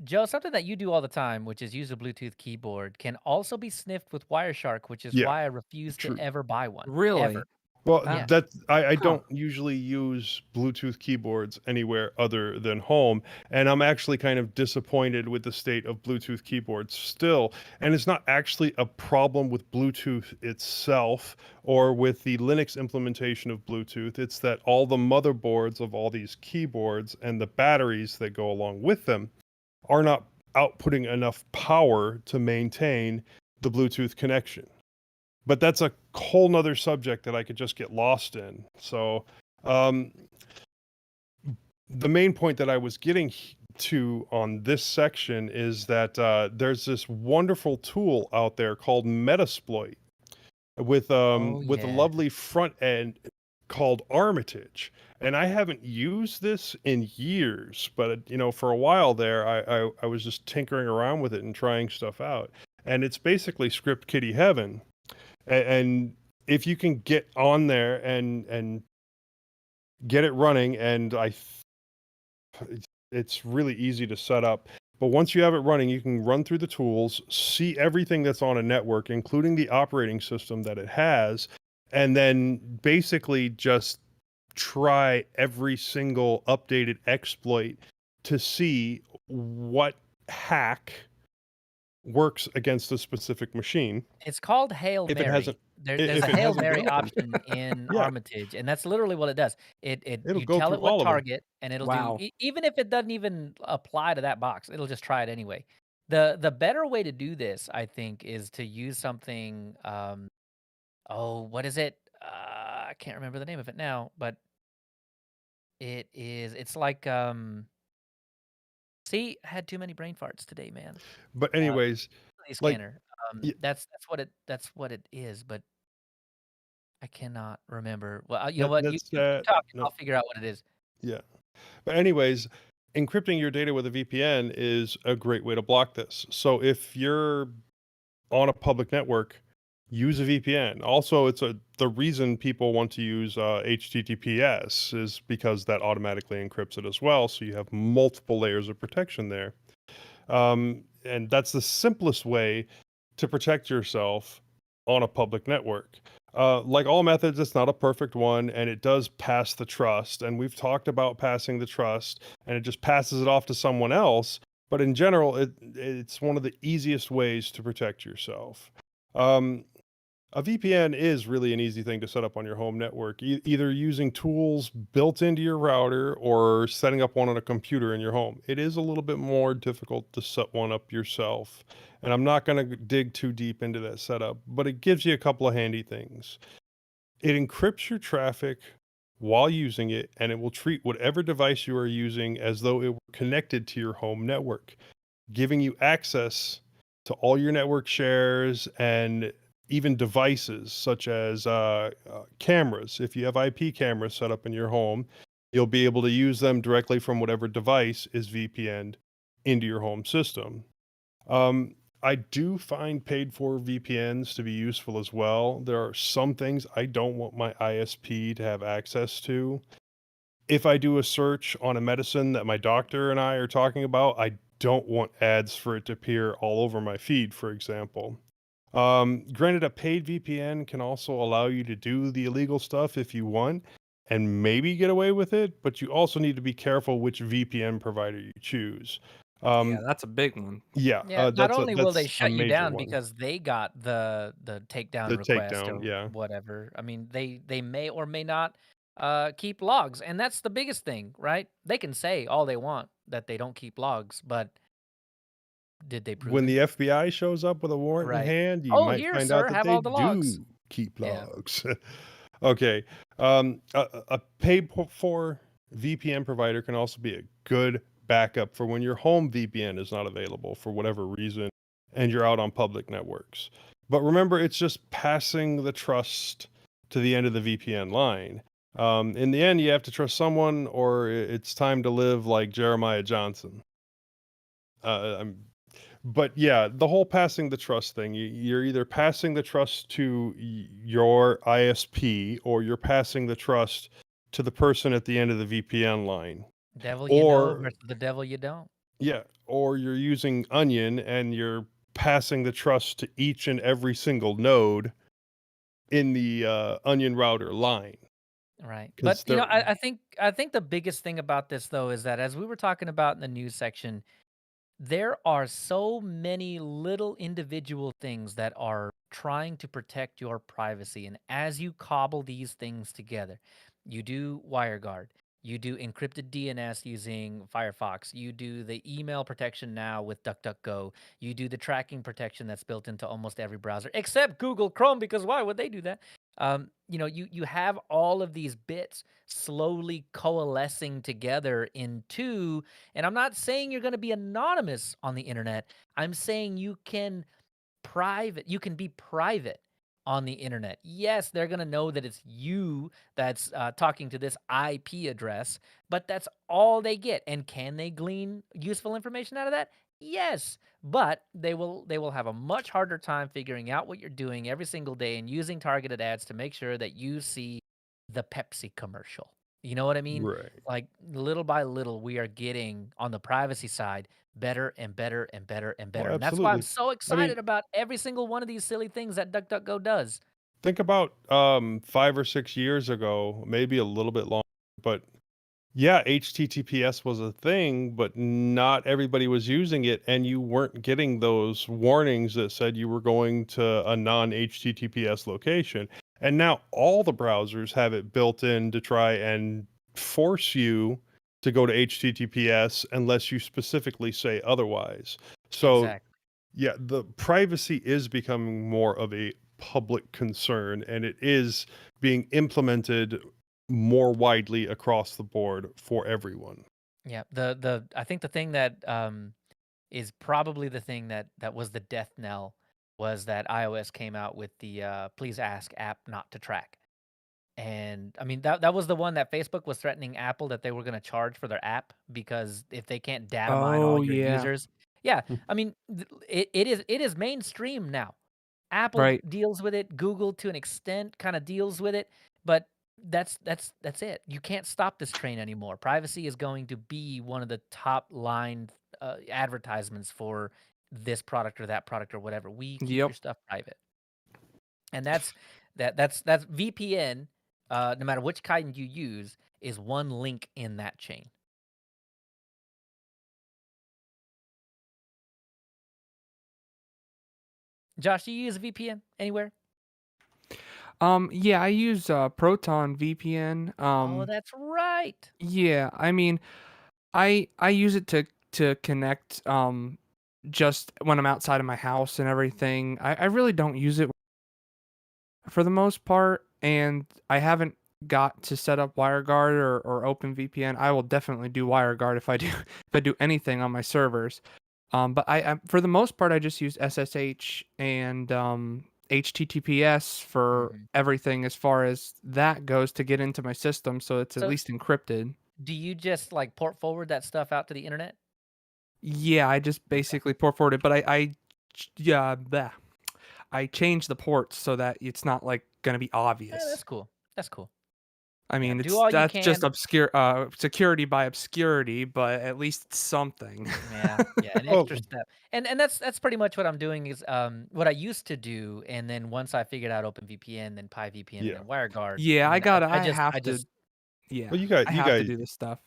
Joe, something that you do all the time, which is use a Bluetooth keyboard, can also be sniffed with Wireshark, which is Yeah, why I refuse to true. ever buy one, ever. Really? Well, Yeah. that I Huh. don't usually use Bluetooth keyboards anywhere other than home, and I'm actually kind of disappointed with the state of Bluetooth keyboards still. And it's not actually a problem with Bluetooth itself or with the Linux implementation of Bluetooth. It's that all the motherboards of all these keyboards and the batteries that go along with them are not outputting enough power to maintain the Bluetooth connection. But that's a whole nother subject that I could just get lost in. So, um, the main point that I was getting to on this section is that there's this wonderful tool out there called Metasploit Oh with a yeah. lovely front end called Armitage. And I haven't used this in years, but for a while there, I was just tinkering around with it and trying stuff out. And it's basically script kiddie heaven. And if you can get on there and get it running, and it's really easy to set up. But once you have it running, you can run through the tools, see everything that's on a network, including the operating system that it has, and then basically just try every single updated exploit to see what hack works against a specific machine. It's called Hail If it hasn't, Mary. There's a if it Hail hasn't been Mary opened, option in yeah, Armitage, and that's literally what it does. It it'll you go tell through it what all of them. target, and it'll do Wow. even if it doesn't even apply to that box, it'll just try it anyway. The better way to do this, I think, is to use something. Oh, what is it? I can't remember the name of it now, but it's like See, I had too many brain farts today, man. But Uh, anyways, Utility like scanner. y- That's what it is, but I cannot remember. Well, you know that what? You that's you keep talking. no, I'll figure out what it is. yeah. But anyways, encrypting your data with a VPN is a great way to block this. So if you're on a public network, use a VPN. Also, the reason people want to use HTTPS is because that automatically encrypts it as well, so you have multiple layers of protection there. And that's the simplest way to protect yourself on a public network. Like all methods, it's not a perfect one, and it does pass the trust. And we've talked about passing the trust, and it just passes it off to someone else. But in general, it's one of the easiest ways to protect yourself. Um, a VPN is really an easy thing to set up on your home network, either using tools built into your router or setting up one on a computer in your home. It is a little bit more difficult to set one up yourself, and I'm not going to dig too deep into that setup, but it gives you a couple of handy things. It encrypts your traffic while using it, and it will treat whatever device you are using as though it were connected to your home network, giving you access to all your network shares and even devices such as cameras. If you have IP cameras set up in your home, you'll be able to use them directly from whatever device is VPN'd into your home system. Um, I do find paid for VPNs to be useful as well. There are some things I don't want my ISP to have access to. If I do a search on a medicine that my doctor and I are talking about, I don't want ads for it to appear all over my feed, for example. Granted, a paid VPN can also allow you to do the illegal stuff if you want and maybe get away with it, but you also need to be careful which VPN provider you choose. Yeah, Um, that's a big one. yeah, Yeah, not only will they that's a shut you major down one. because they got the takedown The request takedown, or yeah. whatever. I mean, they may or may not keep logs, and that's the biggest thing, right? They can say all they want that they don't keep logs, but did they prove When it? the FBI shows up with a warrant in Right. hand, you Oh, might here, find out sir, that have they all the logs. do keep Yeah. logs. Okay. A paid for VPN provider can also be a good backup for when your home VPN is not available for whatever reason and you're out on public networks. But remember, it's just passing the trust to the end of the VPN line. In the end, you have to trust someone, or it's time to live like Jeremiah Johnson. I'm but yeah, the whole passing the trust thing, you're either passing the trust to your ISP or you're passing the trust to the person at the end of the VPN line. Devil you know Or versus the devil you don't. yeah, or you're using Onion and you're passing the trust to each and every single node in the Onion router line Right. But because you know, they're I think the biggest thing about this though is that as we were talking about in the news section, there are so many little individual things that are trying to protect your privacy. And as you cobble these things together, you do WireGuard, you do encrypted DNS using Firefox, you do the email protection now with DuckDuckGo, you do the tracking protection that's built into almost every browser except Google Chrome, because why would they do that? You have all of these bits slowly coalescing together into, and I'm not saying you're going to be anonymous on the internet. I'm saying you can be private on the internet. Yes, they're going to know that it's you that's talking to this IP address, but that's all they get. And can they glean useful information out of that? Yes, but they will have a much harder time figuring out what you're doing every single day and using targeted ads to make sure that you see the Pepsi commercial. You know what I mean? right. Like little by little, we are getting on the privacy side better and better and better and Well, better. And that's why I'm absolutely. so I mean, excited about every single one of these silly things that DuckDuckGo does. think about 5 or 6 years ago, maybe a little bit longer, but yeah, HTTPS was a thing, but not everybody was using it, and you weren't getting those warnings that said you were going to a non-HTTPS location. And now all the browsers have it built in to try and force you to go to HTTPS unless you specifically say otherwise. So Exactly. yeah, the privacy is becoming more of a public concern, and it is being implemented more widely across the board for everyone. Yeah. The I think the thing that is probably the thing that was the death knell was that iOS came out with the Please Ask app not to track. And I mean that was the one that Facebook was threatening Apple that they were going to charge for their app because if they can't data mine all Oh, your yeah. users. Yeah, Hmm. I mean it is mainstream now. Apple Right. deals with it. Google, to an extent, kind of deals with it, but that's it. You can't stop this train anymore. Privacy is going to be one of the top line advertisements for this product or that product or whatever. We keep your Yep. stuff private, and that's VPN. No matter which kind you use, is one link in that chain. Josh, do you use a VPN anywhere? Yeah, I use Proton VPN. Oh, that's right. Yeah, I mean, I use it to connect just when I'm outside of my house and everything. I really don't use it for the most part, and I haven't got to set up WireGuard or OpenVPN. I will definitely do WireGuard if I do if I do anything on my servers. But I for the most part I just use SSH and HTTPS for Mhm. everything as far as that goes to get into my system, so it's at So, least encrypted. do you just like port forward that stuff out to the internet? Yeah, I just Okay. basically port forwarded, but yeah, bleh. I changed the ports so that it's not like gonna be That's obvious. cool. That's cool. I Yeah, mean, do all you that's just can. obscure security by obscurity, but at least it's something. Yeah, yeah, an Oh, extra step. And that's pretty much what I'm doing is what I used to do, and then once I figured out OpenVPN, then PyVPN, and yeah. then WireGuard, Yeah, n I I have to. just Yeah, Well, you guys, I you have to guys, do this stuff.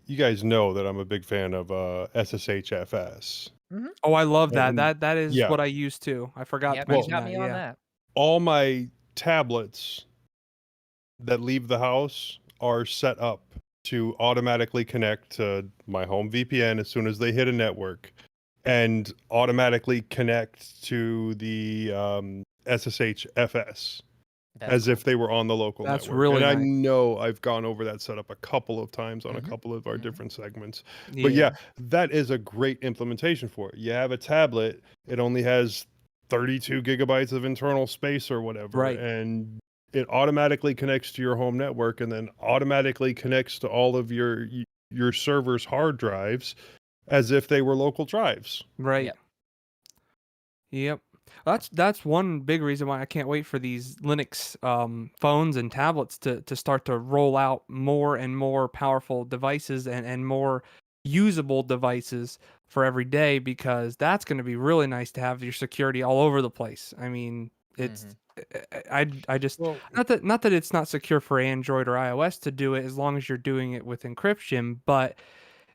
you guys know that I'm a big fan of SSHFS. Mhm. Oh, I love that. And That is yeah, what I use too. I forgot to Yep, you well, mention got that. me on Yeah. that. all my tablets that leave the house are set up to automatically connect to my home VPN as soon as they hit a network and automatically connect to the SSHFS That's as cool. if they were on the local That's network. And really I nice. know I've gone over that setup a couple of times on a Mhm, couple of our mhm. different segments. But yeah, Yeah. that is a great implementation for it. You have a tablet, it only has 32 gigabytes of internal space or whatever, Right. and it automatically connects to your home network and then automatically connects to all of your server's hard drives as if they were local drives. Right. Yep. Yep. That's one big reason why I can't wait for these Linux phones and tablets to start to roll out more and more powerful devices and more usable devices for every day, because that's going to be really nice to have your security all over the place. I mean, it's Mhm. I just Well, not that it's not secure for Android or iOS to do it as long as you're doing it with encryption, but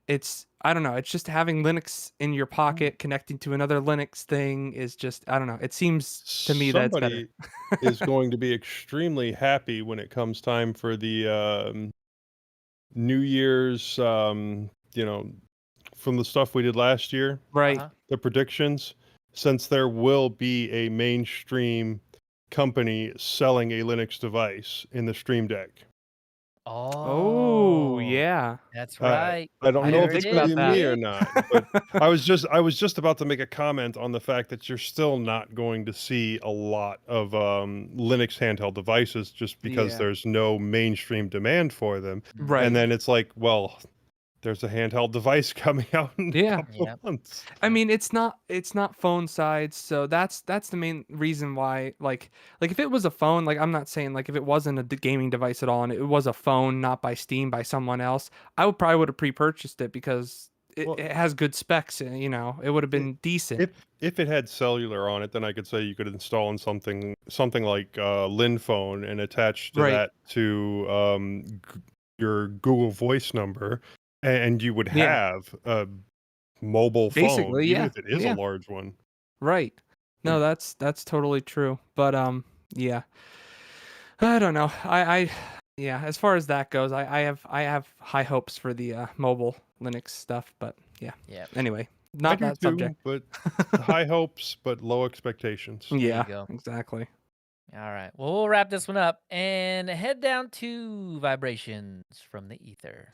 it's I don't know, it's just having Linux in your pocket connecting to another Linux thing is just I don't know, it seems to me that it's better. somebody is going to be extremely happy when it comes time for the New Year's, from the stuff we did last year, Right. Uh-huh. the predictions, since there will be a mainstream company selling a Linux device in the Stream Deck. Oh, Oh, yeah. that's Uh, right. I I don't know There if didn't it it's think going to is. about be that. me or See? not, but I was just about to make a comment on the fact that you're still not going to see a lot of Linux handheld devices just because Yeah. there's no mainstream demand for them. And Right. Mhm. then it's like, well, there's a handheld device coming out in a Yeah. couple of Yep. months. I Yep. mean, it's not phone size, so that's the main reason why like if it was a phone, like I'm not saying like if it wasn't a gaming device at all and it was a phone not by Steam by someone else, I would have pre-purchased it because Well, it has good specs, and it would have i- been decent. if it had cellular on it, then I could say you could install in something like Linphone and attach to Right. that to your Google Voice number, and you would Yeah. have a mobile phone, Basically, even yeah. if it is a Yeah. large one. Right. No, And that's totally true. But yeah. I don't know. Yeah, as far as that goes, I have high hopes for the mobile Linux stuff, but yeah. Yep. Anyway, I not do that too, subject. but high hopes, but low expectations. There you Yeah, go. exactly. All right. Well, we'll wrap this one up and head down to vibrations from the ether.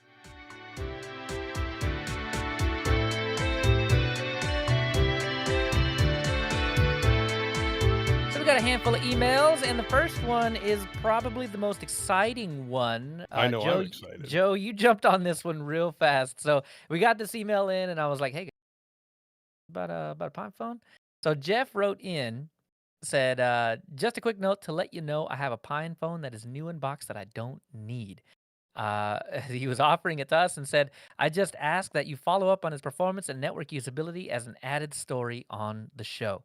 So we got a handful of emails, and the first one is probably the most exciting one. I know I'm Joe, excited. Joe, you jumped on this one real fast. So we got this email in, and I was like, "Hey, about a pine phone." So Jeff wrote in said, just a quick note to let you know I have a Pine phone that is new in box that I don't need. He was offering it to us and said, I just ask that you follow up on his performance and network usability as an added story on the show.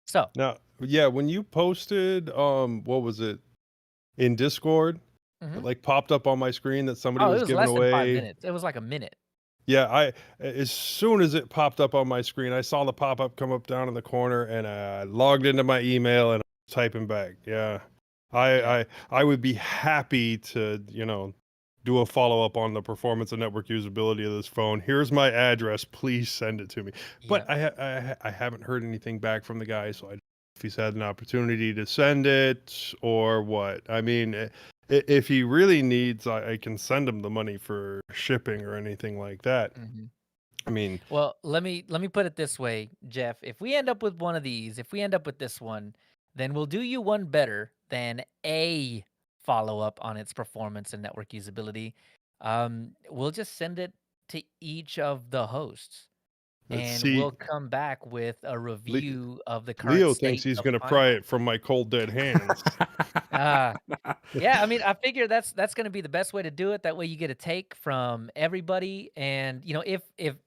So, Now, yeah, when you posted, what was it in Discord? It mhm. like popped up on my screen that somebody Oh, it was was giving less than 5 away. minutes. It was like a minute. Yeah, as soon as it popped up on my screen, I saw the pop up come up down in the corner, and I logged into my email and I was typing back. Yeah, Yeah. I would be happy to do a follow up on the performance and network usability of this phone. Here's my address. Please send it to me. But Yep. I haven't heard anything back from the guy, so I don't know if he's had an opportunity to send it or what. I mean, if he really needs, I can send him the money for shipping or anything like that. Mhm. I mean, Well, let me put it this way, Jeff. If we end up with one of these, if we end up with this one, then we'll do you one better than a follow-up on its performance and network usability. We'll just send it to each of the hosts, let's and see. we'll come back with a Le- review of the current Leo thinks state he's of gonna Pine pry phone. it from my cold dead hands. Ah, yeah, I mean, I figure that's gonna be the best way to do it. That way you get a take from everybody, and, if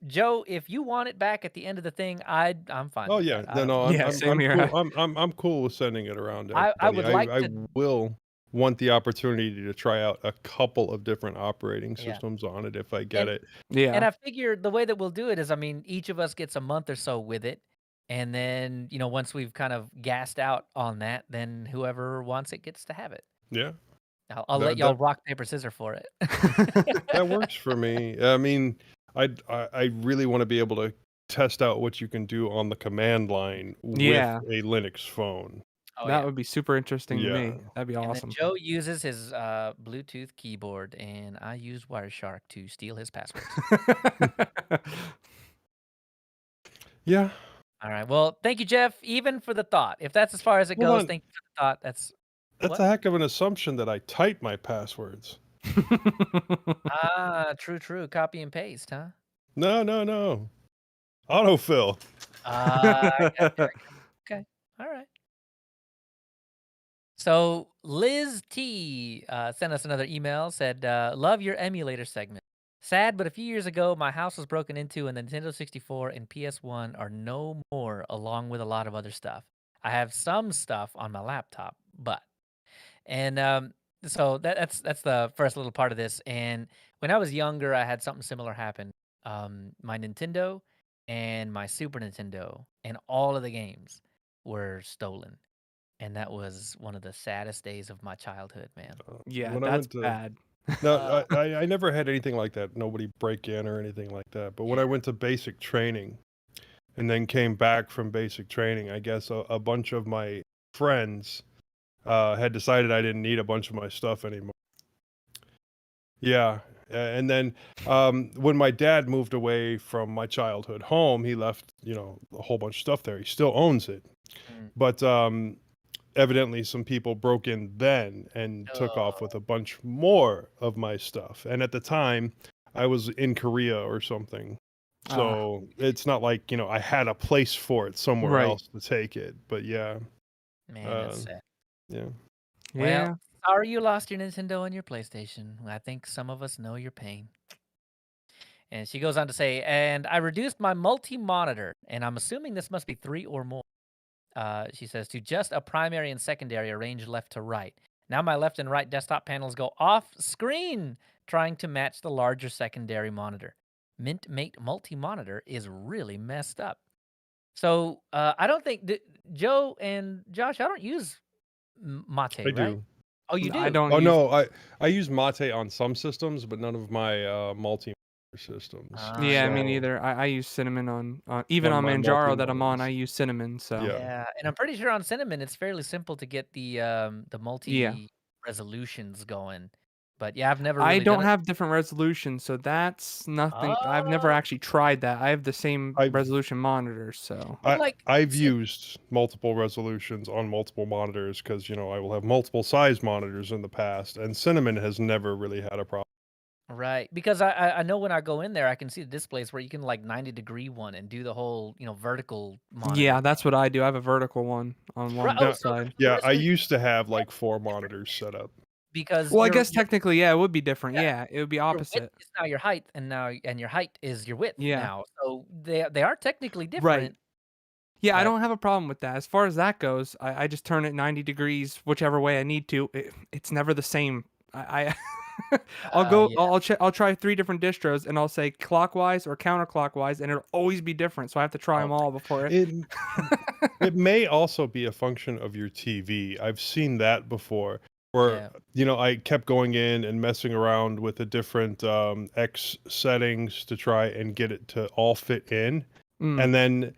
Joe, if you want it back at the end of the thing, I'm fine Oh with yeah, that. I no, don't no, Yeah, same I'm here. cool. I'm cool with sending it around to I everybody. would like I to. will want the opportunity to try out a couple of different operating Yeah, systems on it if I get and it. and Yeah. I figure the way that we'll do it is, I mean, each of us gets a month or so with it, and then, once we've kind of gassed out on that, then whoever wants it gets to have it. Yeah, I'll let that y'all that rock, paper, scissors for it. that works for me. I mean, I really want to be able to test out what you can do on the command line with Yeah, a Linux phone. Oh, that yeah. would be super interesting to Yeah. me. That'd be And then awesome. Joe uses his, Bluetooth keyboard, and I use Wireshark to steal his passwords. Yeah. Alright, well, thank you, Jeff, even for the thought. If that's as far as it Hold goes, on. thank you for the thought. That's That's what? a heck of an assumption that I type my passwords. Ah, true, true. Copy and paste, huh? No, no, no. Autofill. I gotcha, I gotcha. Okay, alright. So, Liz T, sent us another email, said, "Love your emulator segment. Sad, but a few years ago, my house was broken into and the Nintendo 64 and PS1 are no more, along with a lot of other stuff. I have some stuff on my laptop, but." And, so that's the first little part of this, and when I was younger, I had something similar happen. My Nintendo and my Super Nintendo and all of the games were stolen, and that was one of the saddest days of my childhood, man. Yeah, When I that's went to bad. No, Uh, I never had anything like that. Nobody break in or anything like that. But when yeah. I went to basic training and then came back from basic training, I guess a bunch of my friends had decided I didn't need a bunch of my stuff anymore. Yeah. And then when my dad moved away from my childhood home, he left, a whole bunch of stuff there. He still owns it. Mm. But evidently some people broke in then and took off with Oh, a bunch more of my stuff. And at the time, I was in Korea or something. Ah, So it's not like, I had a place for it somewhere right. else to take it. But yeah, man, that's uh, sad. yeah. Well, Yeah. sorry you lost your Nintendo and your PlayStation. I think some of us know your pain. And she goes on to say, "And I reduced my multi-monitor, and I'm assuming this must be 3 or more." She says, "To just a primary and secondary arranged left to right. Now my left and right desktop panels go off screen, trying to match the larger secondary monitor. Mint Mate multi-monitor is really messed up." So, I don't think Joe and Josh, I don't use I Mate, right? do. Oh, you I do? don't Oh use no, I use Mate on some systems, but none of my multi systems. Ah, Yeah, me gotcha. So neither. I use cinnamon on even on on my multi Manjaro that I'm on, I monitors. use cinnamon, so Yeah. Yeah, and I'm pretty sure on Cinnamon, it's fairly simple to get the yeah. multi-resolutions going. But, yeah, I've never I really done don't it. have different resolutions, so that's nothing. I've never Oh, actually tried that. I have the same I've resolution monitors, so well, I like, I've see used multiple resolutions on multiple monitors because I will have multiple size monitors in the past, and Cinnamon has never really had a problem. Right, because I know when I go in there, I can see the displays where you can like 90-degree one and do the whole vertical monitor Yeah, that's thing. what I do. I have a vertical one on Right. one Oh, Yeah, so side. the yeah. I resolution used to have yeah, like 4 different monitors set up. because Well, I guess your technically, yeah, it would be different. yeah, Yeah, it would be your width opposite. is now your height, and your height is your width Yeah. now. So they are technically Right. different, Yeah, I but don't have a problem with that. As far as that goes, I just turn it 90 degrees, whichever way I need to. It's never the same. I'll go, yeah. I'll try 3 different distros and I'll say clockwise or counterclockwise, and it'll always be different. So I have to try Oh them all before it. It it may also be a function of your TV. I've seen that before where, yeah. I kept going in and messing around with the different X settings to try and get it to all fit in. Mm. And then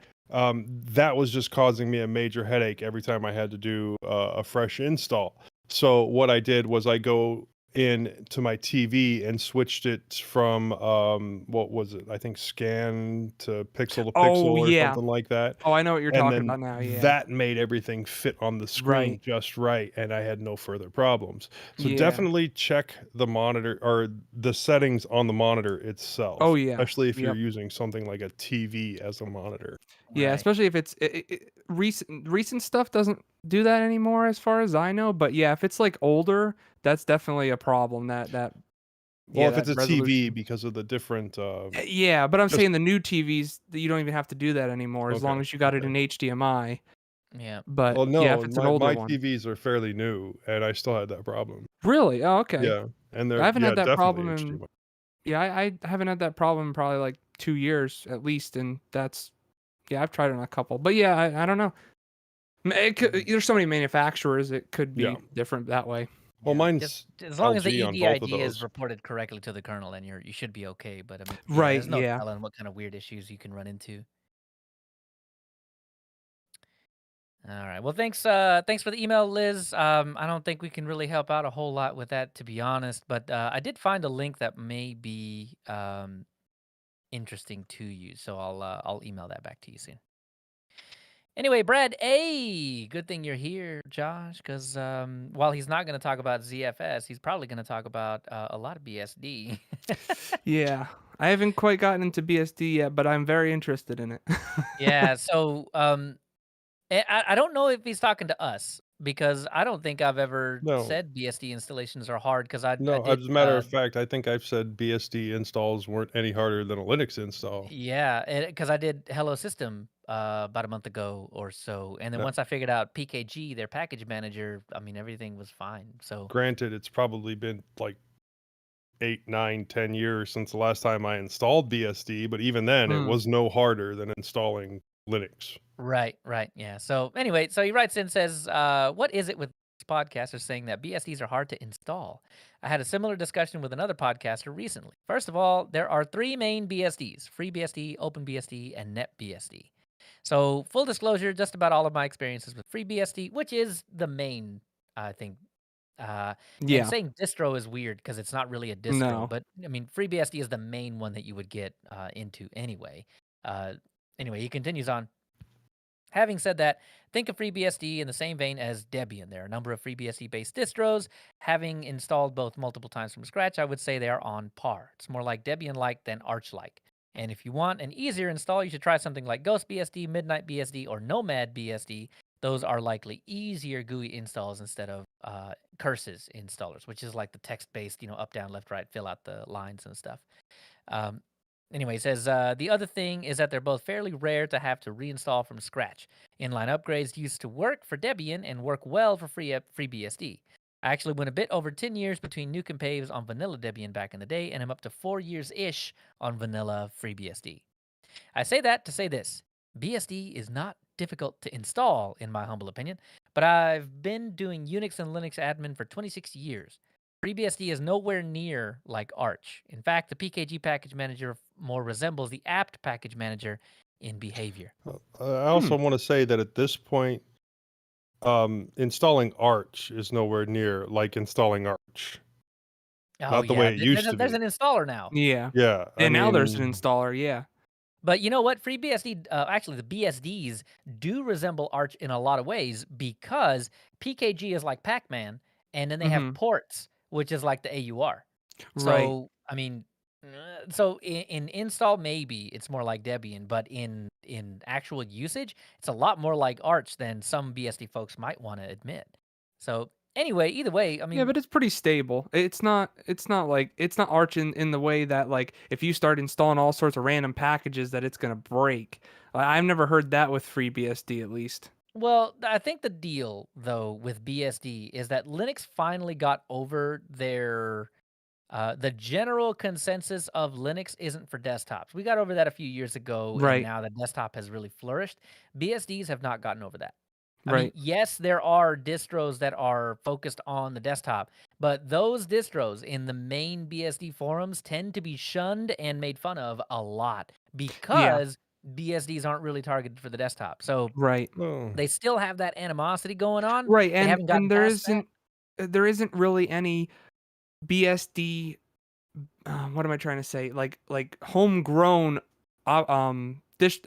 that was just causing me a major headache every time I had to do a fresh install. So what I did was I go in to my TV and switched it from what was it? I think scan to Oh pixel or yeah. something like that. Oh, I know what you're And talking then about now. Yeah. that made everything fit on the Right. screen just right, and I had no further problems. So Yeah. definitely check the monitor or the settings on the monitor itself, Oh yeah. especially if you're Yep. using something like a TV as a monitor. Yeah, Right. especially if it's recent stuff doesn't do that anymore, as far as I know. But yeah, if it's like older, that's definitely a problem. Well, Yeah, if that it's a TV resolution. because of the different, Yeah, but I'm just saying the new TVs that you don't even have to do that anymore as long okay, as you got it okay. in HDMI. Yeah. But Well, yeah, if no, it's an older my one. TVs are fairly new, and I still had that problem. Really? Oh, okay. Yeah, and I they're haven't yeah, had that definitely problem in HDMI. yeah, I haven't had that problem in probably like 2 years at least, and that's yeah, I've tried it on a couple. But yeah, I don't know. There's so many manufacturers, it could Yeah. be different that way. Well, Yeah, just mine's as long as the LG on both of EDIG is those. reported correctly to the kernel, then you should be okay. But I mean, yeah, Right, there's no yeah. telling what kind of weird issues you can run into. All right. Well, thanks for the email, Liz. I don't think we can really help out a whole lot with that, to be honest. But I did find a link that may be interesting to you, so I'll email that back to you soon. Anyway, Brad A, good thing you're here, Josh, because while he's not going to talk about ZFS, he's probably going to talk about a lot of BSD. Yeah. I haven't quite gotten into BSD yet, but I'm very interested in it. Yeah, so I don't know if he's talking to us because I don't think I've ever No. said BSD installations are hard because I No, did as a matter of fact, I think I've said BSD installs weren't any harder than a Linux install. yeah, because I did Hello System about a month ago or so, and then Now, once I figured out PKG, their package manager, I mean everything was fine. So granted, it's probably been like 8, 9, 10 years since the last time I installed BSD, but even then, it Mm. was no harder than installing Linux. right, yeah. So anyway, so he writes in says, "What is it with podcasters saying that BSDs are hard to install? I had a similar discussion with another podcaster recently. First of all, there are 3 main BSDs: FreeBSD, OpenBSD, and NetBSD. So full disclosure, just about all of my experiences with FreeBSD, which is the main, I think." Uh, and Yeah. saying distro is weird because it's not really a distro, No. but I mean, FreeBSD is the main one that you would get into anyway. Uh, anyway, he continues on. Having said that, think of FreeBSD in the same vein as Debian. There are a number of FreeBSD-based distros. Having installed both multiple times from scratch, I would say they are on par. It's more like Debian-like than Arch-like. And if you want an easier install, you should try something like GhostBSD, MidnightBSD, or NomadBSD. Those are likely easier GUI installs instead of curses installers, which is like the text-based, up, down, left, right, fill out the lines and stuff. Um, Anyway, he says, the other thing is that they're both fairly rare to have to reinstall from scratch. Inline upgrades used to work for Debian and work well for FreeBSD. I actually went a bit over 10 years between Nuke and Paves on vanilla Debian back in the day, and I'm up to 4 years-ish on vanilla FreeBSD. I say that to say this. BSD is not difficult to install, in my humble opinion, but I've been doing Unix and Linux admin for 26 years. FreeBSD is nowhere near like Arch. In fact, the PKG package manager more resembles the apt package manager in behavior. I Hmm. also want to say that at this point, installing Arch is nowhere near like installing Arch. Oh Not the yeah, way it used to there's be. an installer now. Yeah. Yeah, I And now there's an mean, installer, yeah. But you know what? FreeBSD, actually, the BSDs do resemble Arch in a lot of ways because PKG is like Pac-Man, and then they have Mhm. ports, which is like the AUR. Right. So, I mean, so in install, maybe it's more like Debian, but in actual usage, it's a lot more like Arch than some BSD folks might want to admit. So anyway, either way, I Yeah, mean, but it's pretty stable. It's not Arch in the way that like if you start installing all sorts of random packages that it's gonna break. I've never heard that with FreeBSD at least. well, I think the deal though with BSD is that Linux finally got over their the general consensus of Linux isn't for desktops. We got over that a few years ago, and Right. now the desktop has really flourished. BSDs have not gotten over that. I mean, Right. yes, there are distros that are focused on the desktop, but those distros in the main BSD forums tend to be shunned and made fun of a lot Yeah. because BSDs aren't really targeted for the desktop. So Right. Oh, they still have that animosity going on. Right. They haven't gotten And past that. there isn't really any BSD. What am I trying to say? Like homegrown, dish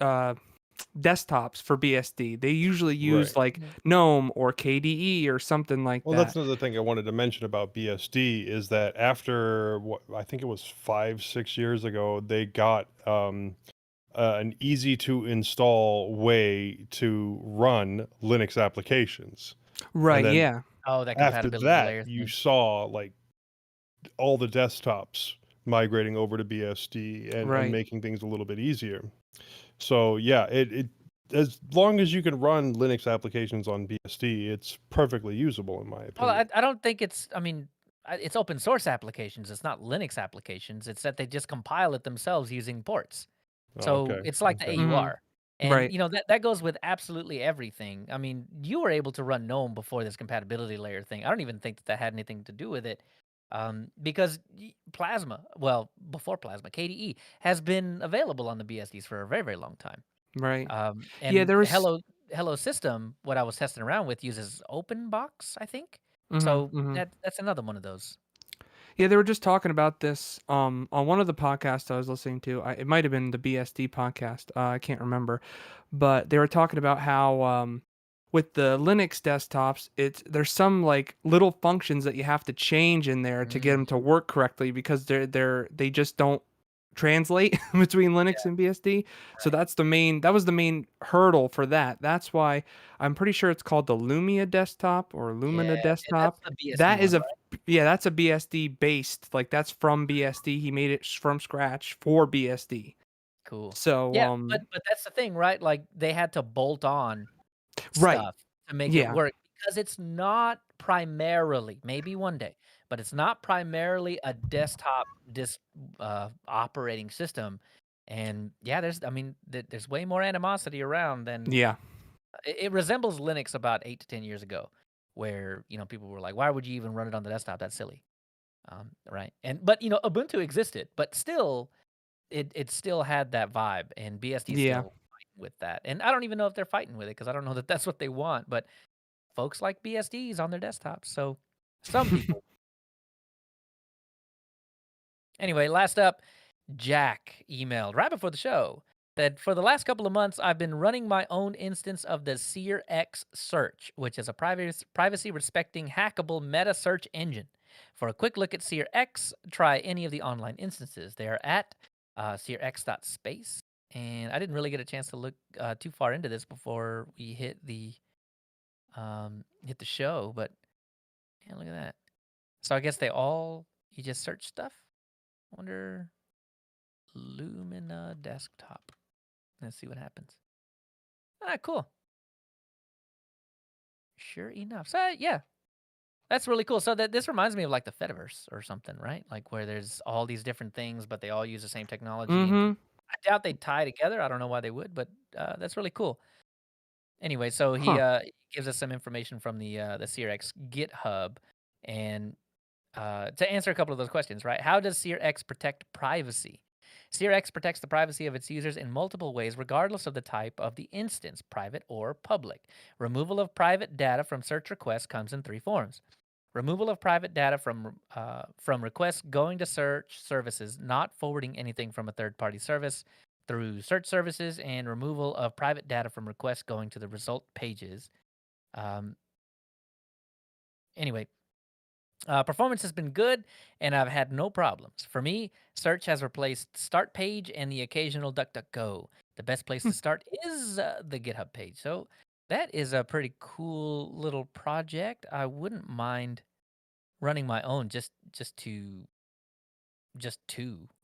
desktops for BSD. They usually use right. like Mhm. GNOME or KDE or something like Well, that's that. another thing I wanted to mention about BSD is that after what I think it was 5, 6 years ago, they got an easy to install way to run Linux applications. And Right. then Yeah. Oh, that after compatibility that, layer you thing. saw like all the desktops migrating over to BSD and Right. making things a little bit easier. So yeah, it as long as you can run Linux applications on BSD, it's perfectly usable in my Well, opinion. I don't think it's I mean, it's open source applications, it's not Linux applications, it's that they just compile it themselves using ports. Oh, So, okay. it's like the Okay. Hmm. AUR. And, Right. that goes with absolutely everything. I mean, you were able to run GNOME before this compatibility layer thing. I don't even think that that had anything to do with it, because Plasma well, before Plasma, KDE has been available on the BSDs for a very, very long time. Right. Yeah. And There was. Hello System, what I was testing around with uses OpenBox, I think. Hmm. So Hmm. that's another one of those. Yeah, they were just talking about this on one of the podcasts I was listening to. It might have been the BSD podcast. I can't remember, but they were talking about how with the Linux desktops, there's some like little functions that you have to change in there to get them to Mhm. work correctly because they just don't translate between Linux Yeah, and BSD. So right. that was the main hurdle for that. That's why I'm pretty sure it's called the Lumia desktop or Yeah, Lumina and that's desktop. the BSD That is one, a right? Yeah, that's a BSD based. Like that's from BSD. He made it from scratch for BSD. Cool. So Yeah, but that's the thing, right? Like, they had to bolt on right. stuff to make it Yeah. work because it's not primarily maybe one day, but it's not primarily a desktop operating system, and, yeah, I mean, there's way more animosity around than Yeah. it resembles Linux about 8 to 10 years ago, where, people were like, "Why would you even run it on the desktop? That's silly." Right, but, Ubuntu existed, but still, it still had that vibe, and BSD Yeah. still fighting with that, and I don't even know if they're fighting with it because I don't know that that's what they want, but folks like BSDs on their desktops, so some people. Anyway, last up, Jack emailed right before the show that for the last couple of months, I've been running my own instance of the Seer X Search, which is a privacy respecting hackable meta search engine. For a quick look at Seer X, try any of the online instances. They are at seerx.space. And I didn't really get a chance to look too far into this before we hit the show, but yeah, look at that. So I guess you just search stuff. Wonder Lumina desktop. Let's see what happens. Ah, cool. Sure enough. So yeah, that's really cool. So this reminds me of like the Fediverse or something, right? Like where there's all these different things, but they all use the same technology. And Mhm. I doubt they'd tie together. I don't know why they would, but that's really cool. Anyway, so he Huh. gives us some information from the CRX GitHub, and to answer a couple of those questions, right? How does SeerX protect privacy? SeerX protects the privacy of its users in multiple ways, regardless of the type of the instance, private or public. Removal of private data from search requests comes in three forms. Removal of private data from requests going to search services, not forwarding anything from a third-party service through search services, and removal of private data from requests going to the result pages. Um, anyway, Performance has been good, and I've had no problems. For me, search has replaced start page and the occasional DuckDuckGo. The best place Hmm. to start is the GitHub page. So that is a pretty cool little project. I wouldn't mind running my own just to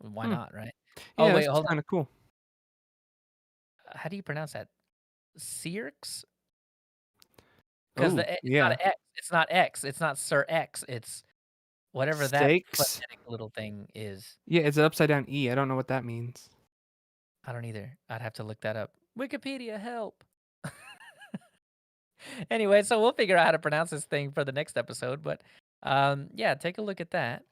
why Hmm. not, right? Oh Yeah, wait, that's hold on. kind of cool. How do you pronounce that? Cirx? Because Oh, it's not yeah. a X. It's not X. It's not Sir X. It's whatever that Steaks. phonetic little thing is. Yeah, it's an upside down E. I don't know what that means. I don't either. I'd have to look that up. Wikipedia, help. Anyway, so we'll figure out how to pronounce this thing for the next episode. But yeah, take a look at that.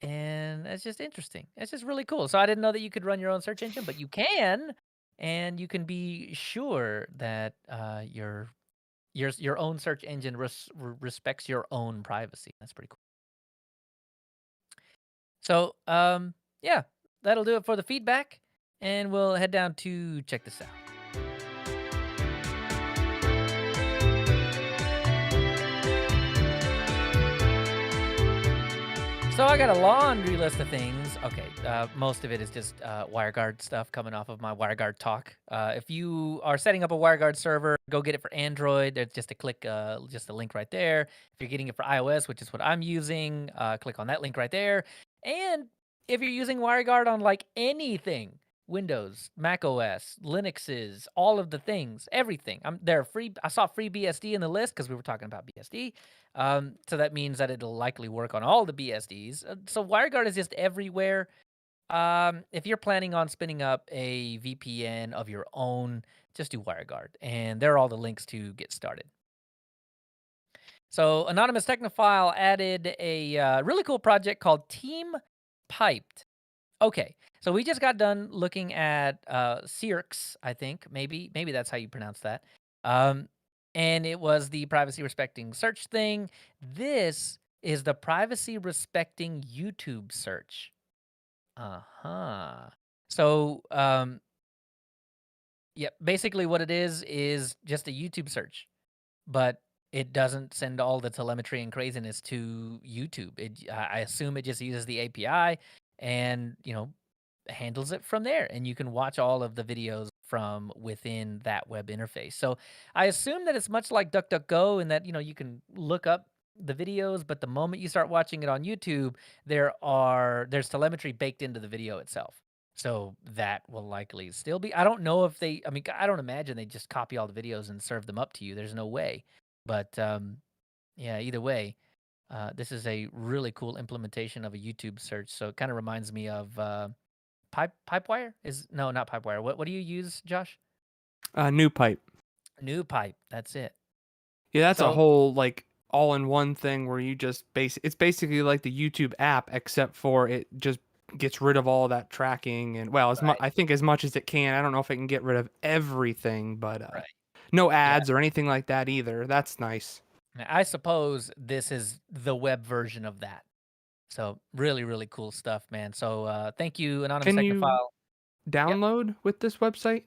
And it's just interesting. It's just really cool. So I didn't know that you could run your own search engine, but you can, and you can be sure that your own search engine respects your own privacy. That's pretty cool. So yeah, that'll do it for the feedback, and we'll head down to check this out. So I got a laundry list of things. Okay, most of it is just WireGuard stuff coming off of my WireGuard talk. If you are setting up a WireGuard server, go get it for Android. There's just a click, just a link right there. If you're getting it for iOS, which is what I'm using, click on that link right there. And if you're using WireGuard on like anything, Windows, Mac OS, Linuxes, all of the things, everything. They're free. I saw free BSD in the list because we were talking about BSD. So that means that it'll likely work on all the BSDs. So WireGuard is just everywhere. If you're planning on spinning up a VPN of your own, just do WireGuard, and there are all the links to get started. So Anonymous Technophile added a really cool project called Team Piped. Okay, so we just got done looking at Cirx, I think. Maybe that's how you pronounce that. Um, and it was the privacy respecting search thing. This is the privacy respecting YouTube search. Uh-huh. So, yeah, basically what it is just a YouTube search, but it doesn't send all the telemetry and craziness to YouTube. I assume it just uses the API and, handles it from there, and you can watch all of the videos from within that web interface. So I assume that it's much like DuckDuckGo in that, you can look up the videos, but the moment you start watching it on YouTube, there's telemetry baked into the video itself. So that will likely still be. I don't know if I don't imagine they just copy all the videos and serve them up to you. There's no way. But yeah, either way, this is a really cool implementation of a YouTube search. So it kind of reminds me of Pipewire. No, not Pipewire. What do you use, Josh? New pipe. New Pipe. That's it. Yeah, that's a So whole like all-in-one thing where you just it's basically like the YouTube app except for it just gets rid of all that tracking and well, right, I think as much as it can. I don't know if it can get rid of everything, but right. no Yeah. ads or anything like that either. That's nice. I suppose this is the web version of that. So really, really cool stuff, man. So thank you, Anonymous Can you Technophile. Yep. download with this website?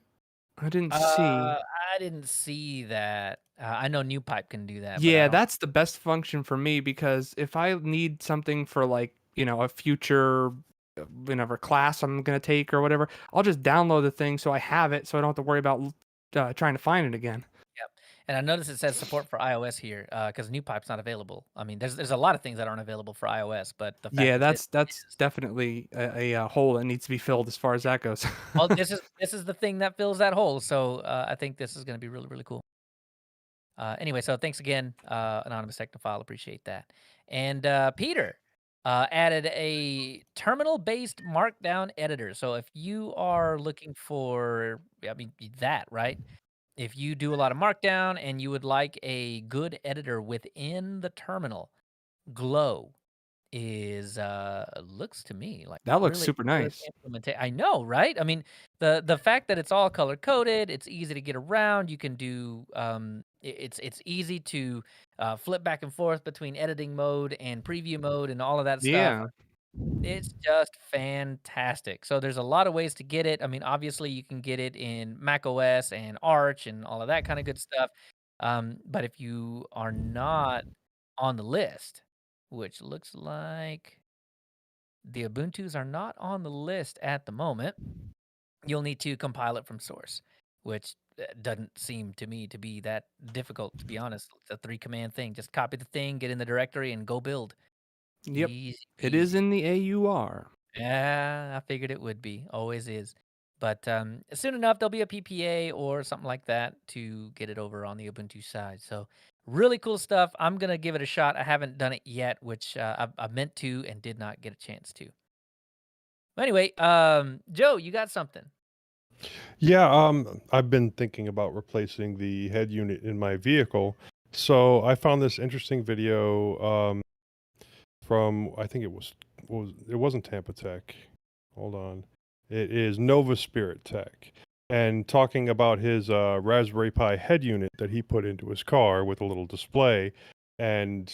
I didn't see. I didn't see that. I know New Pipe can do that, but I Yeah, don't. that's the best function for me because if I need something for like, a future whatever class I'm gonna take or whatever, I'll just download the thing so I have it so I don't have to worry about trying to find it again. Yep. And I noticed it says support for iOS here because New Pipe's not available. I mean, there's a lot of things that aren't available for iOS, but the fact Yeah, that this that's is. definitely a hole that needs to be filled as far as that goes. Well, this is the thing that fills that hole. So I think this is going to be really, really cool. Anyway, so thanks again, Anonymous Technophile. Appreciate that. And Peter added a terminal-based markdown editor. So if you are looking for, that, right? If you do a lot of markdown and you would like a good editor within the terminal, Glow is looks to me like That looks really super good nice. implementation. I know, right? I mean, the fact that it's all color coded, it's easy to get around. You can do it's easy to flip back and forth between editing mode and preview mode and all of that stuff. Yeah. It's just fantastic. So there's a lot of ways to get it. I mean, obviously you can get it in Mac OS and Arch and all of that kind of good stuff. But if you are not on the list, which looks like the Ubuntu's are not on the list at the moment. You'll need to compile it from source, which doesn't seem to me to be that difficult, to be honest. It's a 3-command thing. Just copy the thing, get in the directory, and go build. Yep. Easy It is peasy. in the AUR. Yeah, I figured it would be. Always is. But soon enough, there'll be a PPA or something like that to get it over on the Ubuntu side. So really cool stuff. I'm going to give it a shot. I haven't done it yet, which I meant to and did not get a chance to. Anyway, Joe, you got something. Yeah, I've been thinking about replacing the head unit in my vehicle. So I found this interesting video from, I think it wasn't Tampa Tech. Hold on. It is Nova Spirit Tech. And talking about his Raspberry Pi head unit that he put into his car with a little display. And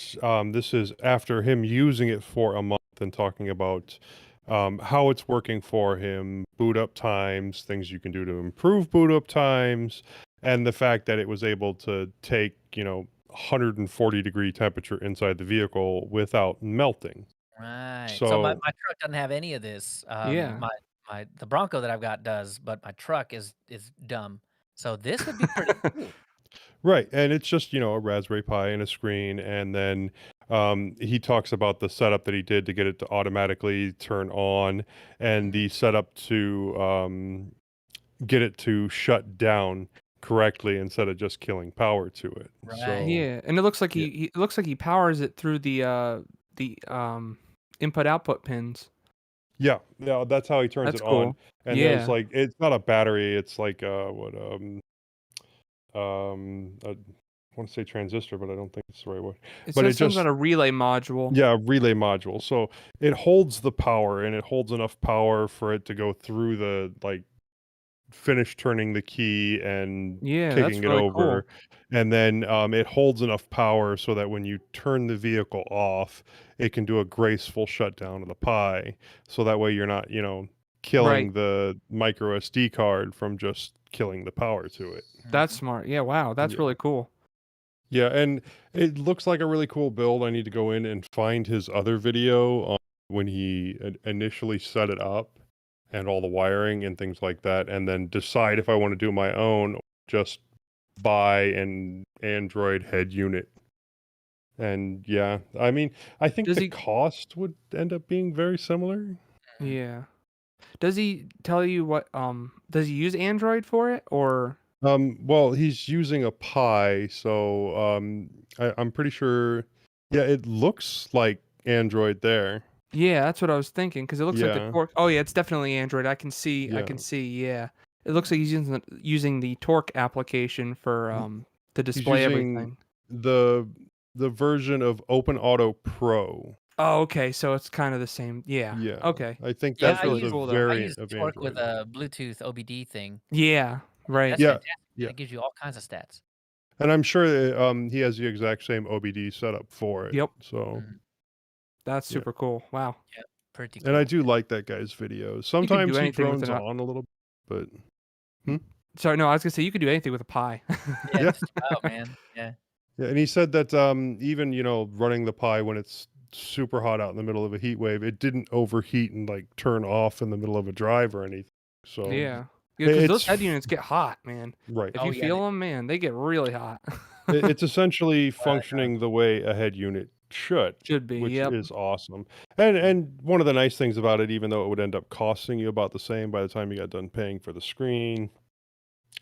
this is after him using it for a month and talking about how it's working for him, boot up times, things you can do to improve boot up times, and the fact that it was able to take, 140-degree temperature inside the vehicle without melting. Right. So my So, truck doesn't have any of this. Yeah. The Bronco that I've got does, but my truck is dumb. So this would be pretty cool. right, and it's just, a Raspberry Pi and a screen, and then he talks about the setup that he did to get it to automatically turn on, and the setup to get it to shut down correctly instead of just killing power to it. Right. So, Yeah, and it looks like yeah. he it looks like he powers it through the input output pins. Yeah, that's how he turns That's it on. cool. And there's Yeah. like, it's not a battery, it's like I want to say transistor, but I don't think it's the right word. It But it says something just about a relay module. Yeah, relay module. So it holds the power and it holds enough power for it to go through the finish turning the key and Yeah, kicking that's it really cool. over. And then it holds enough power so that when you turn the vehicle off, it can do a graceful shutdown of the Pi. So that way you're not, killing Right. the micro SD card from just killing the power to it. That's smart. Yeah, wow, that's Yeah. really cool. Yeah, and it looks like a really cool build. I need to go in and find his other video on when he initially set it up and all the wiring and things like that, and then decide if I want to do my own or just buy an Android head unit. And yeah, I mean, I think Does the he cost would end up being very similar. Yeah. Does he tell you what does he use Android for it or Well, he's using a Pi, so I'm pretty sure. Yeah, it looks like Android there. Yeah, that's what I was thinking because it looks like the Yeah, torque. Oh yeah, it's definitely Android. I can see. yeah. Yeah, it looks like he's using the torque application for He- to He's display using everything. the the version of Open Auto Pro. Oh, okay, so it's kind of the same. Yeah. Yeah, Okay, I think Yeah, that's that I was really a use cool though. I use variant of Torque with Android. a Bluetooth OBD thing. Yeah. Right. That's Yeah, fantastic. yeah. It gives you all kinds of stats. And I'm sure that, he has the exact same OBD setup for it. Yep. So, Mhm. That's yeah. super cool. Wow. Yep, pretty And I cool. do like that guy's videos. You could do Sometimes he anything with drones an. on a little, but hmm? Sorry, no, I was gonna say you could do anything with a pie. Yeah, Yeah. just about, man. Yeah. Yeah, and he said that even, running the Pi when it's super hot out in the middle of a heat wave, it didn't overheat and like turn off in the middle of a drive or anything. So, Yeah. Yeah, because it's those head units get hot, man. right. If Oh, you yeah, feel them, man, they get really hot. It's essentially right on. functioning the way a head unit should, Should be. which Yep. is awesome. And one of the nice things about it, even though it would end up costing you about the same by the time you got done paying for the screen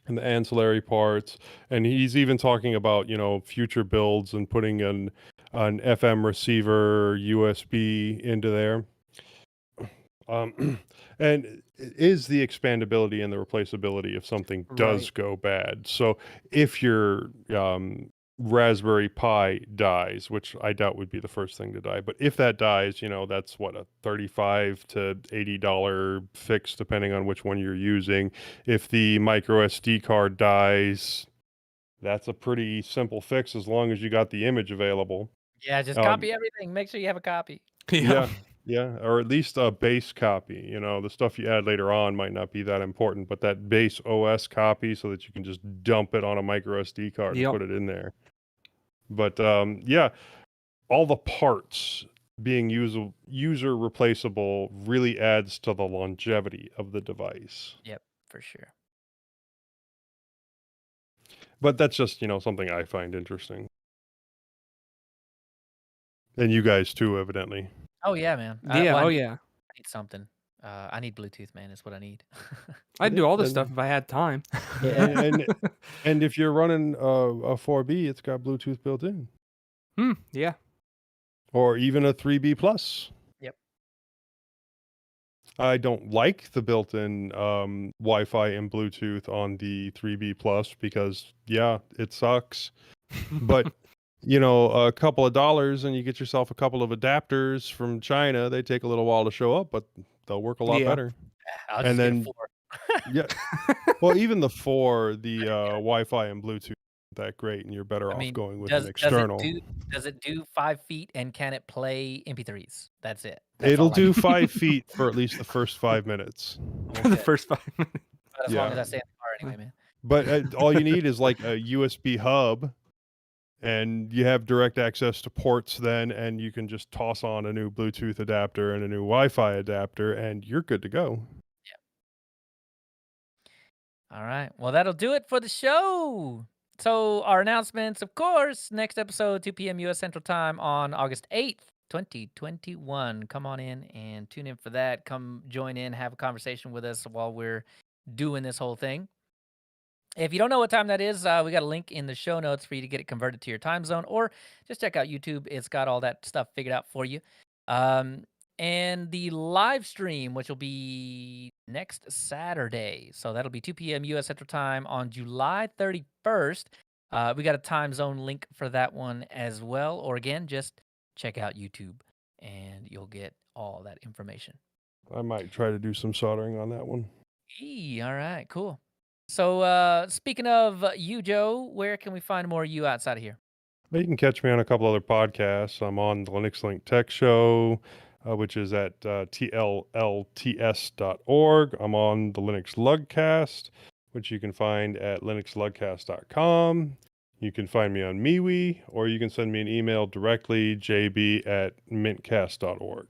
and the ancillary parts, and he's even talking about, future builds and putting an FM receiver USB into there. And it is the expandability and the replaceability if something does Right. go bad. So if your Raspberry Pi dies, which I doubt would be the first thing to die, but if that dies, that's what, a $35 to $80 fix depending on which one you're using. If the micro SD card dies, that's a pretty simple fix as long as you got the image available. Yeah, just Um, copy everything. Make sure you have a copy. Yeah. yeah, or at least a base copy. The stuff you add later on might not be that important, but that base OS copy so that you can just dump it on a micro SD card and Yep. put it in there. But yeah, all the parts being user replaceable really adds to the longevity of the device. Yep, for sure. But that's just, something I find interesting. And you guys too, evidently. Oh yeah, man. Yeah. Well, Oh I yeah. need something. I need Bluetooth, man. Is what I need. I'd do all this And- stuff if I had time. Yeah. and if you're running a 4B, it's got Bluetooth built in, Yeah. or even a 3B plus. Yep. I don't like the built-in Wi-Fi and Bluetooth on the 3B plus because it sucks. But a couple of dollars and you get yourself a couple of adapters from China. They take a little while to show up, but they'll work a lot Yeah. better. I'll And just get a then 4. yeah, well, even the Wi-Fi and Bluetooth isn't that great, and you're better off going with an external. Does it do 5 feet and can it play MP3s? That's it. It'll all I do need. 5 feet for at least the first 5 minutes. For the Okay. first 5 minutes. But as long Yeah. as I stay in the car anyway, man. But all you need is like a USB hub, and you have direct access to ports then, and you can just toss on a new Bluetooth adapter and a new Wi-Fi adapter, and you're good to go. All right. Well, that'll do it for the show. So our announcements, of course, next episode, 2 p.m. U.S. Central Time on August 8th, 2021. Come on in and tune in for that. Come join in, have a conversation with us while we're doing this whole thing. If you don't know what time that is, we got a link in the show notes for you to get it converted to your time zone, or just check out YouTube. It's got all that stuff figured out for you. And the live stream, which will be next Saturday. So that'll be 2 p.m. U.S. Central Time on July 31st. We got a time zone link for that one as well. Or again, just check out YouTube and you'll get all that information. I might try to do some soldering on that one. All right, cool. So speaking of you, Joe, where can we find more of you outside of here? Well, you can catch me on a couple other podcasts. I'm on the Linux Link Tech Show, which is at tllts.org. I'm on the Linux Lugcast, which you can find at linuxlugcast.com. You can find me on MeWe, or you can send me an email directly, jb@mintcast.org.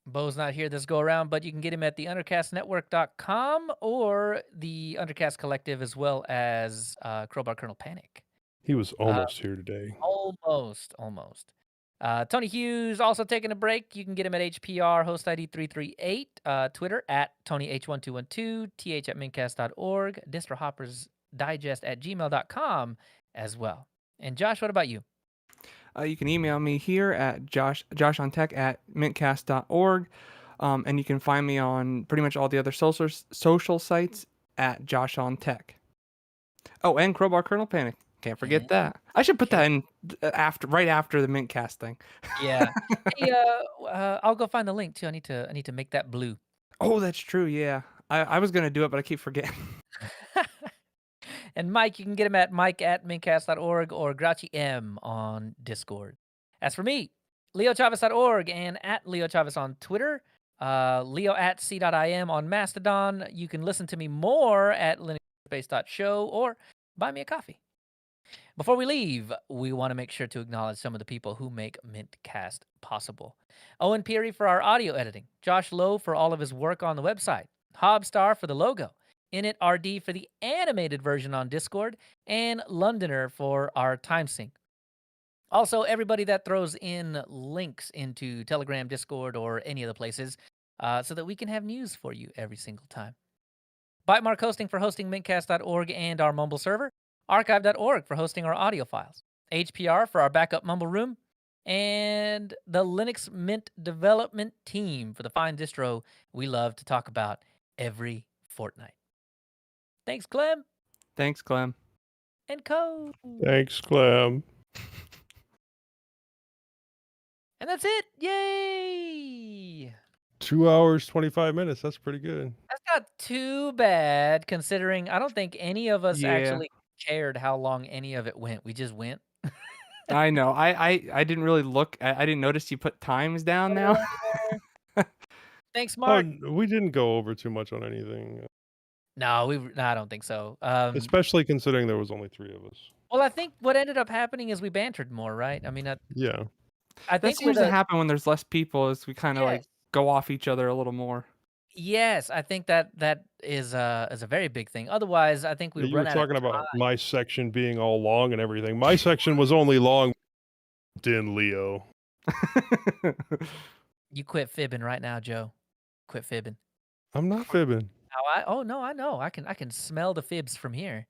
Bo's not here this go around, but you can get him at theundercastnetwork.com or the Undercast Collective, as well as Crowbar Kernel Panic. He was almost here today. Almost. Tony Hughes also taking a break. You can get him at HPR, host ID 338, Twitter at TonyH1212, th@mintcast.org, DistroHoppersDigest@gmail.com as well. And Josh, what about you? You can email me here at joshontech@mintcast.org. And you can find me on pretty much all the other social sites at Josh on Tech. Oh, and Crowbar Kernel Panic. Can't forget that. I should put that in right after the mintcast thing. Yeah. Hey, I'll go find the link too. I need to make that blue. Oh, that's true. Yeah, I was gonna do it, but I keep forgetting. And Mike, you can get him at mike@mintcast.org or Grouchy M on Discord. As for me, leochavez.org and at leochavez on Twitter, leo@c.im on Mastodon. You can listen to me more at linuxspace.show or buy me a coffee. Before we leave, we want to make sure to acknowledge some of the people who make mintCast possible. Owen Peary for our audio editing, Josh Lowe for all of his work on the website, Hobstar for the logo, InitRD for the animated version on Discord, and Londoner for our time sync. Also, everybody that throws in links into Telegram, Discord, or any of the places so that we can have news for you every single time. Bytemark Hosting for hosting mintcast.org and our Mumble server, archive.org for hosting our audio files, HPR for our backup Mumble room, and the Linux Mint development team for the fine distro we love to talk about every fortnight. Thanks, Clem. Thanks, Clem. And Code. Thanks, Clem. And that's it. Yay! 2 hours, 25 minutes. That's pretty good. That's not too bad, considering I don't think any of us actually cared how long any of it went. We just went. I know. I didn't really look. I didn't notice you put times down now. Thanks, Mark. We didn't go over too much on anything. No, I don't think so. Especially considering there was only 3 of us. Well, I think what ended up happening is we bantered more, right? I mean, Yeah. I That think seems with to a happen when there's less people, as we kind of like yes, go off each other a little more. yes, I think that is a very big thing. Otherwise, I think we Yeah, you were run out of talking about time. my section being all long and everything. My section was only long in Leo. You quit fibbing right now, Joe. Quit fibbing. I'm not fibbing. Oh no, I know. I can smell the fibs from here.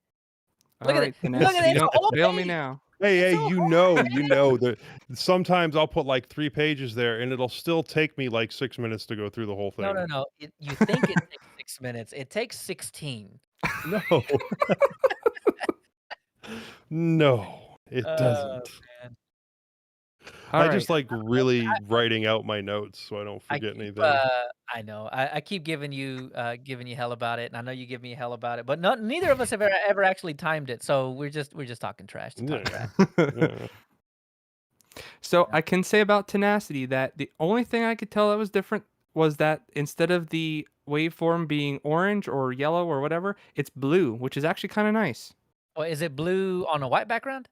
All Look at it. right, Look at tenacity. it. It's a Don't whole fail me page. now. Hey, It's hey, a whole you know that sometimes I'll put like 3 pages there and it'll still take me like 6 minutes to go through the whole No, thing. no, no. You think it takes 6 minutes. It takes 16. No. No, it Oh, doesn't. man. All I right. just like really writing out my notes so I don't I forget keep, anything. I know. I keep giving you hell about it, and I know you give me hell about it, but neither of us have ever actually timed it, so we're just talking trash to talk trash. Yeah. Yeah. So Yeah. I can say about tenacity that the only thing I could tell that was different was that instead of the waveform being orange or yellow or whatever, it's blue, which is actually kind of nice. Well, is it blue on a white background?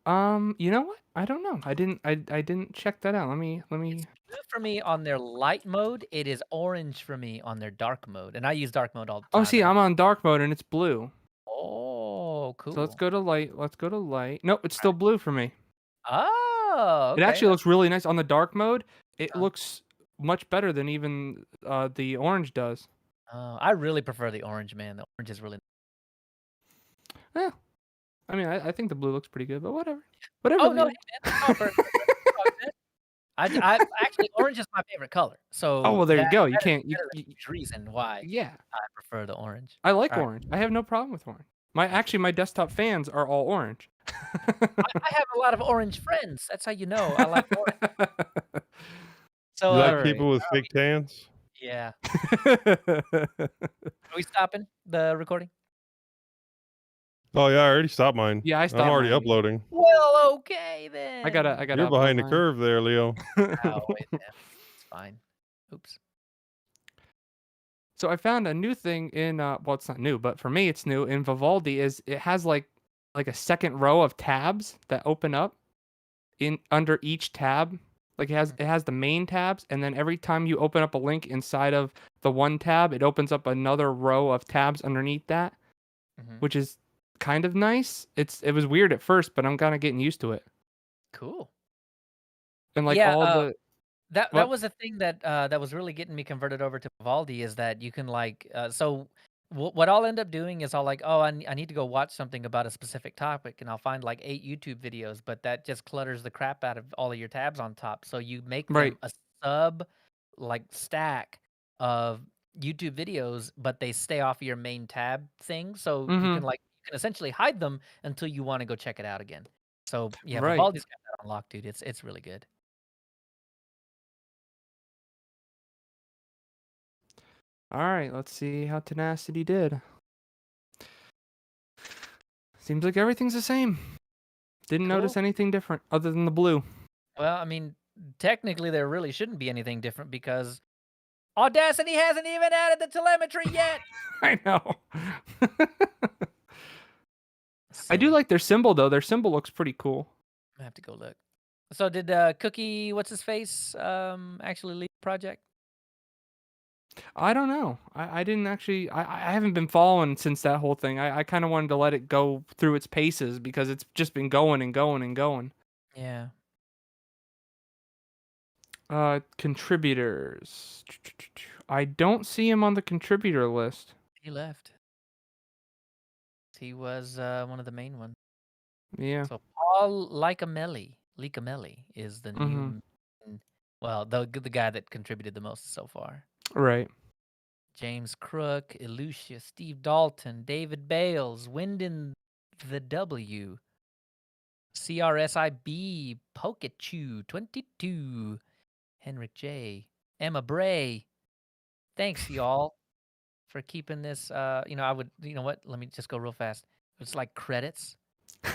You know what? I don't know. I didn't check that out. Let me It's blue for me on their light mode. It is orange for me on their dark mode, and I use dark mode all the Oh, time. see, I'm on dark mode and it's blue. Oh, So let's cool. go to light. Let's go to light. Nope, it's still blue for me. Oh, It okay. actually looks really nice on the dark mode. It Uh, looks much better than even the orange does. I really prefer the orange, man. The orange is really. Yeah. I mean, I think the blue looks pretty good, but whatever. Whatever, Oh no, hey Leo. man, that's all perfect. That's all good. I actually orange is my favorite color, Oh, so well, there you go. You that is can't. a huge reason why Yeah. I prefer the orange. I like All right. orange. I have no problem with orange. My desktop fans are all orange. I have a lot of orange friends. That's how you know I like orange. So, You All like right. people with fake tans? yeah. Are we stopping the recording? Oh yeah, I already stopped mine. Yeah, I I'm stopped already mine. uploading. Well, okay I then. gotta You're upload behind the mine. curve there, Leo. Oh, wait, yeah, it's fine. Oops. So I found a new thing in well, it's not new, but for me it's new in Vivaldi is it has like a second row of tabs that open up in under each tab. Like it has the main tabs, and then every time you open up a link inside of the one tab, it opens up another row of tabs underneath that, Mhm. which is kind of nice. It was weird at first, but I'm kind of getting used to it. Cool. And like Yeah, all the that what? was the thing that was really getting me converted over to Vivaldi is that you can like so what I'll end up doing is I'll like I need to go watch something about a specific topic and I'll find like 8 YouTube videos, but that just clutters the crap out of all of your tabs on top. So you make Right. them a sub like stack of YouTube videos, but they stay off your main tab thing. So Mm-hmm. you can essentially hide them until you want to go check it out again. So yeah, Right. Vivaldi's got that unlocked, dude. It's really good. All right, let's see how Tenacity did. Seems like everything's the same. Didn't notice Cool. anything different other than the blue. Well, I mean, technically, there really shouldn't be anything different because Audacity hasn't even added the telemetry yet. I know. I do Silly. like their symbol though. Their symbol looks pretty cool. I have to go look. So did Cookie, what's his face, actually leave the project? I don't know. I didn't actually. I haven't been following since that whole thing. I kind of wanted to let it go through its paces because it's just been going and going and going. Yeah. Contributors. I don't see him on the contributor list. He left. He was one of the main ones. Yeah. So Paul Licamelli is the Mm-hmm. well, the guy that contributed the most so far. Right. James Crook, Elucia, Steve Dalton, David Bales, Wyndon the W, CRSIB, Pokechoo, 22, Henrik J, Emma Bray. Thanks, y'all, for keeping this. You know what? Let me just go real fast. It's like credits in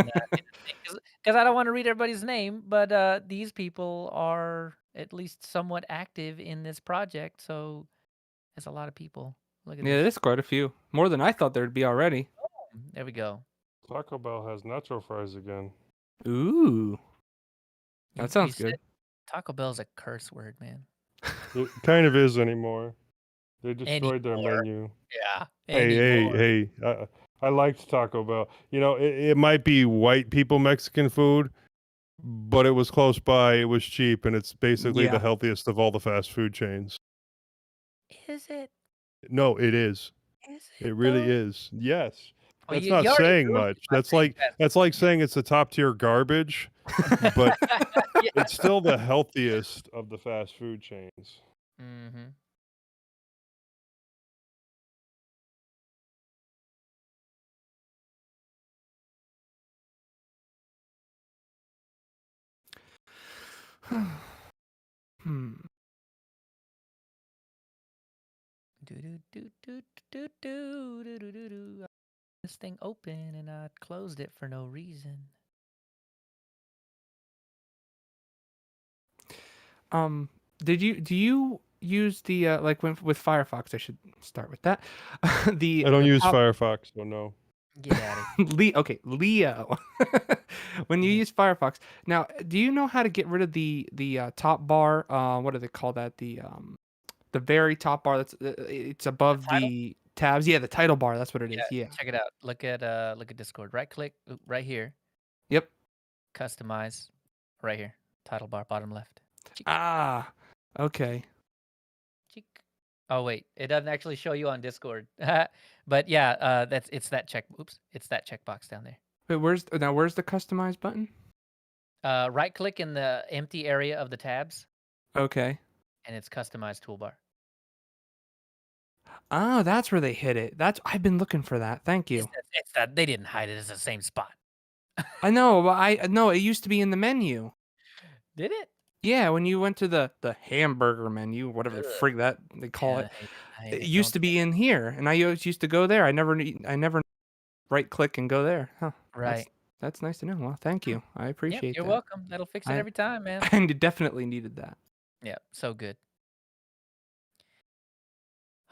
the thing because I don't want to read everybody's name, but these people are at least somewhat active in this project, so it's a lot of people. Look at Yeah, this. there's quite a few. More than I thought there'd be already. There we go. Taco Bell has nacho fries again. Ooh. That sounds said good. Taco Bell's a curse word, man. It kind of is anymore. They destroyed their Anymore. menu. Yeah. Hey, Anymore. I liked Taco Bell. You know, it might be white people Mexican food, but it was close by, it was cheap, and it's basically the Yeah. healthiest of all the fast food chains. Is it? No, it is. Is It it really though? is. Yes. Well, That's you not already saying ruined it much. by saying fast That's food like saying it's the top tier garbage, but chain. Yeah. it's still the healthiest of the fast food chains. Mm-hmm. Hmm. Do do do do do do do do do do. This thing open and I closed it for no reason. Do you use the like with Firefox? I should start with that. I don't the use top Firefox, so no. Get out of here. Okay, Leo. When you Yeah. use Firefox, now, do you know how to get rid of the top bar? What do they call that? The very top bar that's it's above Title? the tabs. Yeah, the title bar. That's what it Yeah. is. Yeah. Check it out. Look at Discord. Right click right here. Yep. Customize. Right here. Title bar bottom left. Cheek, Ah. Okay. cheek. Oh wait, it doesn't actually show you on Discord. But yeah, it's that check. Oops, it's that checkbox down there. Wait, where's the customize button? Right click in the empty area of the tabs, Okay. and it's customize toolbar. Oh, that's where they hit it. I've been looking for that. Thank you. It's that they didn't hide it. It's the same spot. I know, but I no, it used to be in the menu. Did it? Yeah, when you went to the hamburger menu, whatever the Ugh. frig that they call Yeah, it, I hate it it. used to be in here, and I always used to go there. I never right click and go there. Huh. Right. That's nice to know. Well, thank you. I Yep, appreciate you're that. welcome. That'll fix it I every time, man. I definitely needed that. Yeah, so good.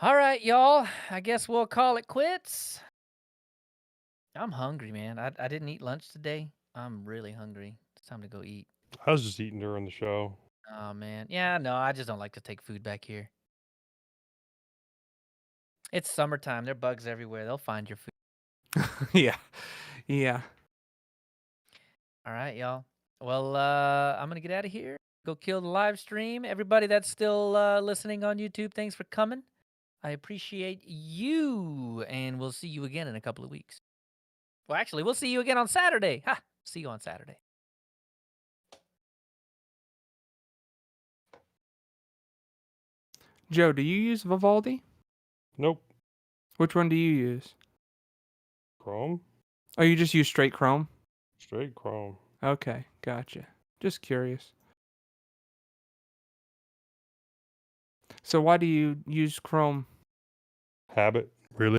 All right, y'all. I guess we'll call it quits. I'm hungry, man. I didn't eat lunch today. I'm really hungry. It's time to go eat. I was just eating during the show. Oh man. Yeah, no, I just don't like to take food back here. It's summertime. There are bugs everywhere. They'll find your food. Yeah. Yeah. All right, y'all. Well, I'm gonna get out of here. Go kill the live stream. Everybody that's still listening on YouTube, thanks for coming. I appreciate you, and we'll see you again in a couple of weeks. Well, actually, we'll see you again on Saturday. Ha! See you on Saturday. Joe, do you use Vivaldi? Nope. Which one do you use? Chrome? Oh, you just use straight Chrome? Straight Chrome. Okay, gotcha. Just curious. So why do you use Chrome? Habit.